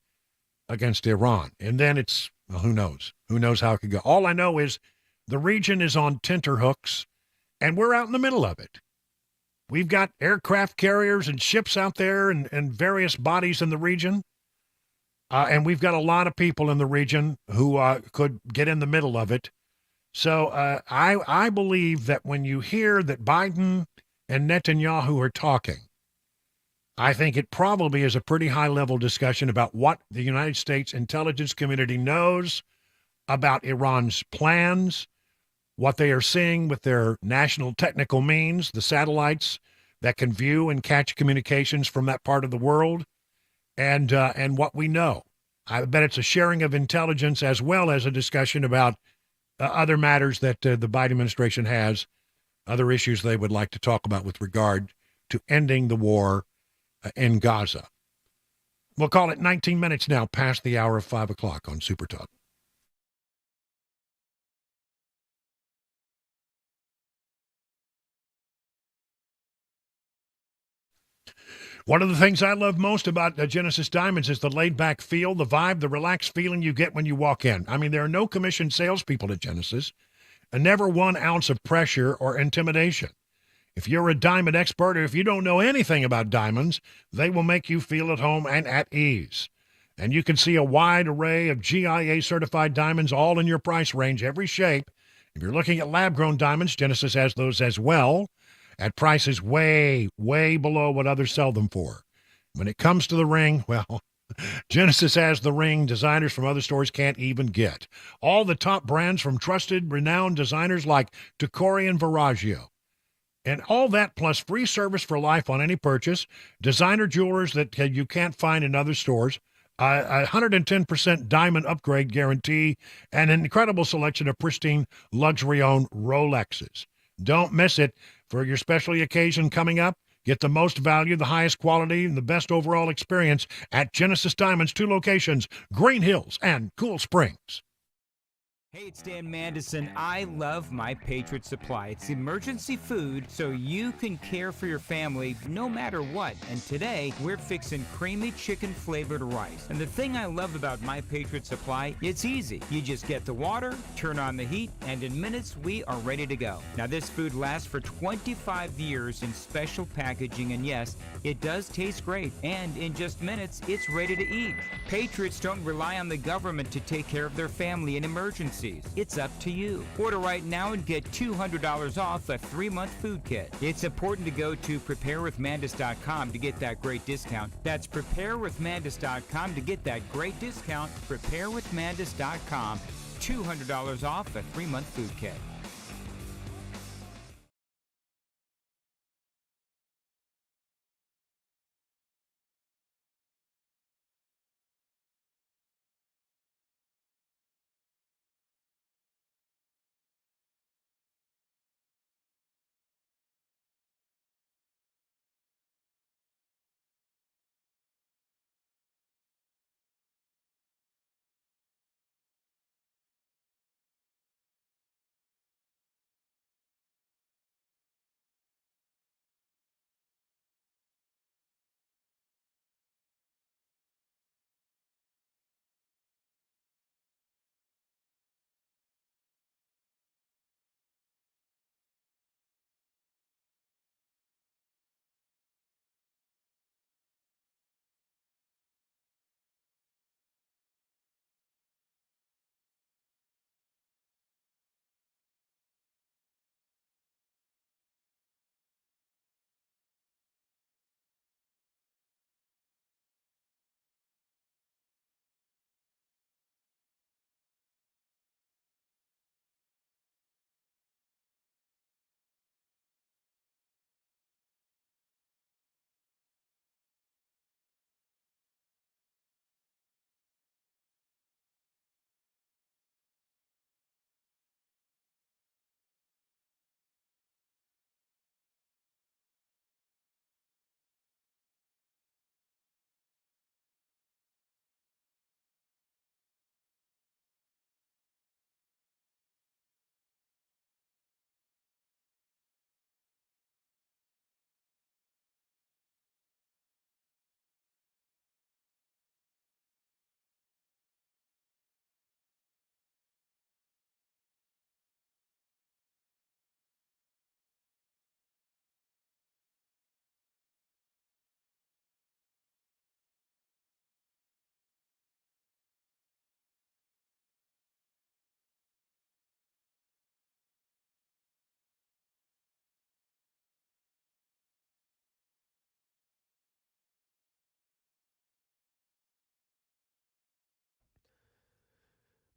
against Iran. And then it's, well, who knows? Who knows how it could go? All I know is the region is on tenterhooks, and we're out in the middle of it. We've got aircraft carriers and ships out there and various bodies in the region. And we've got a lot of people in the region who could get in the middle of it. So I believe that when you hear that Biden and Netanyahu are talking, I think it probably is a pretty high-level discussion about what the United States intelligence community knows about Iran's plans, what they are seeing with their national technical means, the satellites that can view and catch communications from that part of the world, and what we know. I bet it's a sharing of intelligence as well as a discussion about other matters that the Biden administration has, other issues they would like to talk about with regard to ending the war in Gaza. We'll call it 19 minutes now past the hour of 5 o'clock on Super Talk. One of the things I love most about Genesis Diamonds is the laid-back feel, the vibe, the relaxed feeling you get when you walk in. I mean, there are no commissioned salespeople at Genesis, and never 1 ounce of pressure or intimidation. If you're a diamond expert or if you don't know anything about diamonds, they will make you feel at home and at ease. And you can see a wide array of GIA-certified diamonds all in your price range, every shape. If you're looking at lab-grown diamonds, Genesis has those as well, at prices way, way below what others sell them for. When it comes to the ring, well, Genesis has the ring designers from other stores can't even get. All the top brands from trusted, renowned designers like Tacori and Verragio. And all that plus free service for life on any purchase, designer jewelers that you can't find in other stores, 110% diamond upgrade guarantee, and an incredible selection of pristine luxury-owned Rolexes. Don't miss it. For your special occasion coming up, get the most value, the highest quality, and the best overall experience at Genesis Diamonds, 2 locations, Green Hills and Cool Springs. Hey, it's Dan Mandison. I love My Patriot Supply. It's emergency food so you can care for your family no matter what. And today, we're fixing creamy chicken flavored rice. And the thing I love about My Patriot Supply, it's easy. You just get the water, turn on the heat, and in minutes, we are ready to go. Now, this food lasts for 25 years in special packaging, and yes, it does taste great. And in just minutes, it's ready to eat. Patriots don't rely on the government to take care of their family in emergencies. It's up to you. Order right now and get $200 off a 3-month food kit. It's important to go to preparewithmandis.com to get that great discount. That's preparewithmandis.com to get that great discount. Preparewithmandis.com. $200 off a 3-month food kit.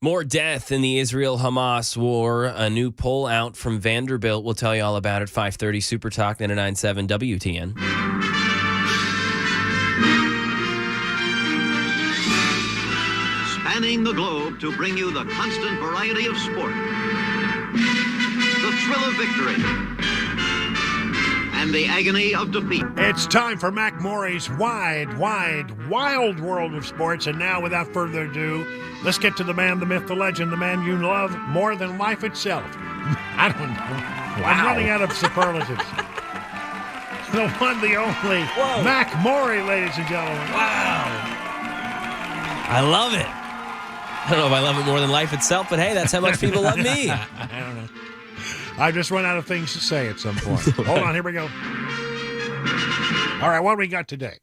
More death in the Israel-Hamas war. A new poll out from Vanderbilt. We'll tell you all about it. 5:30 Super Talk 99.7 WTN. Spanning the globe to bring you the constant variety of sport, the thrill of victory, and the agony of defeat. It's time for Mac Morey's wild world of sports. And now, without further ado, let's get to the man, the myth, the legend, the man you love more than life itself. I don't know. I'm running out of superlatives. The one, the only, Mac Morey, ladies and gentlemen. Wow. I love it. I don't know if I love it more than life itself, but hey, that's how much people love me. I don't know. I just run out of things to say at some point. Hold on, here we go. All right, what do we got today?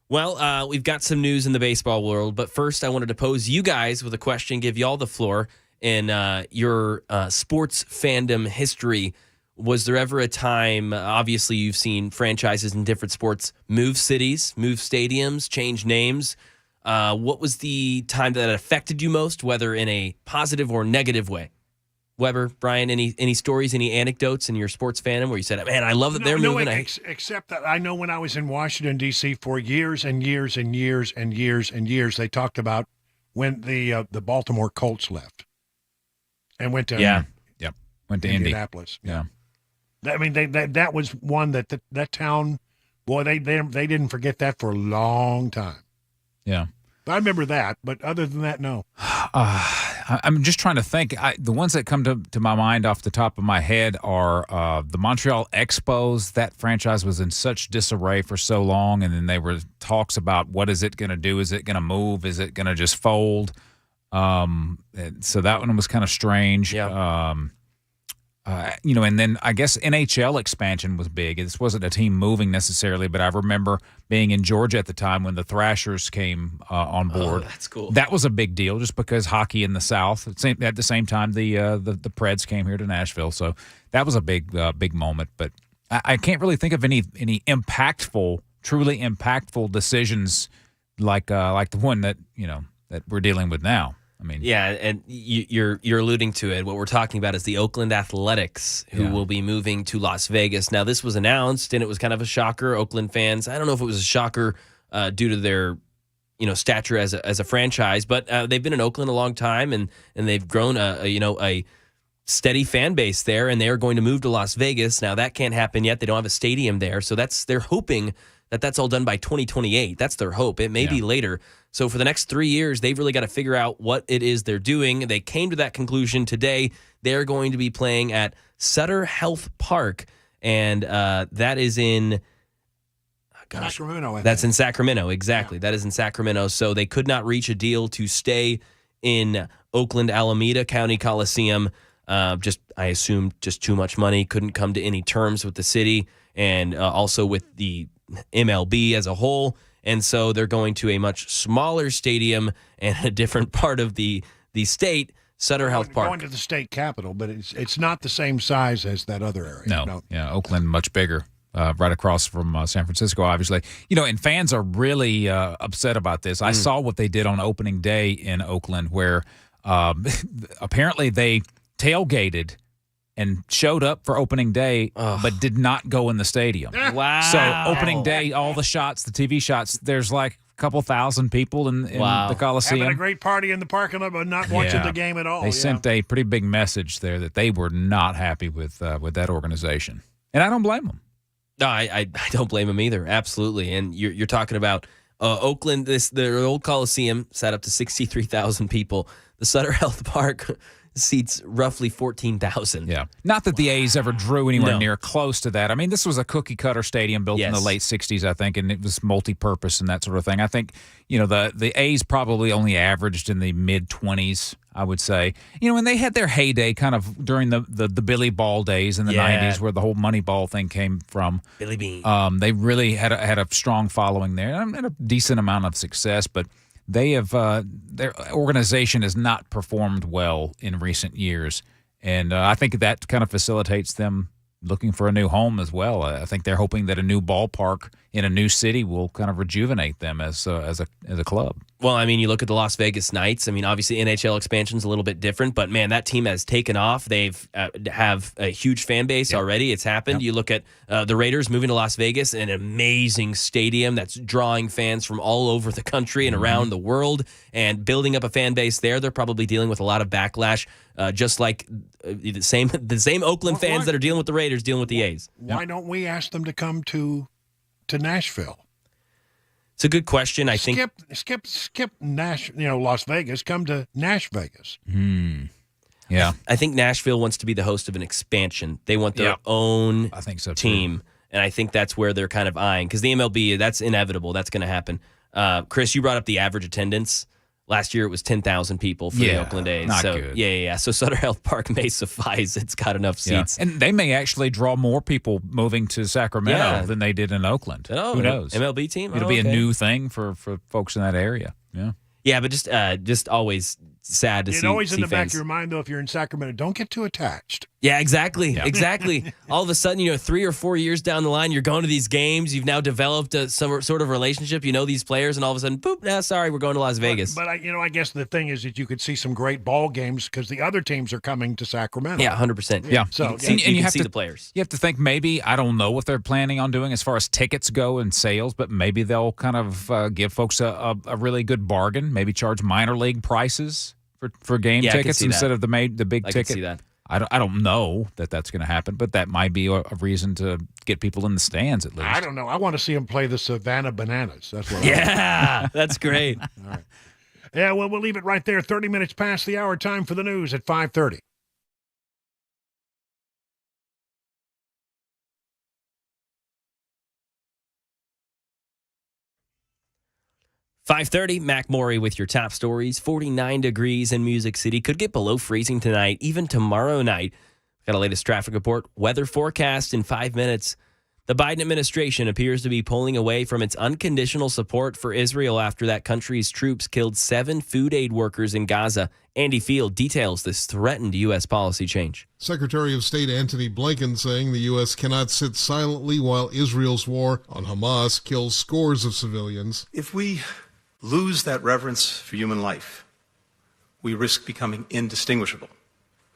Well, we've got some news in the baseball world, but first I wanted to pose you guys with a question, give you all the floor in your sports fandom history. Was there ever a time, obviously you've seen franchises in different sports move cities, move stadiums, change names. What was the time that affected you most, whether in a positive or negative way? Weber, Brian, any stories, any anecdotes in your sports fandom where you said, man, I love that they're moving? Except that I know when I was in Washington, D.C. for years and years and years and years and years, they talked about when the Baltimore Colts left and went to went to Indianapolis. Indy. Yeah. I mean, that was one that town, boy, they didn't forget that for a long time. Yeah. I remember that, but other than that, no. I'm just trying to think. The ones that come to my mind off the top of my head are the Montreal Expos. That franchise was in such disarray for so long, and then there were talks about what is it going to do? Is it going to move? Is it going to just fold? So that one was kind of strange. Yeah. And then I guess NHL expansion was big. This wasn't a team moving necessarily, but I remember being in Georgia at the time when the Thrashers came on board. Oh, that's cool. That was a big deal just because hockey in the South. At the same time, the Preds came here to Nashville, so that was a big moment. But I can't really think of any truly impactful decisions like the one that we're dealing with now. I mean, yeah, and you're alluding to it. What we're talking about is the Oakland Athletics, who will be moving to Las Vegas. Now, this was announced, and it was kind of a shocker. Oakland fans, I don't know if it was a shocker due to their stature as a franchise, but they've been in Oakland a long time, and they've grown a steady fan base there, and they are going to move to Las Vegas. Now, that can't happen yet. They don't have a stadium there, so they're hoping that's all done by 2028. That's their hope. It may be later. So for the next 3 years, they've really got to figure out what it is they're doing. They came to that conclusion today. They're going to be playing at Sutter Health Park, and that is in Sacramento. That's in Sacramento, exactly. Yeah. That is in Sacramento. So they could not reach a deal to stay in Oakland Alameda County Coliseum. I assume just too much money. Couldn't come to any terms with the city and also with the MLB as a whole. And so they're going to a much smaller stadium and a different part of the state, Sutter Health Park. Going to the state capitol, but it's not the same size as that other area. No. Yeah, Oakland much bigger, right across from San Francisco, obviously. And fans are really upset about this. I saw what they did on opening day in Oakland where apparently they tailgated and showed up for opening day, but did not go in the stadium. Wow. So opening day, all the shots, the TV shots, there's like a couple thousand people in the Coliseum. Having a great party in the parking lot, but not watching the game at all. They sent a pretty big message there that they were not happy with that organization. And I don't blame them. No, I don't blame them either. Absolutely. And you're talking about Oakland, their old Coliseum sat up to 63,000 people. The Sutter Health Park seats roughly 14,000. Yeah. Not that the A's ever drew anywhere near close to that. I mean, this was a cookie-cutter stadium built in the late 60s, I think, and it was multi-purpose and that sort of thing. I think, the A's probably only averaged in the mid-20s, I would say. And they had their heyday kind of during the Billy Ball days in the 90s where the whole Moneyball thing came from. Billy Bean. They really had a strong following there and a decent amount of success, but they have their organization has not performed well in recent years, and I think that kind of facilitates them looking for a new home as well. I think they're hoping that a new ballpark in a new city will kind of rejuvenate them as a club. Well, I mean, you look at the Las Vegas Knights. I mean, obviously NHL expansion's a little bit different, but man, that team has taken off. They've have a huge fan base already. It's happened. You look at the Raiders moving to Las Vegas, an amazing stadium that's drawing fans from all over the country and around the world, and building up a fan base there. They're probably dealing with a lot of backlash, just like the same Oakland fans that are dealing with the Raiders dealing with the A's. Why don't we ask them to come to Nashville? It's a good question. I think skip Las Vegas. Come to Nash Vegas. Yeah, I think Nashville wants to be the host of an expansion. They want their own team, and I think that's where they're kind of eyeing, because the MLB, that's inevitable. That's going to happen. Chris, you brought up the average attendance. Last year, it was 10,000 people for the Oakland A's. Not so, good. Yeah. So Sutter Health Park may suffice. It's got enough seats. And they may actually draw more people moving to Sacramento than they did in Oakland. Oh, who knows? MLB team? It'll be a new thing for folks in that area. Yeah. Yeah, but just always sad to see. It's always in the back fans. of your mind, though, if you're in Sacramento, don't get too attached. Yeah, exactly. Exactly. All of a sudden, 3 or 4 years down the line, you're going to these games. You've now developed some sort of relationship. You know these players, and all of a sudden, boop, sorry, we're going to Las Vegas. But I guess the thing is that you could see some great ball games because the other teams are coming to Sacramento. Yeah, 100%. Yeah. So and you have see to the players. You have to think maybe, I don't know what they're planning on doing as far as tickets go and sales, but maybe they'll kind of give folks a really good bargain, maybe charge minor league prices for game tickets instead of the big ticket. I can see that. I don't know that's going to happen, but that might be a reason to get people in the stands at least. I don't know. I want to see them play the Savannah Bananas. That's what. That's great. All right. Yeah, well, we'll leave it right there. 30 minutes past the hour. Time for the news at 5:30. $5:30, Mac Maury with your top stories. 49 degrees in Music City. Could get below freezing tonight, even tomorrow night. Got a latest traffic report. Weather forecast in 5 minutes. The Biden administration appears to be pulling away from its unconditional support for Israel after that country's troops killed 7 food aid workers in Gaza. Andy Field details this threatened U.S. policy change. Secretary of State Antony Blinken saying the U.S. cannot sit silently while Israel's war on Hamas kills scores of civilians. If we lose that reverence for human life, we risk becoming indistinguishable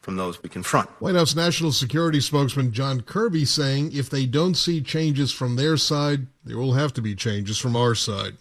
from those we confront. White House National Security spokesman John Kirby saying if they don't see changes from their side, there will have to be changes from our side.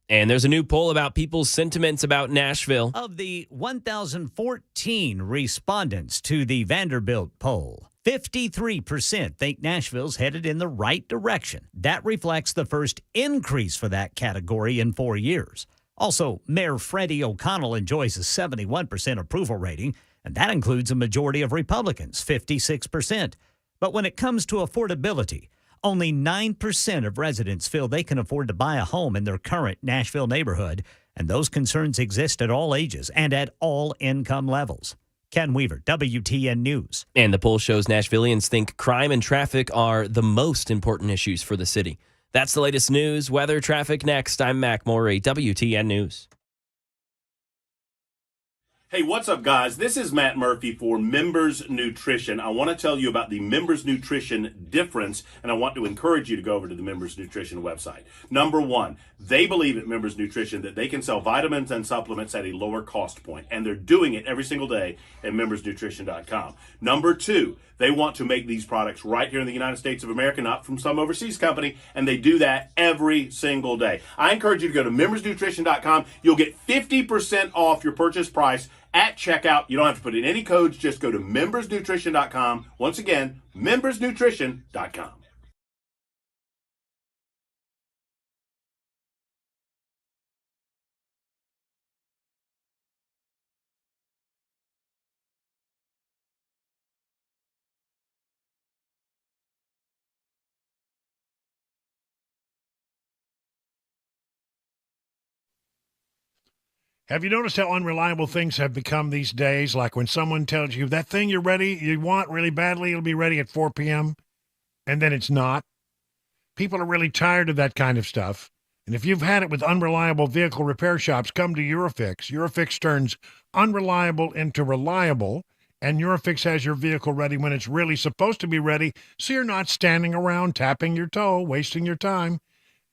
And there's a new poll about people's sentiments about Nashville. Of the 1,014 respondents to the Vanderbilt poll, 53% think Nashville's headed in the right direction. That reflects the first increase for that category in 4 years. Also, Mayor Freddie O'Connell enjoys a 71% approval rating, and that includes a majority of Republicans, 56%. But when it comes to affordability, only 9% of residents feel they can afford to buy a home in their current Nashville neighborhood, and those concerns exist at all ages and at all income levels. Ken Weaver, WTN News. And the poll shows Nashvillians think crime and traffic are the most important issues for the city. That's the latest news, weather, traffic next. I'm Mac Maury, WTN News. Hey, what's up, guys? This is Matt Murphy for Members Nutrition. I want to tell you about the Members Nutrition difference, and I want to encourage you to go over to the Members Nutrition website. Number one, they believe at Members Nutrition that they can sell vitamins and supplements at a lower cost point, and they're doing it every single day at membersnutrition.com. Number two, they want to make these products right here in the United States of America, not from some overseas company, and they do that every single day. I encourage you to go to membersnutrition.com. You'll get 50% off your purchase price at checkout. You don't have to put in any codes. Just go to membersnutrition.com. Once again, membersnutrition.com. Have you noticed how unreliable things have become these days? Like when someone tells you that thing you want really badly, it'll be ready at 4 p.m., and then it's not. People are really tired of that kind of stuff. And if you've had it with unreliable vehicle repair shops, come to Eurofix. Eurofix turns unreliable into reliable, and Eurofix has your vehicle ready when it's really supposed to be ready, so you're not standing around tapping your toe, wasting your time.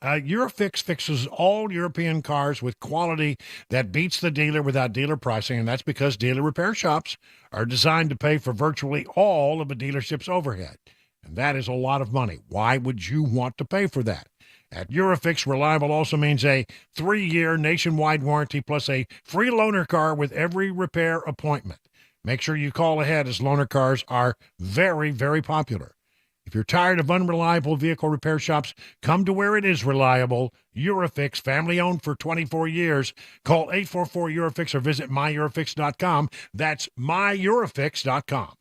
Eurofix fixes all European cars with quality that beats the dealer without dealer pricing, and that's because dealer repair shops are designed to pay for virtually all of a dealership's overhead. And that is a lot of money. Why would you want to pay for that? At Eurofix, reliable also means a 3-year nationwide warranty plus a free loaner car with every repair appointment. Make sure you call ahead as loaner cars are very, very popular. If you're tired of unreliable vehicle repair shops, come to where it is reliable. Eurofix, family-owned for 24 years. Call 844-EUROFIX or visit myEurofix.com. That's myEurofix.com.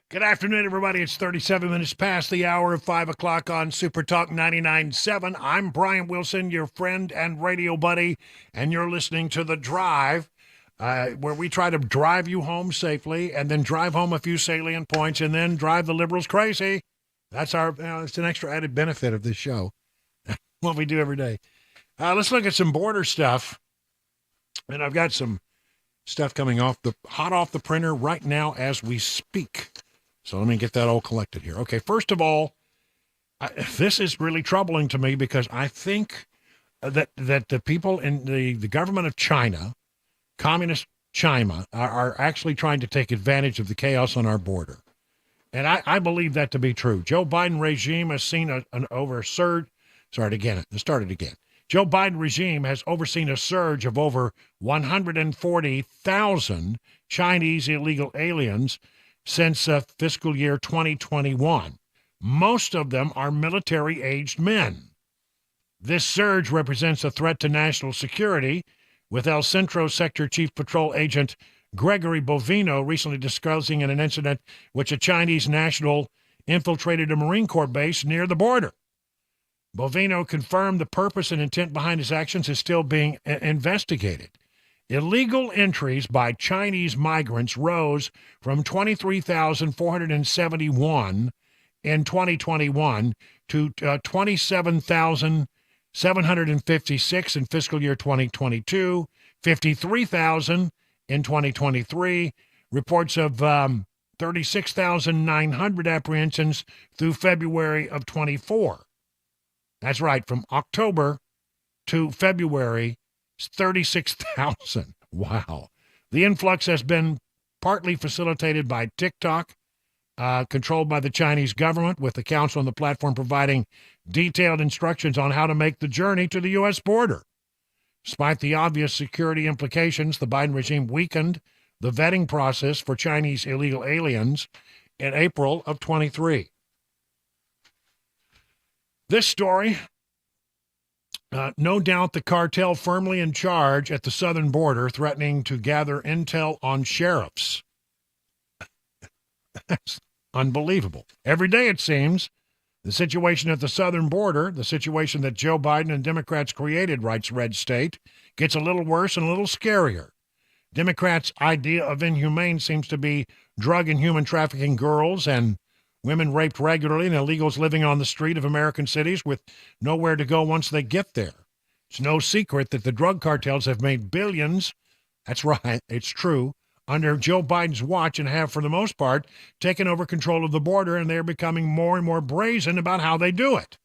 Good afternoon, everybody. It's 37 minutes past the hour of 5 o'clock on Super Talk 99.7. I'm Brian Wilson, your friend and radio buddy, and you're listening to The Drive, where we try to drive you home safely and then drive home a few salient points and then drive the liberals crazy. That's it's an extra added benefit of this show, what we do every day. Let's look at some border stuff, and I've got some stuff coming hot off the printer right now as we speak. So let me get that all collected here. Okay, first of all, this is really troubling to me because I think that the people in the government of China, communist China, are actually trying to take advantage of the chaos on our border. And I believe that to be true. Joe Biden regime has seen Joe Biden regime has overseen a surge of over 140,000 Chinese illegal aliens since fiscal year 2021. Most of them are military-aged men. This surge represents a threat to national security, with El Centro Sector Chief Patrol Agent Gregory Bovino recently discussing in an incident which a Chinese national infiltrated a Marine Corps base near the border. Bovino confirmed the purpose and intent behind his actions is still being investigated. Illegal entries by Chinese migrants rose from 23,471 in 2021 to 27,756 in fiscal year 2022, 53,000 in 2023. Reports of 36,900 apprehensions through February of 24. That's right, from October to February, 36,000. Wow. The influx has been partly facilitated by TikTok, controlled by the Chinese government, with the council on the platform providing detailed instructions on how to make the journey to the U.S. border. Despite the obvious security implications, the Biden regime weakened the vetting process for Chinese illegal aliens in April of 23. This story, no doubt the cartel firmly in charge at the southern border, threatening to gather intel on sheriffs. That's unbelievable. Every day, it seems, the situation at the southern border, the situation that Joe Biden and Democrats created, writes Red State, gets a little worse and a little scarier. Democrats' idea of inhumane seems to be drug and human trafficking girls and women raped regularly and illegals living on the street of American cities with nowhere to go once they get there. It's no secret that the drug cartels have made billions, that's right, it's true, under Joe Biden's watch and have, for the most part, taken over control of the border, and they're becoming more and more brazen about how they do it.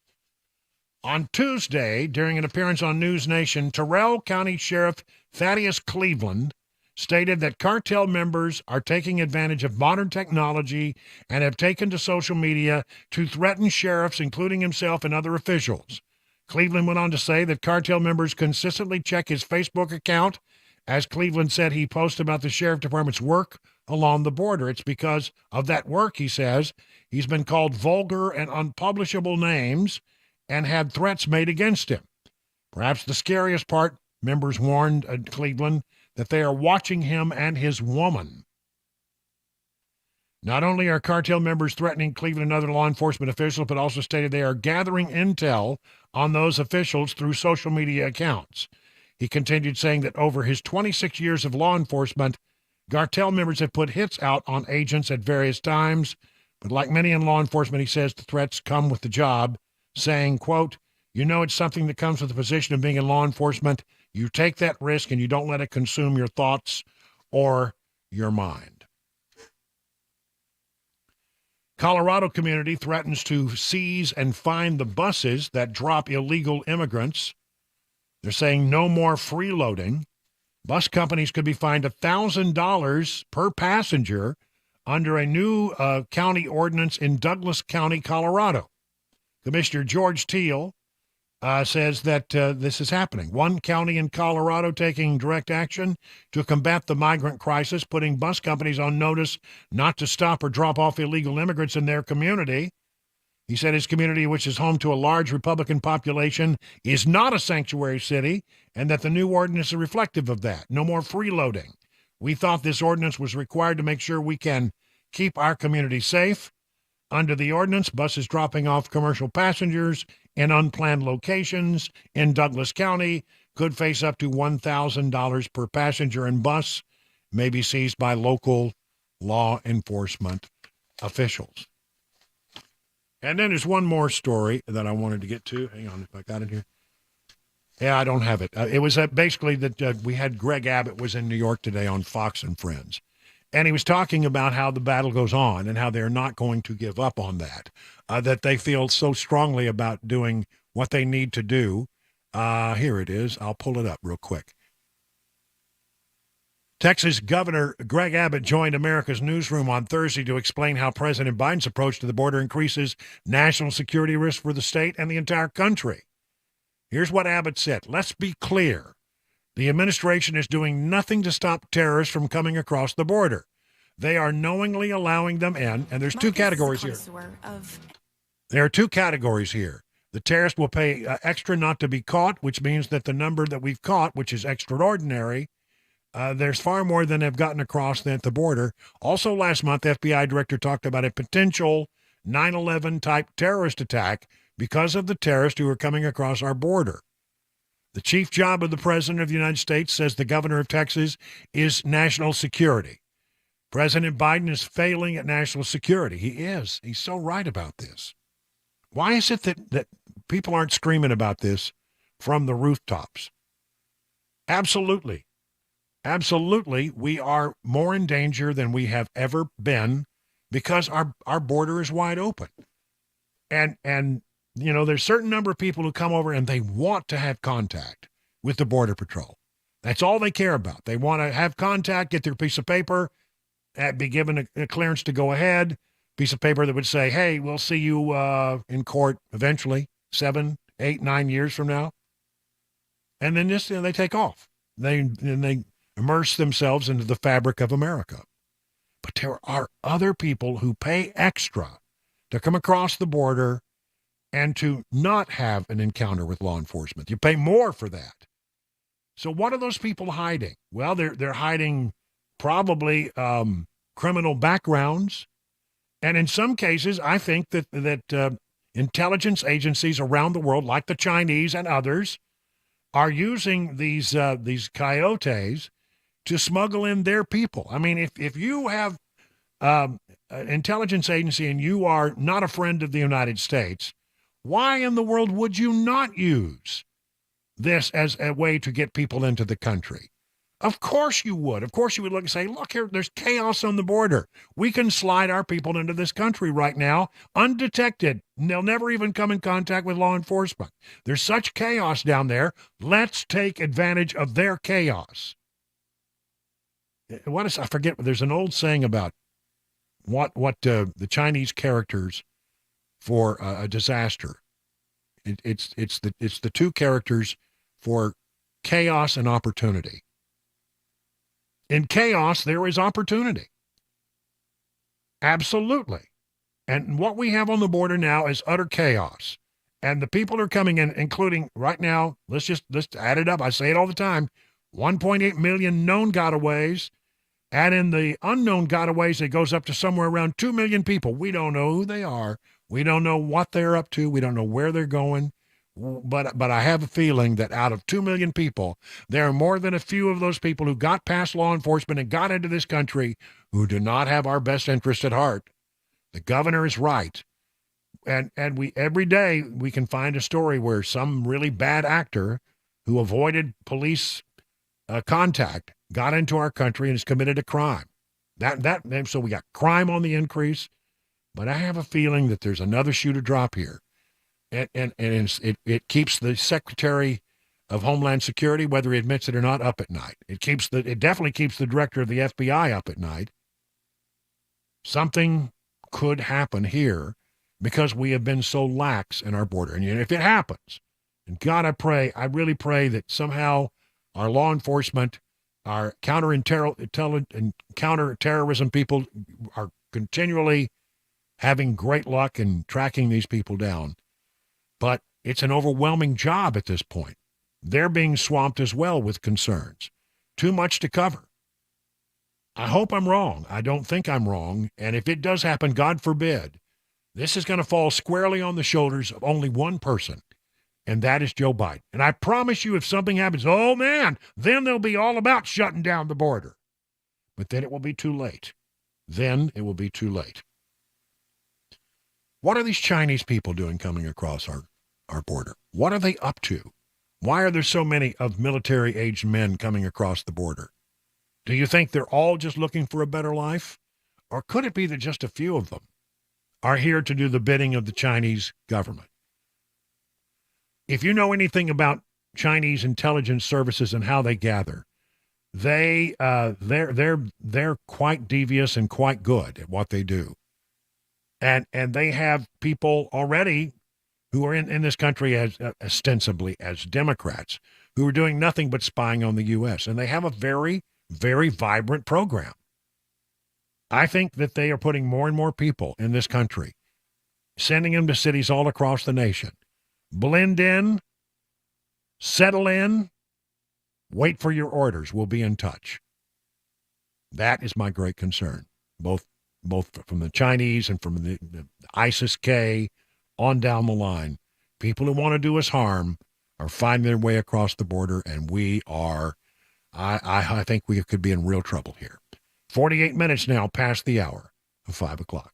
On Tuesday, during an appearance on News Nation, Terrell County Sheriff Thaddeus Cleveland stated that cartel members are taking advantage of modern technology and have taken to social media to threaten sheriffs, including himself and other officials. Cleveland went on to say that cartel members consistently check his Facebook account. As Cleveland said, he posts about the sheriff department's work along the border. It's because of that work, he says, he's been called vulgar and unpublishable names and had threats made against him. Perhaps the scariest part, members warned Cleveland, that they are watching him and his woman. Not only are cartel members threatening Cleveland and other law enforcement officials, but also stated they are gathering intel on those officials through social media accounts. He continued saying that over his 26 years of law enforcement, cartel members have put hits out on agents at various times, but like many in law enforcement, he says the threats come with the job, saying, quote, "You know it's something that comes with the position of being in law enforcement. You take that risk and you don't let it consume your thoughts or your mind." Colorado community threatens to seize and fine the buses that drop illegal immigrants. They're saying no more freeloading. Bus companies could be fined $1,000 per passenger under a new county ordinance in Douglas County, Colorado. Commissioner George Teal says that this is happening. One county in Colorado taking direct action to combat the migrant crisis, putting bus companies on notice not to stop or drop off illegal immigrants in their community. He said his community, which is home to a large Republican population, is not a sanctuary city, and that the new ordinance is reflective of that. No more freeloading. We thought this ordinance was required to make sure we can keep our community safe. Under the ordinance, buses dropping off commercial passengers in unplanned locations in Douglas County could face up to $1,000 per passenger and bus, may be seized by local law enforcement officials. And then there's one more story that I wanted to get to. Hang on, if I got it here. Yeah, I don't have it. It was basically that we had Greg Abbott was in New York today on Fox and Friends. And he was talking about how the battle goes on and how they're not going to give up on that, that they feel so strongly about doing what they need to do. Here it is. I'll pull it up real quick. Texas Governor Greg Abbott joined America's Newsroom on Thursday to explain how President Biden's approach to the border increases national security risk for the state and the entire country. Here's what Abbott said. Let's be clear. The administration is doing nothing to stop terrorists from coming across the border. They are knowingly allowing them in, and there's two categories here. There are two categories here. The terrorists will pay extra not to be caught, which means that the number that we've caught, which is extraordinary, there's far more than have gotten across at the border. Also, last month, FBI director talked about a potential 9/11 type terrorist attack because of the terrorists who are coming across our border. The chief job of the President of the United States, says the governor of Texas, is national security. President Biden is failing at national security. He is. He's so right about this. Why is it that people aren't screaming about this from the rooftops? Absolutely. Absolutely, we are more in danger than we have ever been because our border is wide open. And you know, there's a certain number of people who come over and they want to have contact with the Border Patrol. That's all they care about. They want to have contact, get their piece of paper, be given a clearance to go ahead, piece of paper that would say, hey, we'll see you in court eventually, 7, 8, 9 years from now. And then just, they take off. They immerse themselves into the fabric of America. But there are other people who pay extra to come across the border and to not have an encounter with law enforcement. You pay more for that. So what are those people hiding? Well, they're hiding probably criminal backgrounds. And in some cases, I think that intelligence agencies around the world, like the Chinese and others, are using these coyotes to smuggle in their people. I mean, if you have an intelligence agency and you are not a friend of the United States, why in the world would you not use this as a way to get people into the country? Of course you would. Of course you would look and say, look here, there's chaos on the border. We can slide our people into this country right now undetected. They'll never even come in contact with law enforcement. There's such chaos down there. Let's take advantage of their chaos. I forget, there's an old saying about what the Chinese characters for a disaster. It's the two characters for chaos and opportunity. In chaos, there is opportunity. Absolutely. And what we have on the border now is utter chaos. And the people are coming in, including right now, let's add it up. I say it all the time. 1.8 million known gotaways. Add in the unknown gotaways, it goes up to somewhere around 2 million people. We don't know who they are. We don't know what they're up to. We don't know where they're going. But I have a feeling that out of 2 million people, there are more than a few of those people who got past law enforcement and got into this country who do not have our best interest at heart. The governor is right. And we every day we can find a story where some really bad actor who avoided police contact got into our country and has committed a crime. So we got crime on the increase. But I have a feeling that there's another shoe to drop here. And it keeps the Secretary of Homeland Security, whether he admits it or not, up at night. It definitely keeps the director of the FBI up at night. Something could happen here because we have been so lax in our border. And if it happens, and God, I really pray that somehow our law enforcement, our counterterrorism people are continually having great luck in tracking these people down. But it's an overwhelming job at this point. They're being swamped as well with concerns. Too much to cover. I hope I'm wrong. I don't think I'm wrong. And if it does happen, God forbid, this is going to fall squarely on the shoulders of only one person, and that is Joe Biden. And I promise you, if something happens, oh man, then they'll be all about shutting down the border. But then it will be too late. Then it will be too late. What are these Chinese people doing coming across our border? What are they up to? Why are there so many of military-aged men coming across the border? Do you think they're all just looking for a better life? Or could it be that just a few of them are here to do the bidding of the Chinese government? If you know anything about Chinese intelligence services and how they gather, they're quite devious and quite good at what they do. And they have people already who are in this country as ostensibly as Democrats who are doing nothing but spying on the U.S. And they have a very, very vibrant program. I think that they are putting more and more people in this country, sending them to cities all across the nation. Blend in, settle in, wait for your orders. We'll be in touch. That is my great concern, both from the Chinese and from the ISIS-K on down the line. People who want to do us harm are finding their way across the border, and we are, I think we could be in real trouble here. 48 minutes now past the hour of 5 o'clock.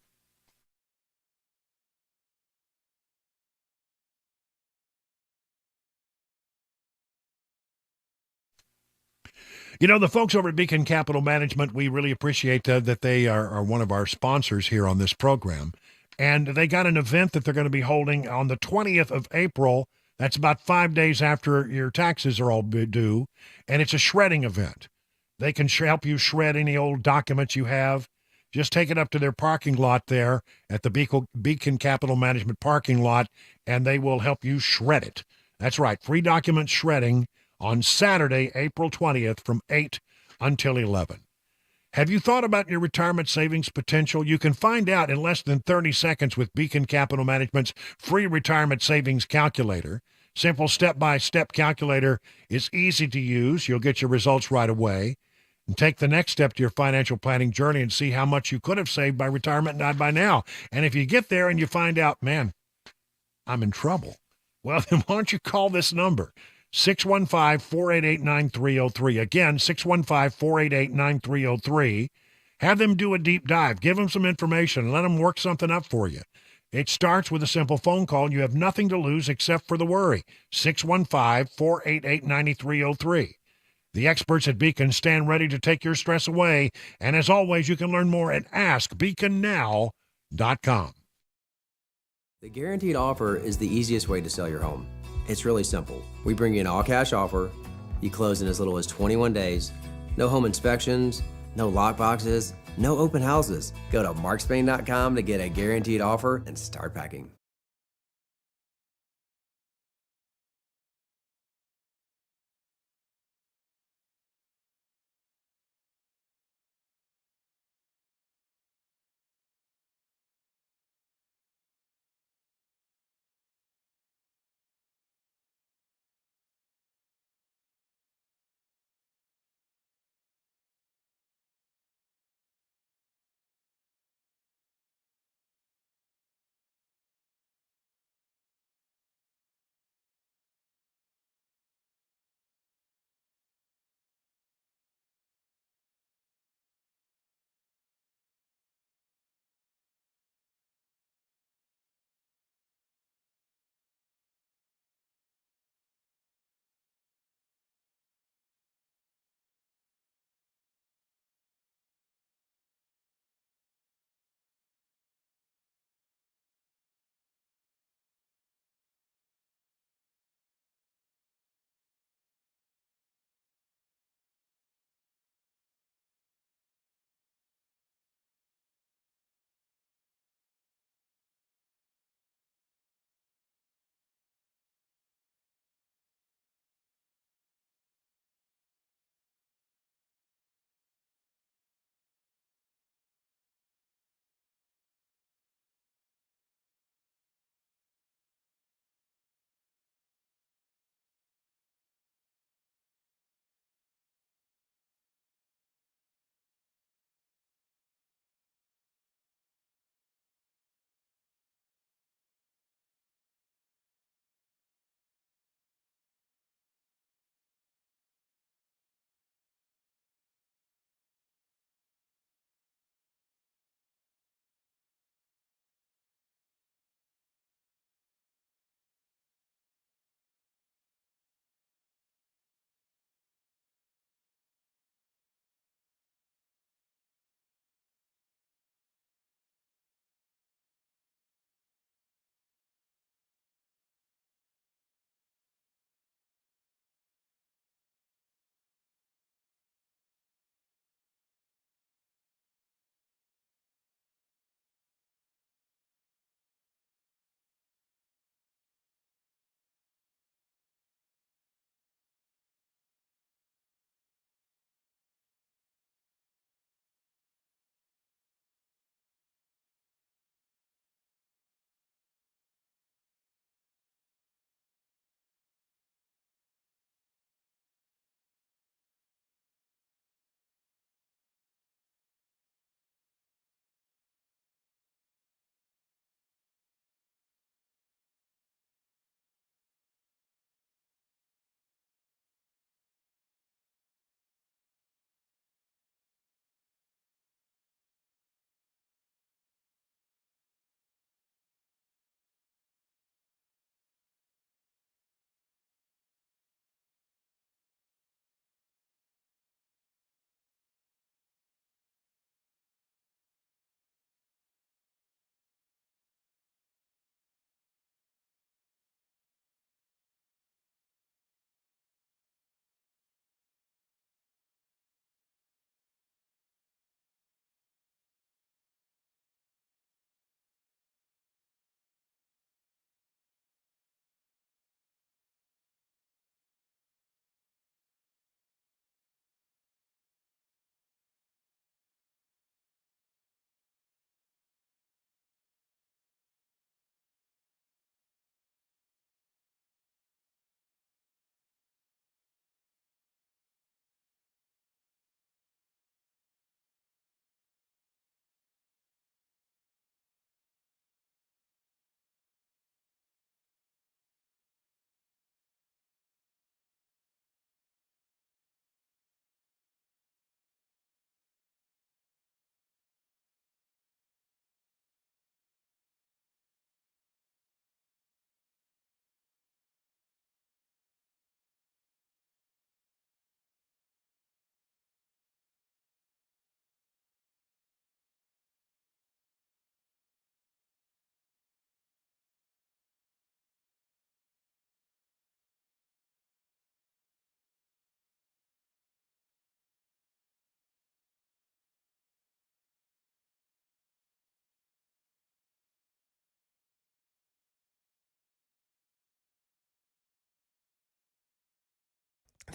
You know, the folks over at Beacon Capital Management, we really appreciate that they are one of our sponsors here on this program. And they got an event that they're going to be holding on the 20th of April. That's about 5 days after your taxes are all due. And it's a shredding event. They can help you shred any old documents you have. Just take it up to their parking lot there at the Beacon Capital Management parking lot, and they will help you shred it. That's right, free document shredding on Saturday, April 20th from 8 until 11. Have you thought about your retirement savings potential? You can find out in less than 30 seconds with Beacon Capital Management's free retirement savings calculator. Simple step-by-step calculator is easy to use. You'll get your results right away. And take the next step to your financial planning journey and see how much you could have saved by retirement and by now. And if you get there and you find out, man, I'm in trouble, well, then why don't you call this number? 615-488-9303. Again, 615-488-9303. Have them do a deep dive. Give them some information. Let them work something up for you. It starts with a simple phone call. You have nothing to lose except for the worry. 615-488-9303. The experts at Beacon stand ready to take your stress away. And as always, you can learn more at AskBeaconNow.com. The guaranteed offer is the easiest way to sell your home. It's really simple. We bring you an all-cash offer. You close in as little as 21 days. No home inspections, no lockboxes, no open houses. Go to markspain.com to get a guaranteed offer and start packing.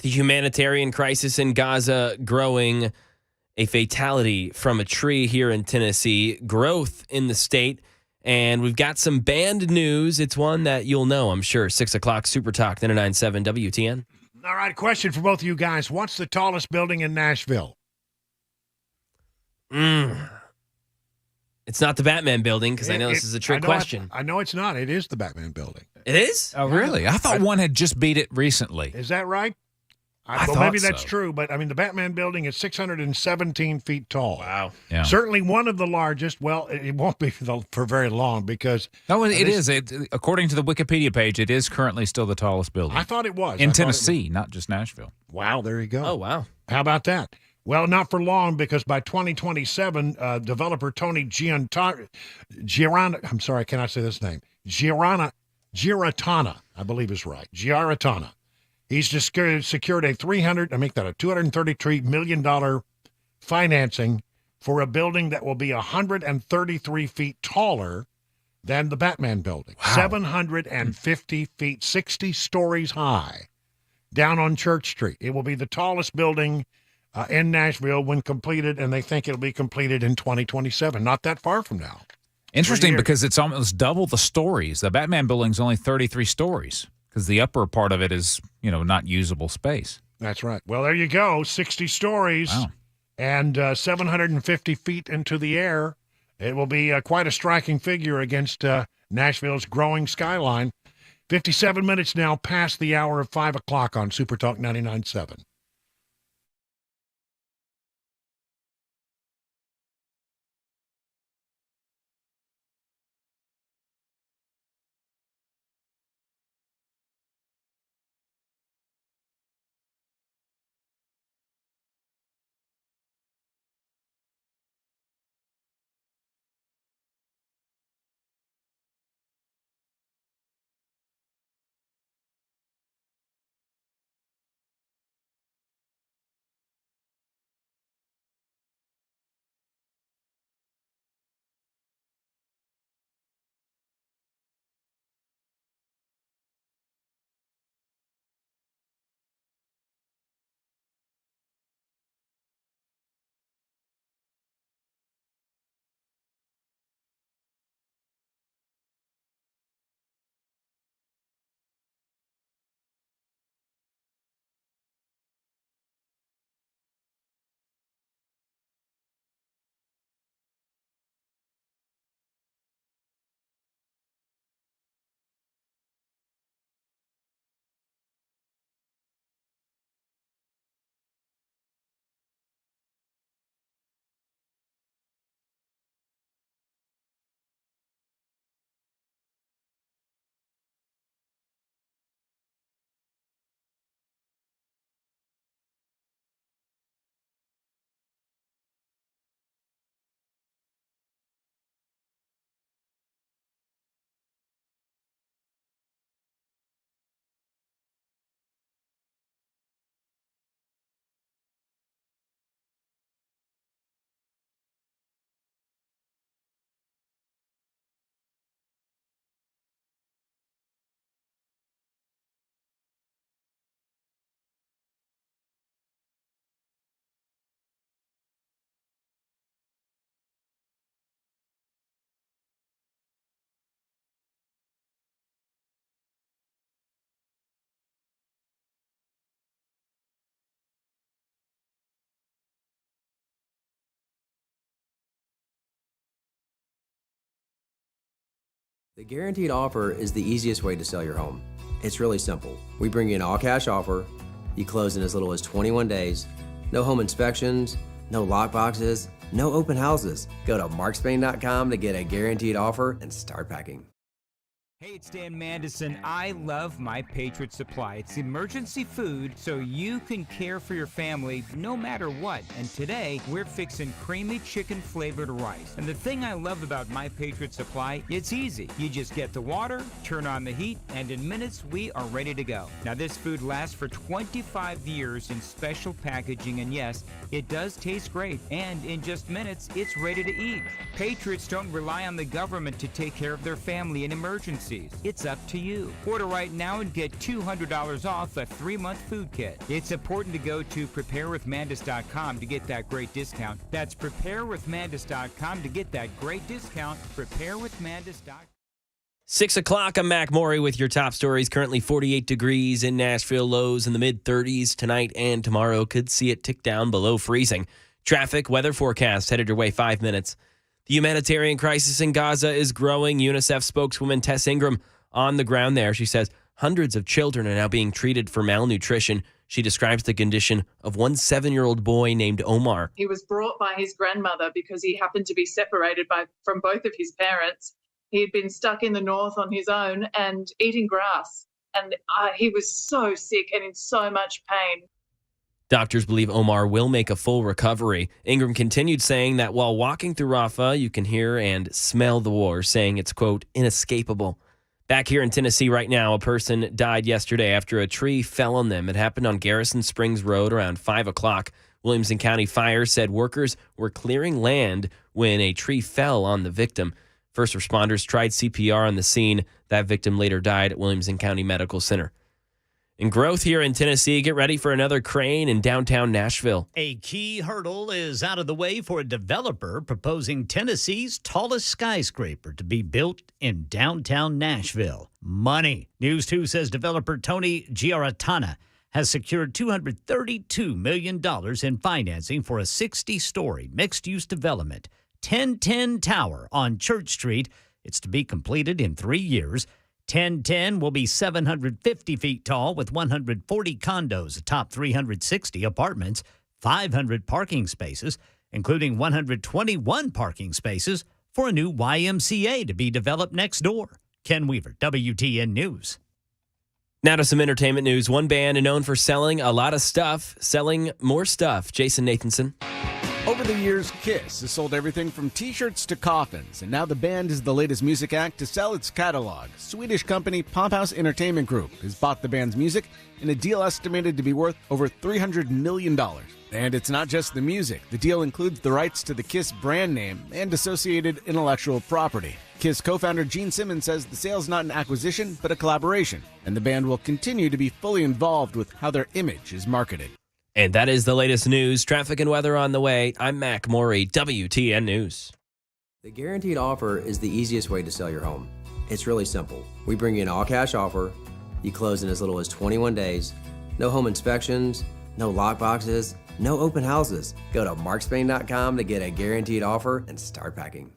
The humanitarian crisis in Gaza growing, a fatality from a tree here in Tennessee, growth in the state, and we've got some band news. It's one that you'll know, I'm sure. 6 o'clock Super Talk, 99.7 WTN. All right, question for both of you guys. What's the tallest building in Nashville? It's not the Batman building, because I know this is a trick question. I know it's not. It is the Batman building. It is? Oh, really? I thought one had just beat it recently. Is that right? I well, thought maybe that's so. true, but I mean, the Batman building is 617 feet tall. Wow. Yeah. Certainly one of the largest. Well, it won't be for very long because. No, it is. According to the Wikipedia page, it is currently still the tallest building. I thought it was. In Tennessee, not just Nashville. Wow, there you go. Oh, wow. How about that? Well, not for long, because by 2027, developer Tony Giratana, I'm sorry, I cannot say this name. Giratana, I believe is right. Giratana. He's just secured a $233 million financing for a building that will be 133 feet taller than the Batman building. Wow. 750 feet, 60 stories high, down on Church Street. It will be the tallest building in Nashville when completed, and they think it'll be completed in 2027, not that far from now. Interesting, because it's almost double the stories. The Batman building's only 33 stories, because the upper part of it is, not usable space. That's right. Well, there you go, 60 stories and 750 feet into the air. It will be quite a striking figure against Nashville's growing skyline. 57 minutes now past the hour of 5 o'clock on Super Talk 99.7. The guaranteed offer is the easiest way to sell your home. It's really simple. We bring you an all-cash offer. You close in as little as 21 days. No home inspections, no lock boxes, no open houses. Go to markspain.com to get a guaranteed offer and start packing. Hey, it's Dan Mandison. I love My Patriot Supply. It's emergency food so you can care for your family no matter what. And today, we're fixing creamy chicken flavored rice. And the thing I love about My Patriot Supply, it's easy. You just get the water, turn on the heat, and in minutes, we are ready to go. Now, this food lasts for 25 years in special packaging, and yes, it does taste great. And in just minutes, it's ready to eat. Patriots don't rely on the government to take care of their family in emergencies. Tennessee's. It's up to you. Order right now and get $200 off a 3-month food kit. It's important to go to preparewithmandis.com to get that great discount. That's preparewithmandis.com to get that great discount. Preparewithmandis.com. 6 o'clock, I'm Mac Maury with your top stories. Currently 48 degrees in Nashville, lows in the mid-30s tonight and tomorrow. Could see it tick down below freezing. Traffic, weather forecast headed your way 5 minutes. The humanitarian crisis in Gaza is growing. UNICEF spokeswoman Tess Ingram on the ground there. She says hundreds of children are now being treated for malnutrition. She describes the condition of one 7-year-old boy named Omar. He was brought by his grandmother because he happened to be separated from both of his parents. He had been stuck in the north on his own and eating grass. And he was so sick and in so much pain. Doctors believe Omar will make a full recovery. Ingram continued saying that while walking through Rafah, you can hear and smell the war, saying it's, quote, inescapable. Back here in Tennessee right now, a person died yesterday after a tree fell on them. It happened on Garrison Springs Road around 5 o'clock. Williamson County Fire said workers were clearing land when a tree fell on the victim. First responders tried CPR on the scene. That victim later died at Williamson County Medical Center. In growth here in Tennessee, get ready for another crane in downtown Nashville. A key hurdle is out of the way for a developer proposing Tennessee's tallest skyscraper to be built in downtown Nashville. Money. News 2 says developer Tony Giarratana has secured $232 million in financing for a 60-story mixed-use development, 1010 Tower on Church Street. It's to be completed in 3 years. 1010 will be 750 feet tall with 140 condos atop 360 apartments, 500 parking spaces, including 121 parking spaces for a new YMCA to be developed next door. Ken Weaver, WTN News. Now to some entertainment news. One band known for selling a lot of stuff, selling more stuff. Jason Nathanson. Over the years, Kiss has sold everything from T-shirts to coffins, and now the band is the latest music act to sell its catalog. Swedish company Pophouse Entertainment Group has bought the band's music in a deal estimated to be worth over $300 million. And it's not just the music. The deal includes the rights to the Kiss brand name and associated intellectual property. Kiss co-founder Gene Simmons says the sale's not an acquisition, but a collaboration, and the band will continue to be fully involved with how their image is marketed. And that is the latest news. Traffic and weather on the way. I'm Mac Maury, WTN News. The guaranteed offer is the easiest way to sell your home. It's really simple. We bring you an all-cash offer. You close in as little as 21 days. No home inspections, no lockboxes, no open houses. Go to markspain.com to get a guaranteed offer and start packing.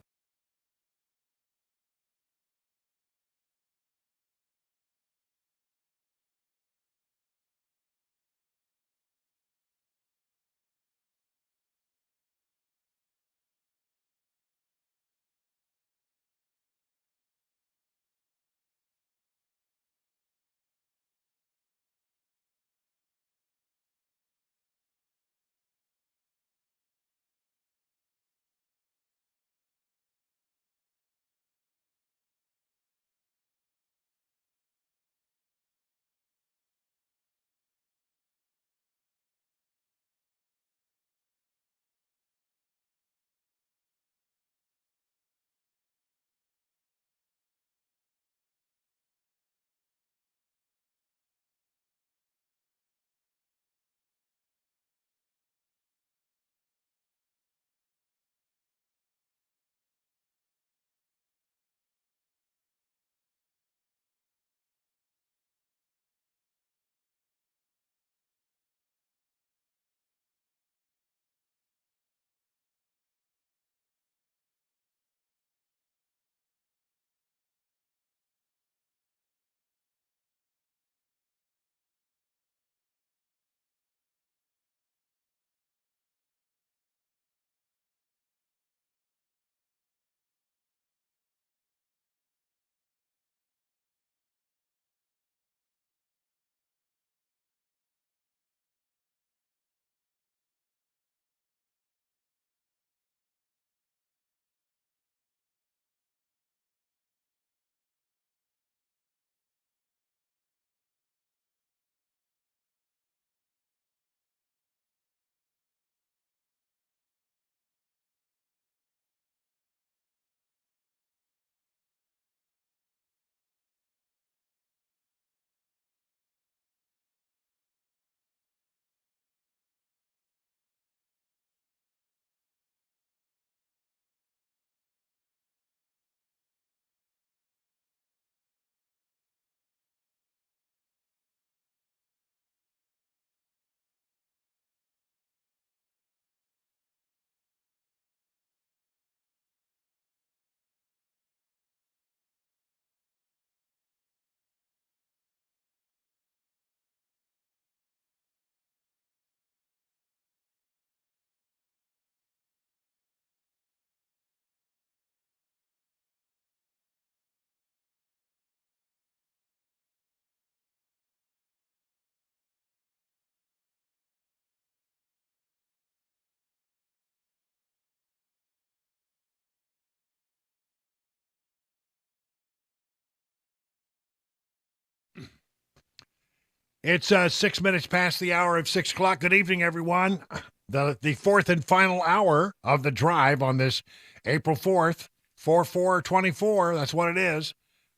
It's 6 minutes past the hour of 6 o'clock. Good evening, everyone. The fourth and final hour of the drive on this April 4th, 4/4/24. That's what it is.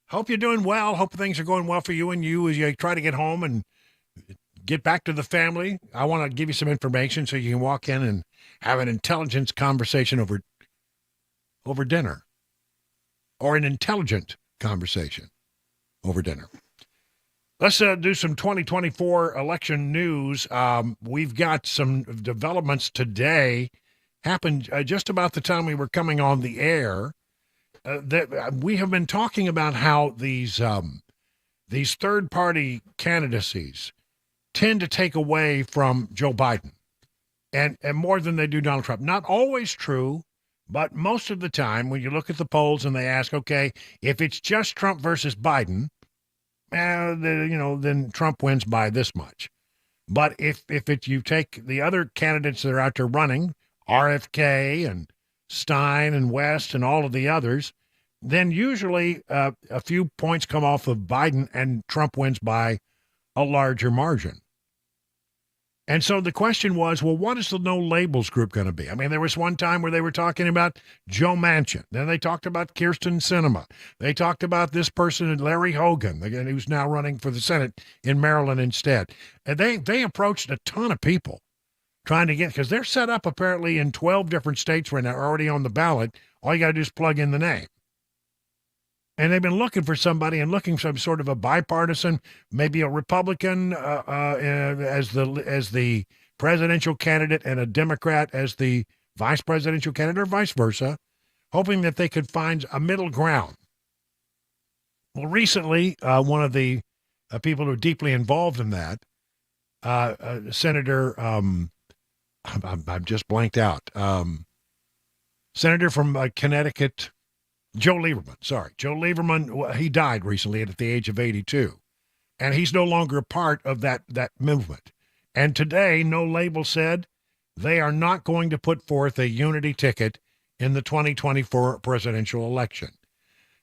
Hope you're doing well. Hope things are going well for you and you as you try to get home and get back to the family. I want to give you some information so you can walk in and have an intelligence conversation over dinner, or an intelligent conversation over dinner. Let's do some 2024 election news. We've got some developments today. Happened just about the time we were coming on the air. That we have been talking about how these third-party candidacies tend to take away from Joe Biden, and more than they do Donald Trump. Not always true, but most of the time when you look at the polls and they ask, okay, if it's just Trump versus Biden, then Trump wins by this much. But if you take the other candidates that are out there running, RFK and Stein and West and all of the others, then usually a few points come off of Biden and Trump wins by a larger margin. And so the question was, well, what is the no labels group going to be? I mean, there was one time where they were talking about Joe Manchin. Then they talked about Kyrsten Sinema. They talked about this person, Larry Hogan, who's now running for the Senate in Maryland instead. And they approached a ton of people trying to get, because they're set up apparently in 12 different states right now, already on the ballot. All you got to do is plug in the name. And they've been looking for somebody and looking for some sort of a bipartisan, maybe a Republican as the presidential candidate and a Democrat as the vice presidential candidate, or vice versa, hoping that they could find a middle ground. Well, recently, one of the people who are deeply involved in that, Senator, I've just blanked out, Senator from Connecticut, Joe Lieberman, Joe Lieberman, he died recently at the age of 82, and he's no longer a part of that movement. And today, No Label said they are not going to put forth a unity ticket in the 2024 presidential election.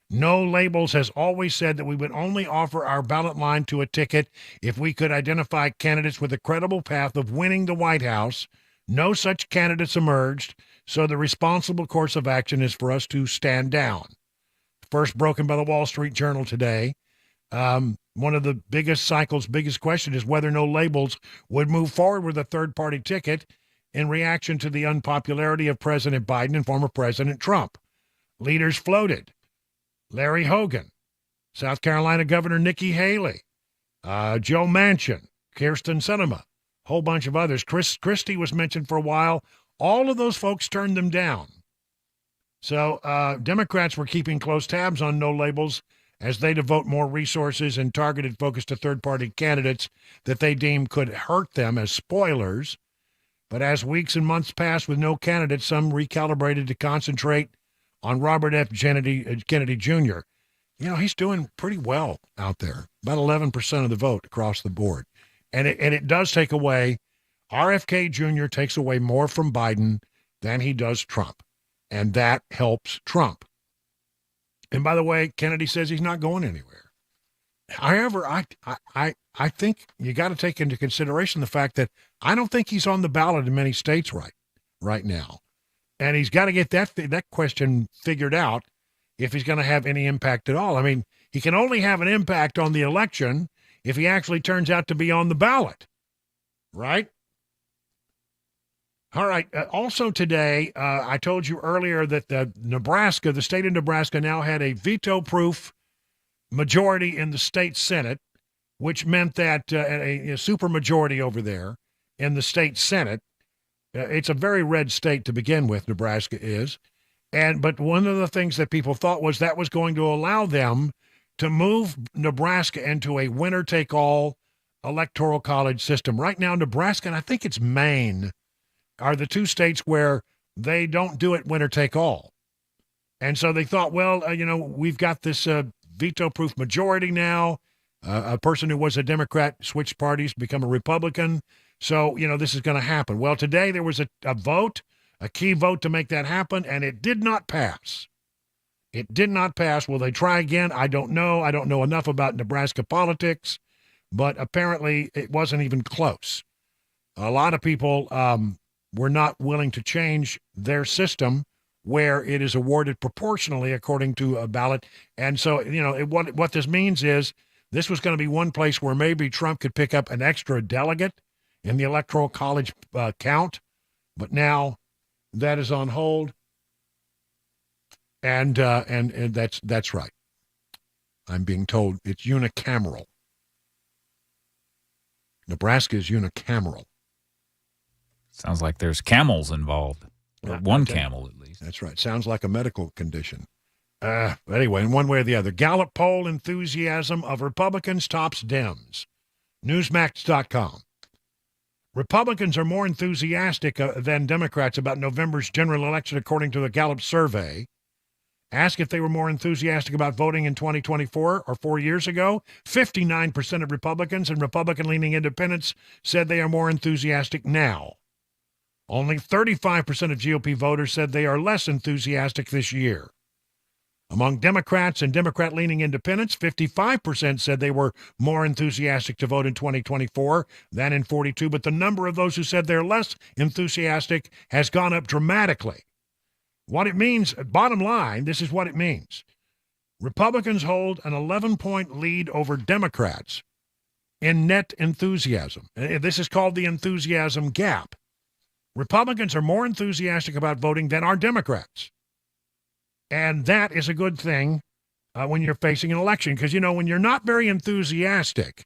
No Labels has always said that we would only offer our ballot line to a ticket if we could identify candidates with a credible path of winning the White House. No such candidates emerged, so the responsible course of action is for us to stand down. First broken by the Wall Street Journal today. One of the biggest question is whether No Labels would move forward with a third-party ticket in reaction to the unpopularity of President Biden and former President Trump. Leaders floated. Larry Hogan, South Carolina Governor Nikki Haley, Joe Manchin, Kyrsten Sinema, a whole bunch of others. Christie was mentioned for a while. All of those folks turned them down. So Democrats were keeping close tabs on No Labels as they devote more resources and targeted focus to third-party candidates that they deem could hurt them as spoilers. But as weeks and months passed with no candidates, some recalibrated to concentrate on Robert F. Kennedy Jr. He's doing pretty well out there, about 11% of the vote across the board. And it does take away, RFK Jr. takes away more from Biden than he does Trump. And that helps Trump. And by the way, Kennedy says he's not going anywhere. However, I think you got to take into consideration the fact that I don't think he's on the ballot in many states right now. And he's got to get that question figured out if he's going to have any impact at all. I mean, he can only have an impact on the election if he actually turns out to be on the ballot, right? All right. Also today, I told you earlier that the state of Nebraska now had a veto-proof majority in the state Senate, which meant that a supermajority over there in the state Senate. It's a very red state to begin with, Nebraska is. But one of the things that people thought was that was going to allow them to move Nebraska into a winner-take-all electoral college system. Right now, Nebraska, and I think it's Maine, are the two states where they don't do it winner-take-all. And so they thought, well, we've got this veto-proof majority now. A person who was a Democrat switched parties, become a Republican. So, this is going to happen. Well, today there was a vote, a key vote to make that happen, and it did not pass. It did not pass. Will they try again? I don't know. I don't know enough about Nebraska politics. but apparently it wasn't even close. A lot of people were not willing to change their system where it is awarded proportionally according to a ballot. And so, what this means is this was going to be one place where maybe Trump could pick up an extra delegate in the Electoral College count, but now that is on hold. And that's right. I'm being told it's unicameral. Nebraska is unicameral. Sounds like there's camels involved. Or one camel, at least. That's right. Sounds like a medical condition. Anyway, in one way or the other, Gallup poll enthusiasm of Republicans tops Dems. Newsmax.com. Republicans are more enthusiastic than Democrats about November's general election, according to the Gallup survey. Asked if they were more enthusiastic about voting in 2024 or 4 years ago, 59% of Republicans and Republican-leaning independents said they are more enthusiastic now. Only 35% of GOP voters said they are less enthusiastic this year. Among Democrats and Democrat-leaning independents, 55% said they were more enthusiastic to vote in 2024 than in 42, but the number of those who said they're less enthusiastic has gone up dramatically. What it means, bottom line, this is what it means. Republicans hold an 11-point lead over Democrats in net enthusiasm. This is called the enthusiasm gap. Republicans are more enthusiastic about voting than are Democrats. And that is a good thing when you're facing an election, because, when you're not very enthusiastic,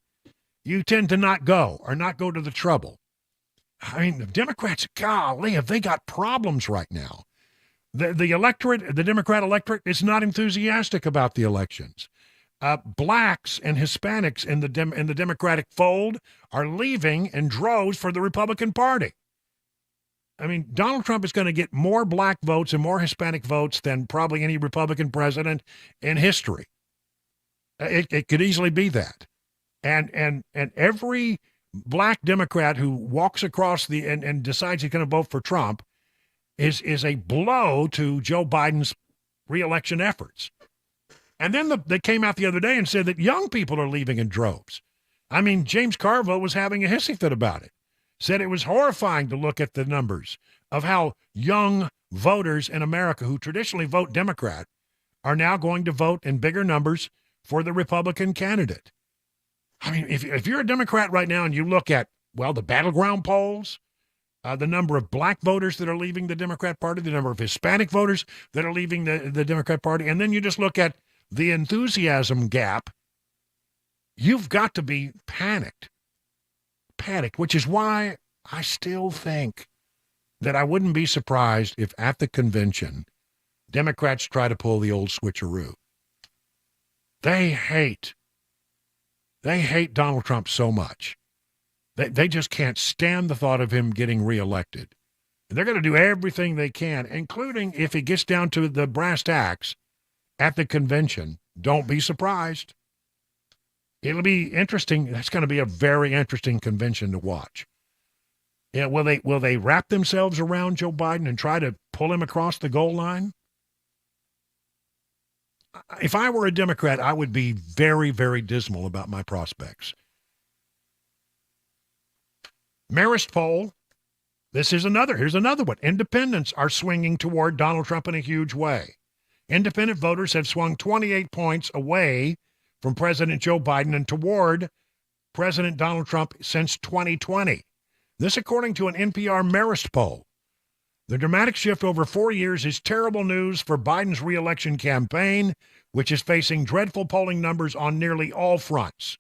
you tend to not go to the trouble. I mean, the Democrats, golly, have they got problems right now? The electorate, the Democrat electorate, is not enthusiastic about the elections. Blacks and Hispanics in the Democratic fold are leaving in droves for the Republican Party. I mean, Donald Trump is going to get more black votes and more Hispanic votes than probably any Republican president in history. It could easily be that. And every black Democrat who walks across and decides he's going to vote for Trump is a blow to Joe Biden's reelection efforts. And then they came out the other day and said that young people are leaving in droves. I mean, James Carville was having a hissy fit about it. Said it was horrifying to look at the numbers of how young voters in America who traditionally vote Democrat are now going to vote in bigger numbers for the Republican candidate. I mean, if you're a Democrat right now and you look at, the battleground polls, the number of black voters that are leaving the Democrat Party, the number of Hispanic voters that are leaving the Democrat Party, and then you just look at the enthusiasm gap, you've got to be panicked, which is why I still think that I wouldn't be surprised if at the convention, Democrats try to pull the old switcheroo. They hate Donald Trump so much. They just can't stand the thought of him getting reelected. And they're going to do everything they can, including if he gets down to the brass tacks at the convention. Don't be surprised. It'll be interesting. That's going to be a very interesting convention to watch. Yeah, will they wrap themselves around Joe Biden and try to pull him across the goal line? If I were a Democrat, I would be very, very dismal about my prospects. Marist poll. Here's another one. Independents are swinging toward Donald Trump in a huge way. Independent voters have swung 28 points away from President Joe Biden and toward President Donald Trump since 2020. This according to an NPR Marist poll. The dramatic shift over 4 years is terrible news for Biden's reelection campaign, which is facing dreadful polling numbers on nearly all fronts.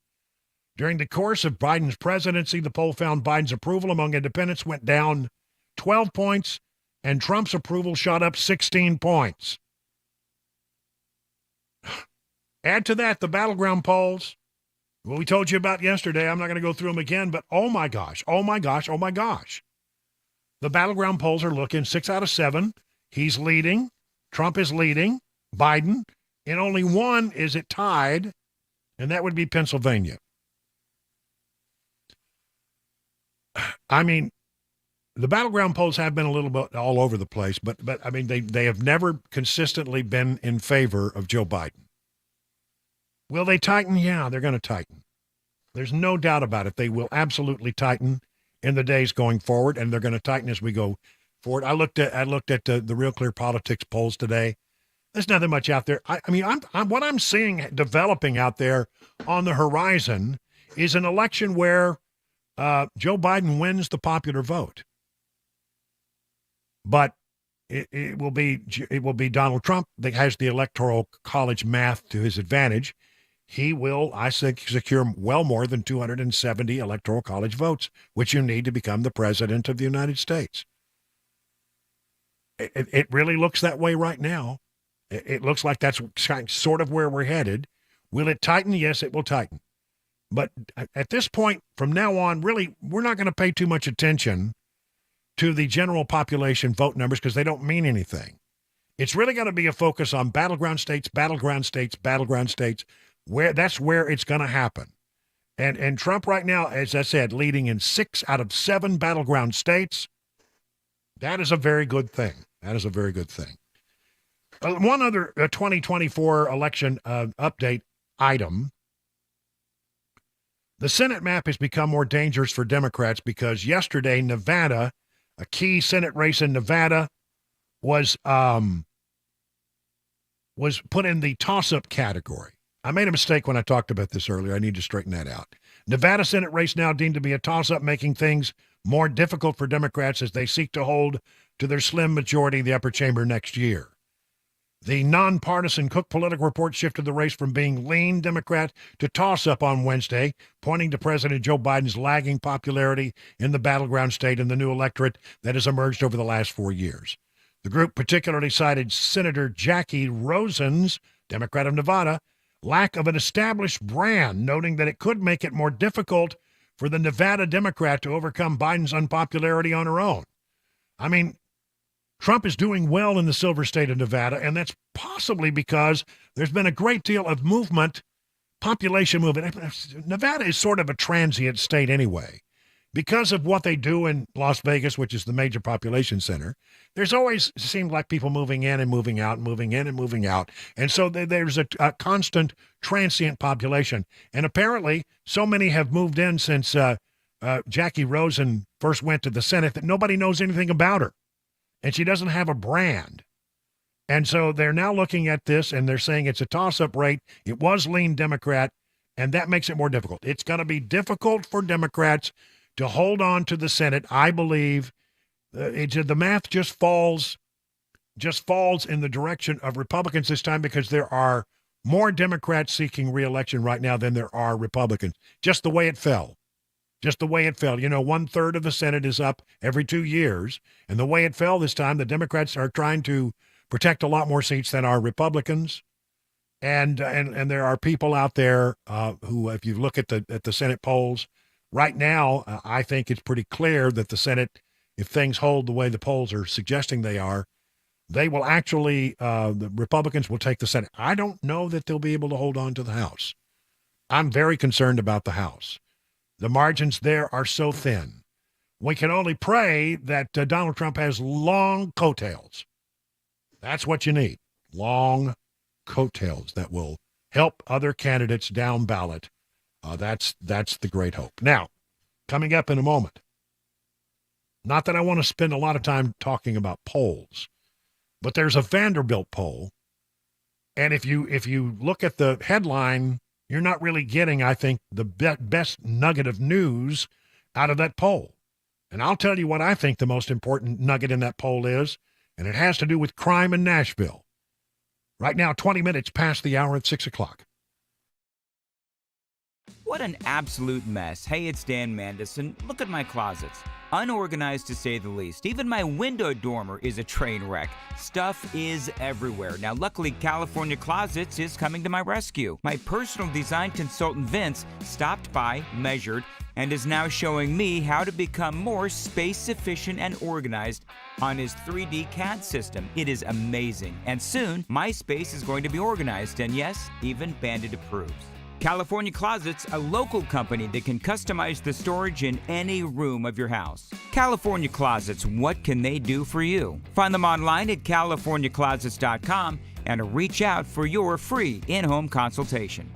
During the course of Biden's presidency, the poll found Biden's approval among independents went down 12 points, and Trump's approval shot up 16 points. Add to that the battleground polls. What we told you about yesterday, I'm not going to go through them again, but oh my gosh. The battleground polls are looking 6 out of 7. He's leading. Trump is leading. Biden. In only one is it tied, and that would be Pennsylvania. I mean, the battleground polls have been a little bit all over the place, but I mean, they have never consistently been in favor of Joe Biden. Will they tighten? Yeah, they're going to tighten. There's no doubt about it. They will absolutely tighten in the days going forward, and they're going to tighten as we go forward. I looked at the Real Clear Politics polls today. There's nothing much out there. I mean, what I'm seeing developing out there on the horizon is an election where Joe Biden wins the popular vote, but it will be Donald Trump that has the Electoral College math to his advantage. He will, I think, secure well more than 270 Electoral College votes, which you need to become the president of the United States. It really looks that way right now. It looks like that's sort of where we're headed. Will it tighten? Yes, it will tighten. But at this point, from now on, really, we're not going to pay too much attention to the general population vote numbers because they don't mean anything. It's really going to be a focus on battleground states, that's where it's going to happen. And Trump right now, as I said, leading in 6 out of 7 battleground states. That is a very good thing. That is a very good thing. One other 2024 election update item. The Senate map has become more dangerous for Democrats because yesterday, Nevada, a key Senate race in Nevada, was put in the toss-up category. I made a mistake when I talked about this earlier. I need to straighten that out. Nevada Senate race now deemed to be a toss-up, making things more difficult for Democrats as they seek to hold to their slim majority in the upper chamber next year. The nonpartisan Cook Political Report shifted the race from being lean Democrat to toss-up on Wednesday, pointing to President Joe Biden's lagging popularity in the battleground state and the new electorate that has emerged over the last 4 years. The group particularly cited Senator Jackie Rosen's, Democrat of Nevada, lack of an established brand, noting that it could make it more difficult for the Nevada Democrat to overcome Biden's unpopularity on her own. I mean, Trump is doing well in the silver state of Nevada, and that's possibly because there's been a great deal of population movement. Nevada is sort of a transient state anyway. Because of what they do in Las Vegas, which is the major population center, there's always seemed like people moving in and moving out, moving in and moving out. And so there's a constant transient population. And apparently so many have moved in since Jackie Rosen first went to the Senate that nobody knows anything about her. And she doesn't have a brand. And so they're now looking at this and they're saying it's a toss-up rate. It was lean Democrat, and that makes it more difficult. It's going to be difficult for Democrats to hold on to the Senate. I believe the math just falls in the direction of Republicans this time because there are more Democrats seeking re-election right now than there are Republicans. Just the way it fell. Just the way it fell. You know, 1/3 of the Senate is up every 2 years. And the way it fell this time, the Democrats are trying to protect a lot more seats than are Republicans. And there are people out there who, if you look at the Senate polls, right now, I think it's pretty clear that the Senate, if things hold the way the polls are suggesting they are, they will actually, the Republicans will take the Senate. I don't know that they'll be able to hold on to the House. I'm very concerned about the House. The margins there are so thin. We can only pray that Donald Trump has long coattails. That's what you need. Long coattails that will help other candidates down ballot. That's the great hope. Now, coming up in a moment, not that I want to spend a lot of time talking about polls, but there's a Vanderbilt poll, and if you look at the headline, you're not really getting, I think, the best nugget of news out of that poll. And I'll tell you what I think the most important nugget in that poll is, and it has to do with crime in Nashville. Right now, 20 minutes past the hour at 6 o'clock. What an absolute mess. Hey, it's Dan Mandison. Look at my closets. Unorganized to say the least. Even my window dormer is a train wreck. Stuff is everywhere. Now, luckily, California Closets is coming to my rescue. My personal design consultant, Vince, stopped by, measured, and is now showing me how to become more space efficient and organized on his 3D CAD system. It is amazing. And soon, my space is going to be organized, and yes, even Bandit approves. California Closets, a local company that can customize the storage in any room of your house. California Closets, what can they do for you? Find them online at californiaclosets.com and reach out for your free in-home consultation.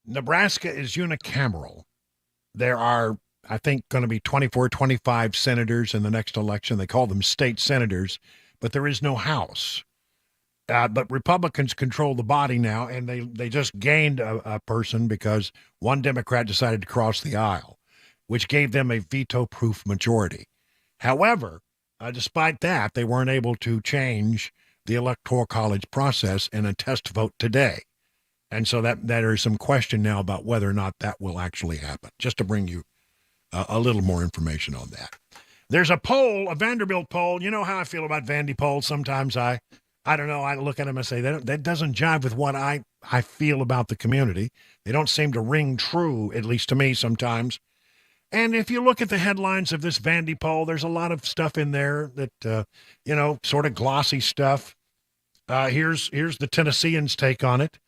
Nebraska is unicameral. There are, I think, going to be 24, 25 senators in the next election. They call them state senators, but there is no House. But Republicans control the body now, and they just gained a person because one Democrat decided to cross the aisle, which gave them a veto-proof majority. However, despite that, they weren't able to change the Electoral College process in a test vote today. And so that there is some question now about whether or not that will actually happen, just to bring you a little more information on that. There's a poll, a Vanderbilt poll. You know how I feel about Vandy polls. Sometimes I don't know, I look at them and say, that doesn't jive with what I feel about the community. They don't seem to ring true, at least to me sometimes. And if you look at the headlines of this Vandy poll, there's a lot of stuff in there that, sort of glossy stuff. Here's the Tennesseans' take on it.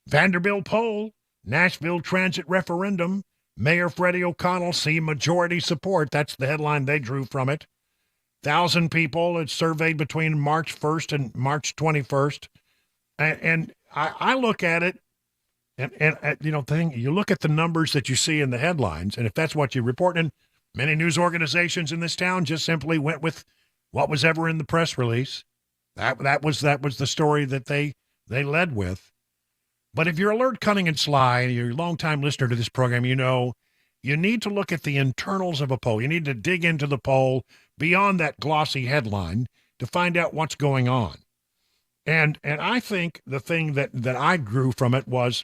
Vanderbilt poll, Nashville transit referendum, Mayor Freddie O'Connell see majority support. That's the headline they drew from it. 1,000 people. It's surveyed between March 1st and March 21st. And I look at it, and you look at the numbers that you see in the headlines, and if that's what you report, and many news organizations in this town just simply went with what was ever in the press release. That was the story that they led with. But if you're alert, cunning, and sly, and you're a longtime listener to this program, you know you need to look at the internals of a poll. You need to dig into the poll beyond that glossy headline to find out what's going on. And I think the thing that I drew from it was,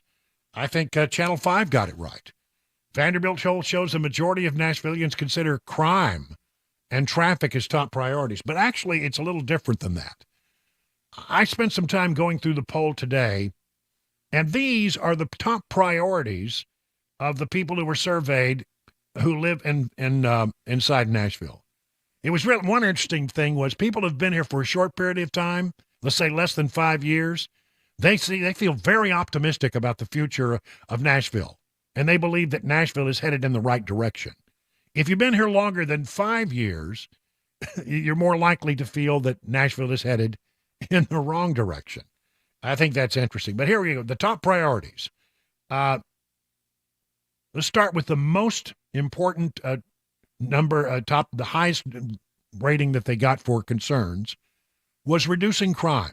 I think Channel 5 got it right. Vanderbilt poll shows the majority of Nashvillians consider crime and traffic as top priorities. But actually, it's a little different than that. I spent some time going through the poll today, and these are the top priorities of the people who were surveyed who live inside Nashville. It was really, one interesting thing was people who've been here for a short period of time, let's say less than 5 years, they feel very optimistic about the future of Nashville, and they believe that Nashville is headed in the right direction. If you've been here longer than 5 years, you're more likely to feel that Nashville is headed in the wrong direction. I think that's interesting. But here we go. The top priorities. Let's start with the most important the highest rating that they got for concerns was reducing crime.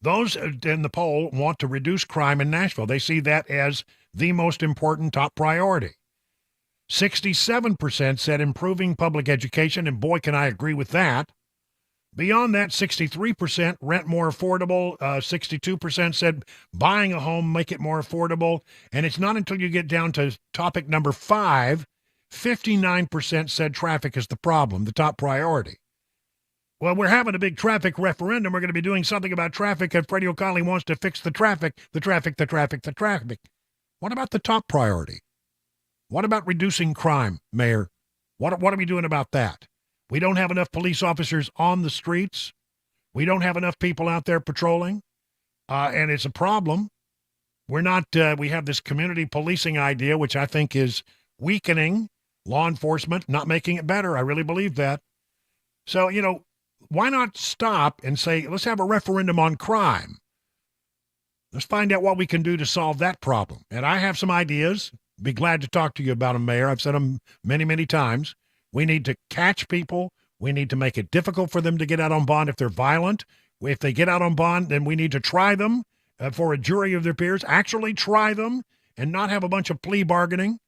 Those in the poll want to reduce crime in Nashville. They see that as the most important top priority. 67% said improving public education, and boy, can I agree with that. Beyond that, 63% rent more affordable. 62% said buying a home, make it more affordable. And it's not until you get down to topic number 5, 59% said traffic is the problem, the top priority. Well, we're having a big traffic referendum. We're going to be doing something about traffic, and Freddie O'Connell wants to fix the traffic. What about the top priority? What about reducing crime, Mayor? What are we doing about that? We don't have enough police officers on the streets. We don't have enough people out there patrolling, and it's a problem. We have this community policing idea, which I think is weakening law enforcement, not making it better. I really believe that. So, why not stop and say, let's have a referendum on crime? Let's find out what we can do to solve that problem. And I have some ideas. Be glad to talk to you about them, Mayor. I've said them many, many times. We need to catch people. We need to make it difficult for them to get out on bond if they're violent. If they get out on bond, then we need to try them for a jury of their peers, actually try them and not have a bunch of plea bargaining,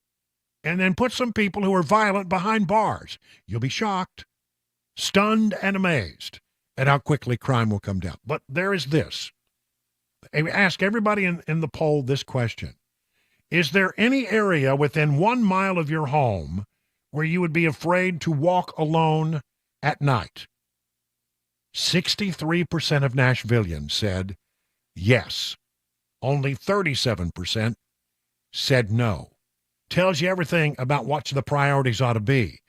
and then put some people who are violent behind bars. You'll be shocked, stunned, and amazed at how quickly crime will come down. But there is this. Ask everybody in the poll this question. Is there any area within 1 mile of your home where you would be afraid to walk alone at night? 63% of Nashvillians said yes. Only 37% said no. Tells you everything about what the priorities ought to be.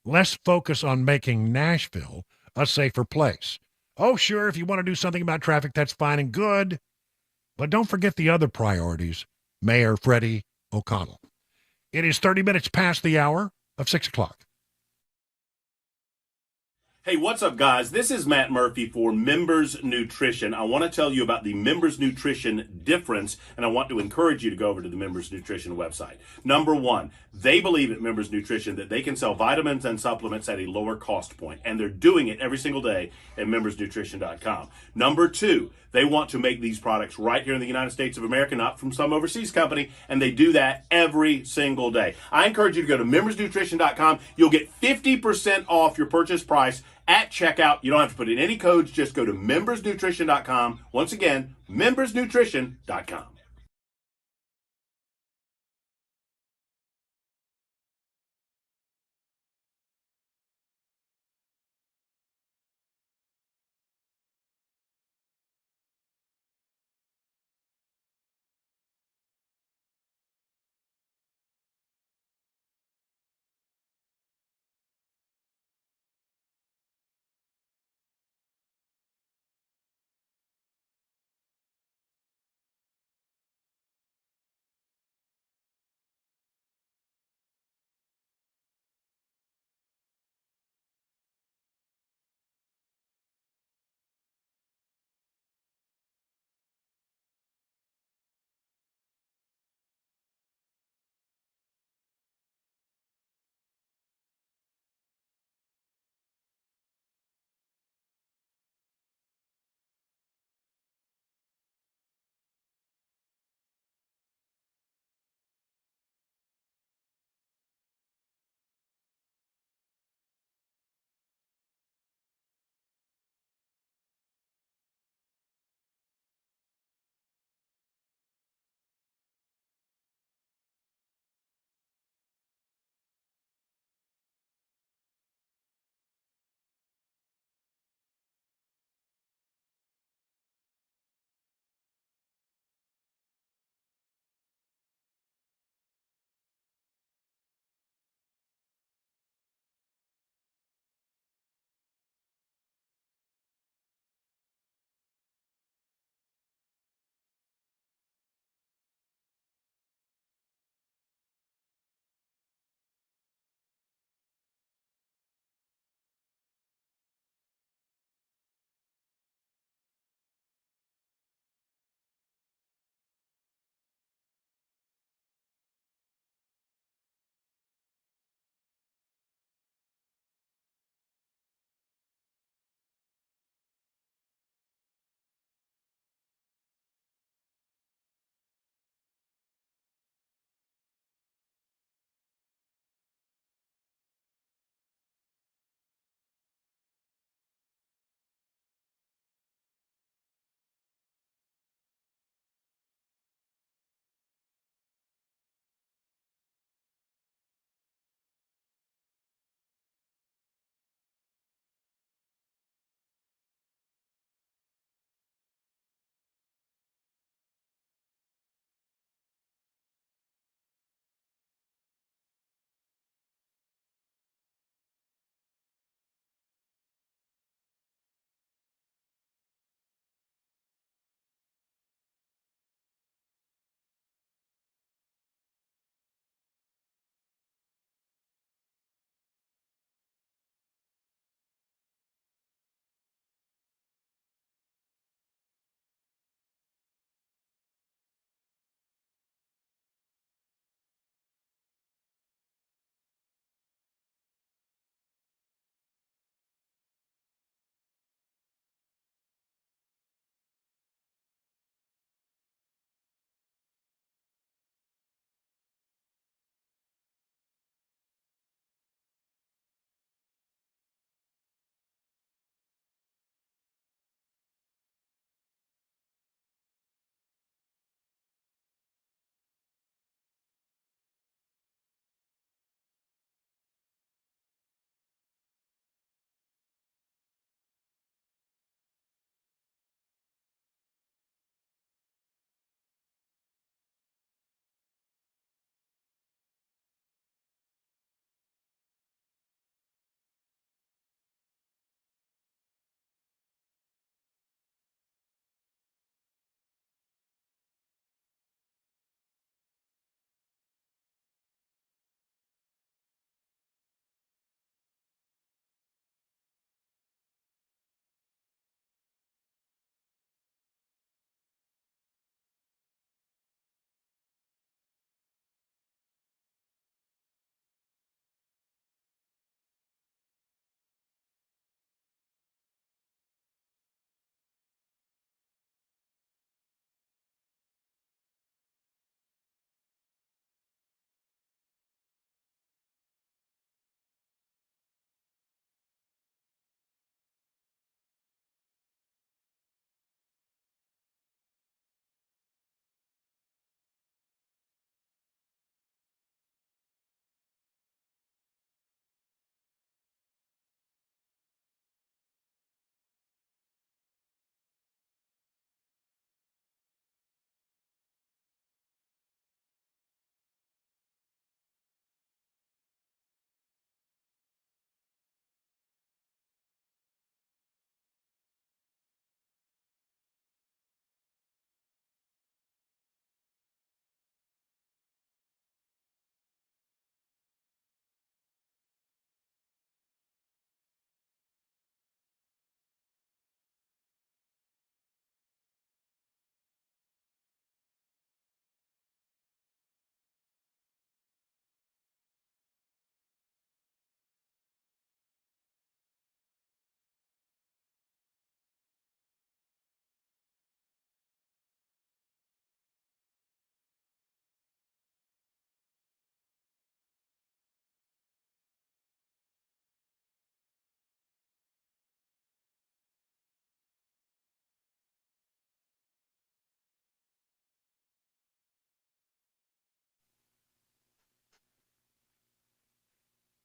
Less focus on making Nashville a safer place. Oh, sure, if you want to do something about traffic, that's fine and good. But don't forget the other priorities, Mayor Freddie O'Connell. It is 30 minutes past the hour of 6 o'clock. Hey, what's up, guys? This is Matt Murphy for Members Nutrition. I want to tell you about the Members Nutrition difference, and I want to encourage you to go over to the Members Nutrition website. Number one, they believe at Members Nutrition that they can sell vitamins and supplements at a lower cost point, and they're doing it every single day at membersnutrition.com. Number two, they want to make these products right here in the United States of America, not from some overseas company, and they do that every single day. I encourage you to go to membersnutrition.com. You'll get 50% off your purchase price at checkout. You don't have to put in any codes. Just go to membersnutrition.com. Once again, membersnutrition.com.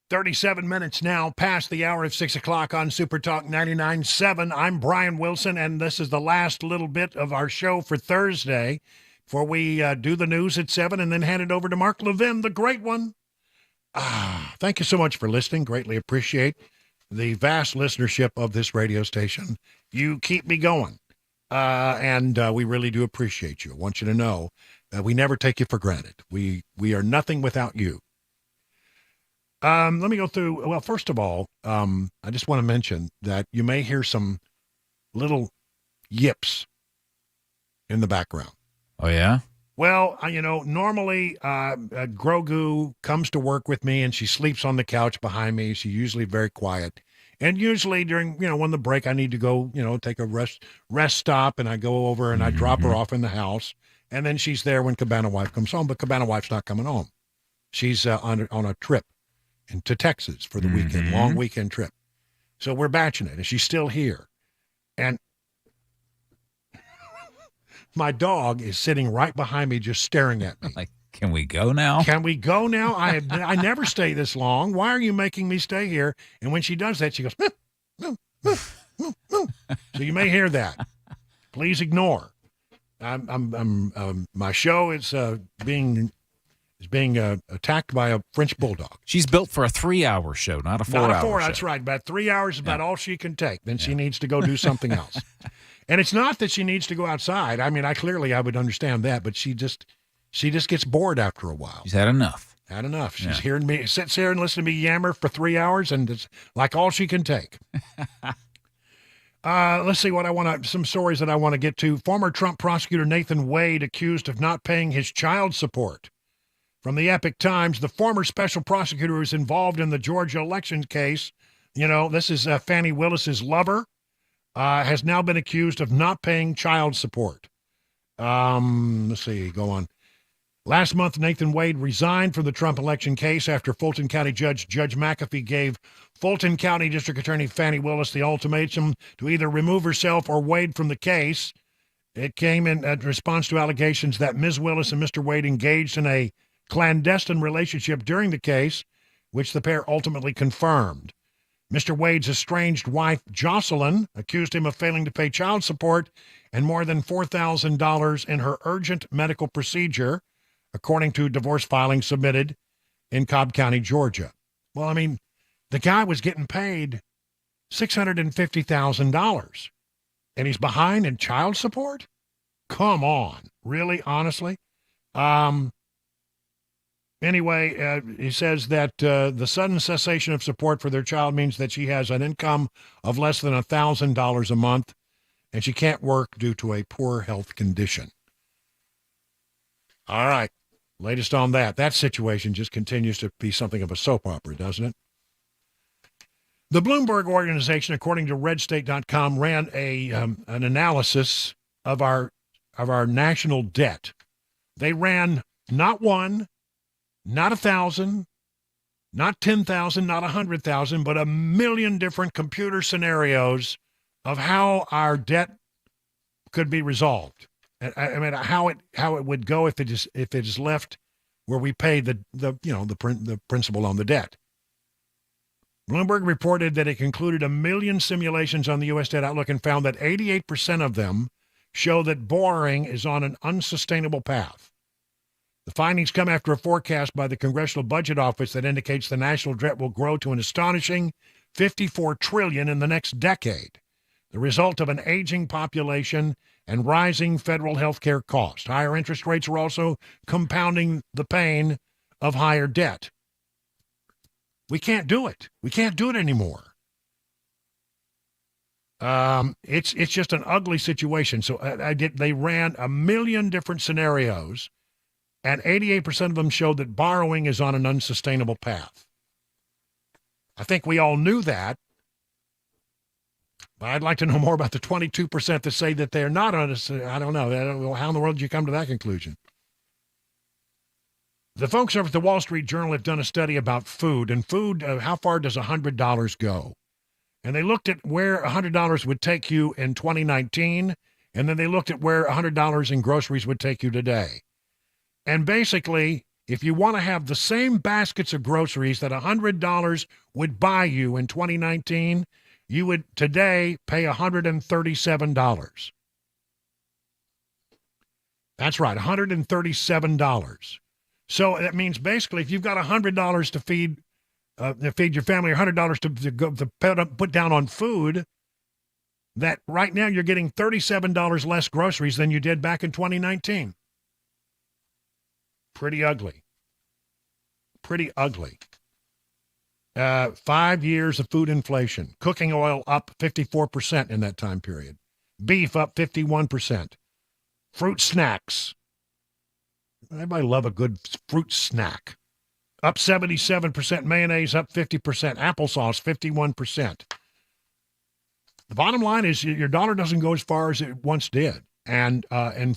37 minutes now past the hour of 6 o'clock on Super Talk 99.7. I'm Brian Wilson, and this is the last little bit of our show for Thursday before we do the news at 7 and then hand it over to Mark Levin, the great one. Thank you so much for listening. Greatly appreciate the vast listenership of this radio station. You keep me going, and we really do appreciate you. I want you to know that we never take you for granted. We are nothing without you. Let me go through. Well, first of all, I just want to mention that you may hear some little yips in the background. Oh, yeah? Well, normally Grogu comes to work with me and she sleeps on the couch behind me. She's usually very quiet. And usually during, when the break I need to go, take a rest stop, and I go over and I drop her off in the house. And then she's there when Cabana Wife comes home, but Cabana Wife's not coming home. She's on a trip to Texas for the weekend, long weekend trip. So we're batching it, and she's still here. And my dog is sitting right behind me just staring at me. Like, can we go now? Can we go now? I never stay this long. Why are you making me stay here? And when she does that, she goes, so you may hear that. Please ignore. My show is being attacked by a French bulldog. She's built for a 3-hour show, not a 4-hour Not a 4, show. that's right. About 3 hours is about all she can take. Then she needs to go do something else. And it's not that she needs to go outside. I mean, I would understand that, but she just gets bored after a while. She's had enough. She's hearing me, sits here and listen to me yammer for 3 hours, and it's like all she can take. Let's see some stories that I want to get to. Former Trump prosecutor Nathan Wade accused of not paying his child support. From the Epic Times, the former special prosecutor who is involved in the Georgia election case, this is Fannie Willis's lover, has now been accused of not paying child support. Let's see, go on. Last month, Nathan Wade resigned from the Trump election case after Fulton County Judge McAfee gave Fulton County District Attorney Fannie Willis the ultimatum to either remove herself or Wade from the case. It came in response to allegations that Ms. Willis and Mr. Wade engaged in a clandestine relationship during the case, which the pair ultimately confirmed. Mr. Wade's estranged wife, Jocelyn, accused him of failing to pay child support and more than $4,000 in her urgent medical procedure, according to divorce filings submitted in Cobb County, Georgia. Well, I mean, the guy was getting paid $650,000, and he's behind in child support? Come on. Really? Honestly? Anyway, he says that the sudden cessation of support for their child means that she has an income of less than $1,000 a month, and she can't work due to a poor health condition. All right. Latest on that. That situation just continues to be something of a soap opera, doesn't it? The Bloomberg organization, according to RedState.com, ran an analysis of our national debt. They ran not one, not 1,000, not 10,000, not 100,000, but 1 million different computer scenarios of how our debt could be resolved. I mean, how it would go if it is left where we pay the principal on the debt. Bloomberg reported that it concluded 1 million simulations on the U.S. debt outlook and found that 88% of them show that borrowing is on an unsustainable path. The findings come after a forecast by the Congressional Budget Office that indicates the national debt will grow to an astonishing $54 trillion in the next decade, the result of an aging population and rising federal health care costs. Higher interest rates are also compounding the pain of higher debt. We can't do it. We can't do it anymore. It's just an ugly situation. So they ran 1 million different scenarios, and 88% of them showed that borrowing is on an unsustainable path. I think we all knew that. But I'd like to know more about the 22% that say that they're not on a, I don't know. How in the world did you come to that conclusion? The folks over at the Wall Street Journal have done a study about food, and how far does $100 go? And they looked at where $100 would take you in 2019, and then they looked at where $100 in groceries would take you today. And basically, if you want to have the same baskets of groceries that $100 would buy you in 2019, you would today pay $137. That's right, $137. So that means basically if you've got $100 to feed your family, or $100 to put down on food, that right now you're getting $37 less groceries than you did back in 2019. Pretty ugly. Pretty ugly. 5 years of food inflation. Cooking oil up 54% in that time period. Beef up 51%. Fruit snacks. Everybody love a good fruit snack. Up 77%. Mayonnaise up 50%. Applesauce 51%. The bottom line is your dollar doesn't go as far as it once did. And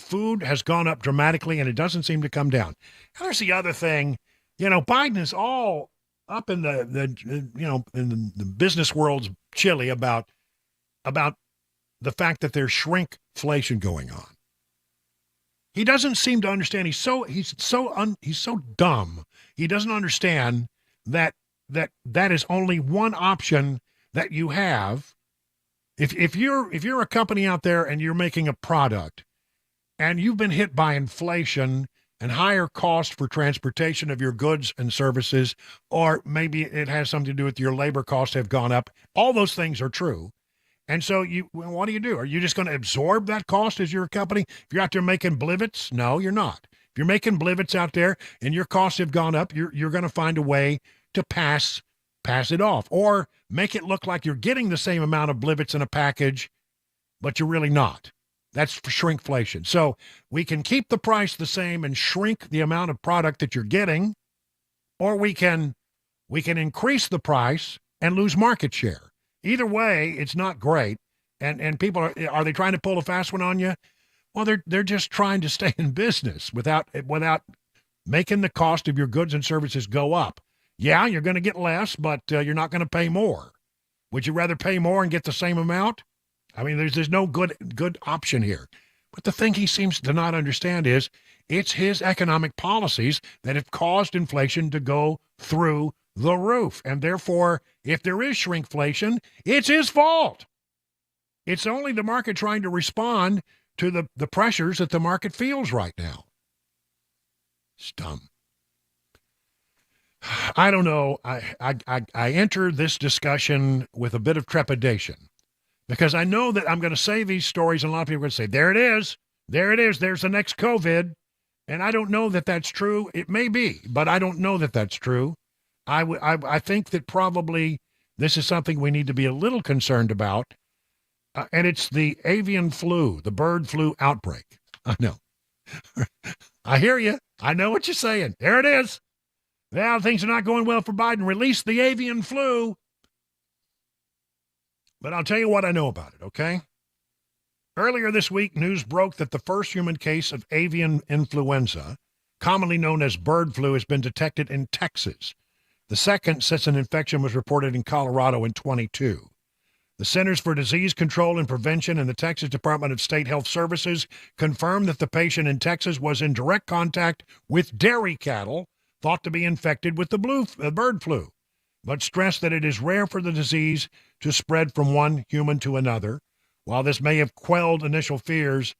food has gone up dramatically, and it doesn't seem to come down. And there's the other thing. Biden is all up in the business world's chilly about the fact that there's shrinkflation going on. He doesn't seem to understand. He's so dumb. He doesn't understand that is only one option that you have. If you're a company out there and you're making a product and you've been hit by inflation and higher cost for transportation of your goods and services, or maybe it has something to do with your labor costs have gone up, all those things are true. And so what do? Are you just going to absorb that cost as your company? If you're out there making blivets, no, you're not. If you're making blivets out there and your costs have gone up, you're going to find a way to pass it off, or make it look like you're getting the same amount of blivets in a package, but you're really not. That's shrinkflation. So we can keep the price the same and shrink the amount of product that you're getting, or we can increase the price and lose market share. Either way, it's not great. And people are they trying to pull a fast one on you? Well, they're just trying to stay in business without making the cost of your goods and services go up. Yeah, you're going to get less, but you're not going to pay more. Would you rather pay more and get the same amount? I mean, there's no good option here. But the thing he seems to not understand is it's his economic policies that have caused inflation to go through the roof. And therefore, if there is shrinkflation, it's his fault. It's only the market trying to respond to the pressures that the market feels right now. It's dumb. I don't know. I enter this discussion with a bit of trepidation because I know that I'm going to say these stories and a lot of people are going to say, there it is. There it is. There's the next COVID. And I don't know that that's true. It may be, but I don't know that that's true. I think that probably this is something we need to be a little concerned about. And it's the avian flu, the bird flu outbreak. I know. I hear you. I know what you're saying. There it is. Well, things are not going well for Biden. Release the avian flu. But I'll tell you what I know about it, okay? Earlier this week, news broke that the first human case of avian influenza, commonly known as bird flu, has been detected in Texas. The second since an infection was reported in Colorado in 2022. The Centers for Disease Control and Prevention and the Texas Department of State Health Services confirmed that the patient in Texas was in direct contact with dairy cattle thought to be infected with the bird flu, but stressed that it is rare for the disease to spread from one human to another. While this may have quelled initial fears,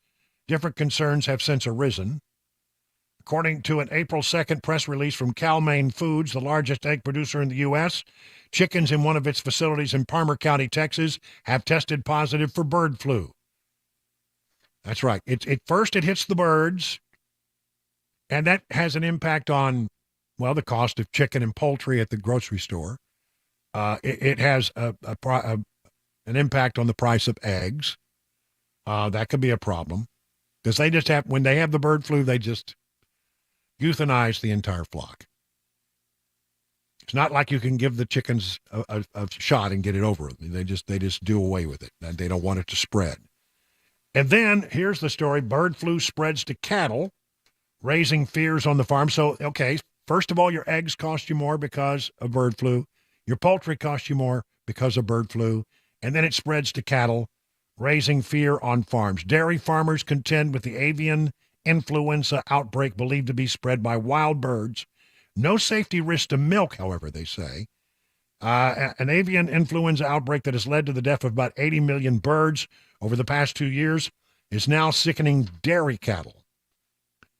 different concerns have since arisen. According to an April 2nd press release from Cal-Maine Foods, the largest egg producer in the U.S., chickens in one of its facilities in Palmer County, Texas, have tested positive for bird flu. That's right. First it hits the birds, and that has an impact on, well, the cost of chicken and poultry at the grocery store. It has an impact on the price of eggs. That could be a problem because when they have the bird flu, they just euthanize the entire flock. It's not like you can give the chickens a shot and get it over. They just do away with it. They don't want it to spread. And then here's the story. Bird flu spreads to cattle, raising fears on the farm. So, okay, first of all, your eggs cost you more because of bird flu. Your poultry costs you more because of bird flu. And then it spreads to cattle, raising fear on farms. Dairy farmers contend with the avian influenza outbreak believed to be spread by wild birds. No safety risk to milk, however, they say. An avian influenza outbreak that has led to the death of about 80 million birds over the past 2 years is now sickening dairy cattle,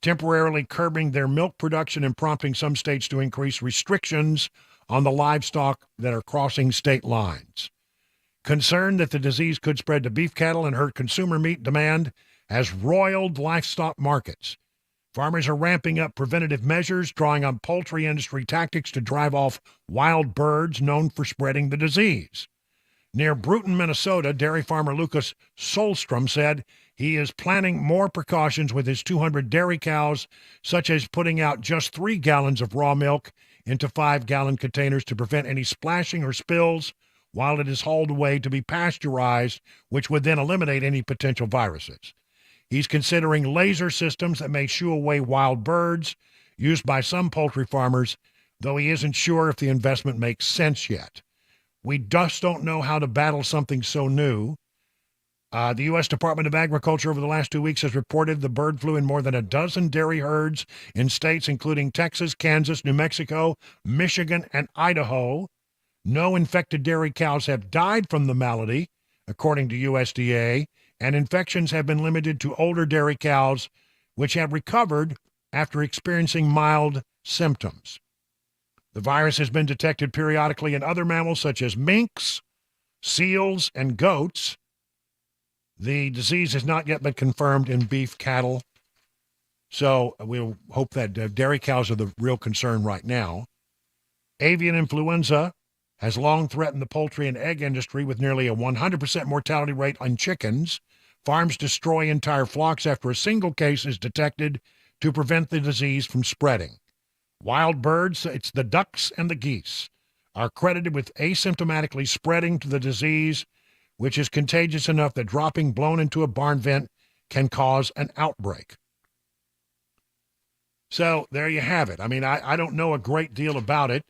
temporarily curbing their milk production and prompting some states to increase restrictions on the livestock that are crossing state lines. Concern that the disease could spread to beef cattle and hurt consumer meat demand has roiled livestock markets. Farmers are ramping up preventative measures, drawing on poultry industry tactics to drive off wild birds known for spreading the disease. Near Bruton, Minnesota, dairy farmer Lucas Solstrom said he is planning more precautions with his 200 dairy cows, such as putting out just 3 gallons of raw milk into 5-gallon containers to prevent any splashing or spills while it is hauled away to be pasteurized, which would then eliminate any potential viruses. He's considering laser systems that may shoo away wild birds used by some poultry farmers, though he isn't sure if the investment makes sense yet. We just don't know how to battle something so new. The U.S. Department of Agriculture over the last 2 weeks has reported the bird flu in more than a dozen dairy herds in states including Texas, Kansas, New Mexico, Michigan, and Idaho. No infected dairy cows have died from the malady, according to USDA, and infections have been limited to older dairy cows, which have recovered after experiencing mild symptoms. The virus has been detected periodically in other mammals such as minks, seals, and goats. The disease has not yet been confirmed in beef cattle, so we'll hope that dairy cows are the real concern right now. Avian influenza has long threatened the poultry and egg industry with nearly a 100% mortality rate on chickens. Farms destroy entire flocks after a single case is detected to prevent the disease from spreading. Wild birds, it's the ducks and the geese, are credited with asymptomatically spreading to the disease, which is contagious enough that dropping blown into a barn vent can cause an outbreak. So there you have it. I mean, I don't know a great deal about it,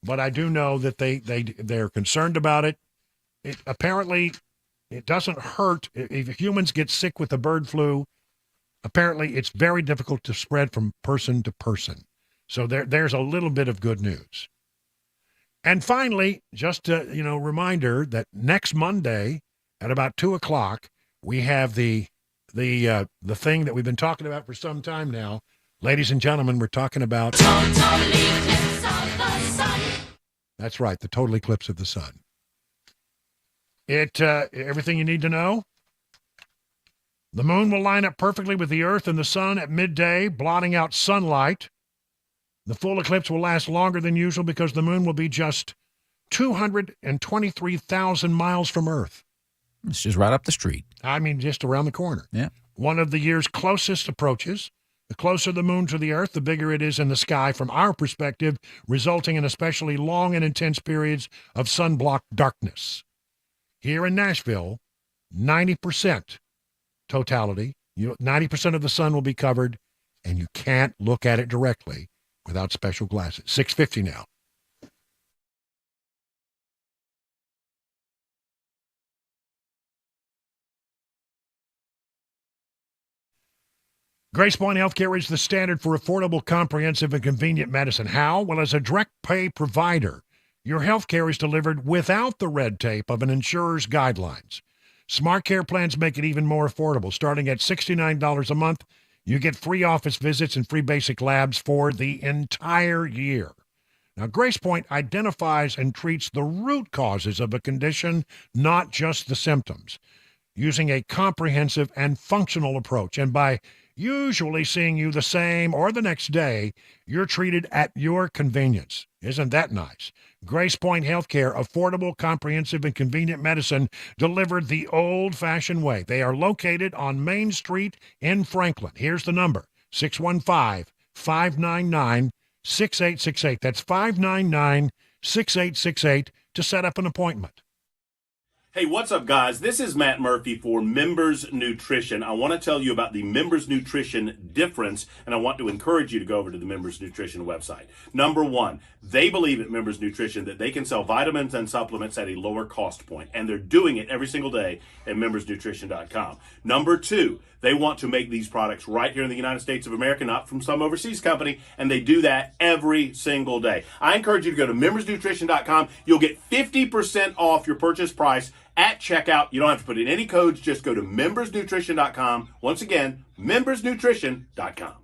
but I do know that they're concerned about it. Apparently, it doesn't hurt. If humans get sick with the bird flu, apparently it's very difficult to spread from person to person. So there's a little bit of good news. And finally, just a reminder that next Monday at about 2:00, we have the thing that we've been talking about for some time now. Ladies and gentlemen, we're talking about total eclipse of the sun. That's right, the total eclipse of the sun. Everything you need to know. The moon will line up perfectly with the Earth and the sun at midday, blotting out sunlight. The full eclipse will last longer than usual because the moon will be just 223,000 miles from Earth. It's just right up the street. I mean, just around the corner. Yeah. One of the year's closest approaches. The closer the moon to the Earth, the bigger it is in the sky from our perspective, resulting in especially long and intense periods of sun-blocked darkness. Here in Nashville, 90% totality. 90% of the sun will be covered, and you can't look at it directly without special glasses. 6:50 now. Grace Point Healthcare is the standard for affordable, comprehensive, and convenient medicine. How? Well, as a direct pay provider, your health care is delivered without the red tape of an insurer's guidelines. Smart Care plans make it even more affordable. Starting at $69 a month, you get free office visits and free basic labs for the entire year. Now, Grace Point identifies and treats the root causes of a condition, not just the symptoms, using a comprehensive and functional approach. And by usually seeing you the same or the next day, you're treated at your convenience. Isn't that nice? Grace Point Healthcare, affordable, comprehensive, and convenient medicine delivered the old-fashioned way. They are located on Main Street in Franklin. Here's the number, 615-599-6868. That's 599-6868 to set up an appointment. Hey, what's up, guys? This is Matt Murphy for Members Nutrition. I want to tell you about the Members Nutrition difference, and I want to encourage you to go over to the Members Nutrition website. Number one, they believe at Members Nutrition that they can sell vitamins and supplements at a lower cost point, and they're doing it every single day at membersnutrition.com. Number two, they want to make these products right here in the United States of America, not from some overseas company, and they do that every single day. I encourage you to go to membersnutrition.com. You'll get 50% off your purchase price at checkout. You don't have to put in any codes. Just go to membersnutrition.com. Once again, membersnutrition.com.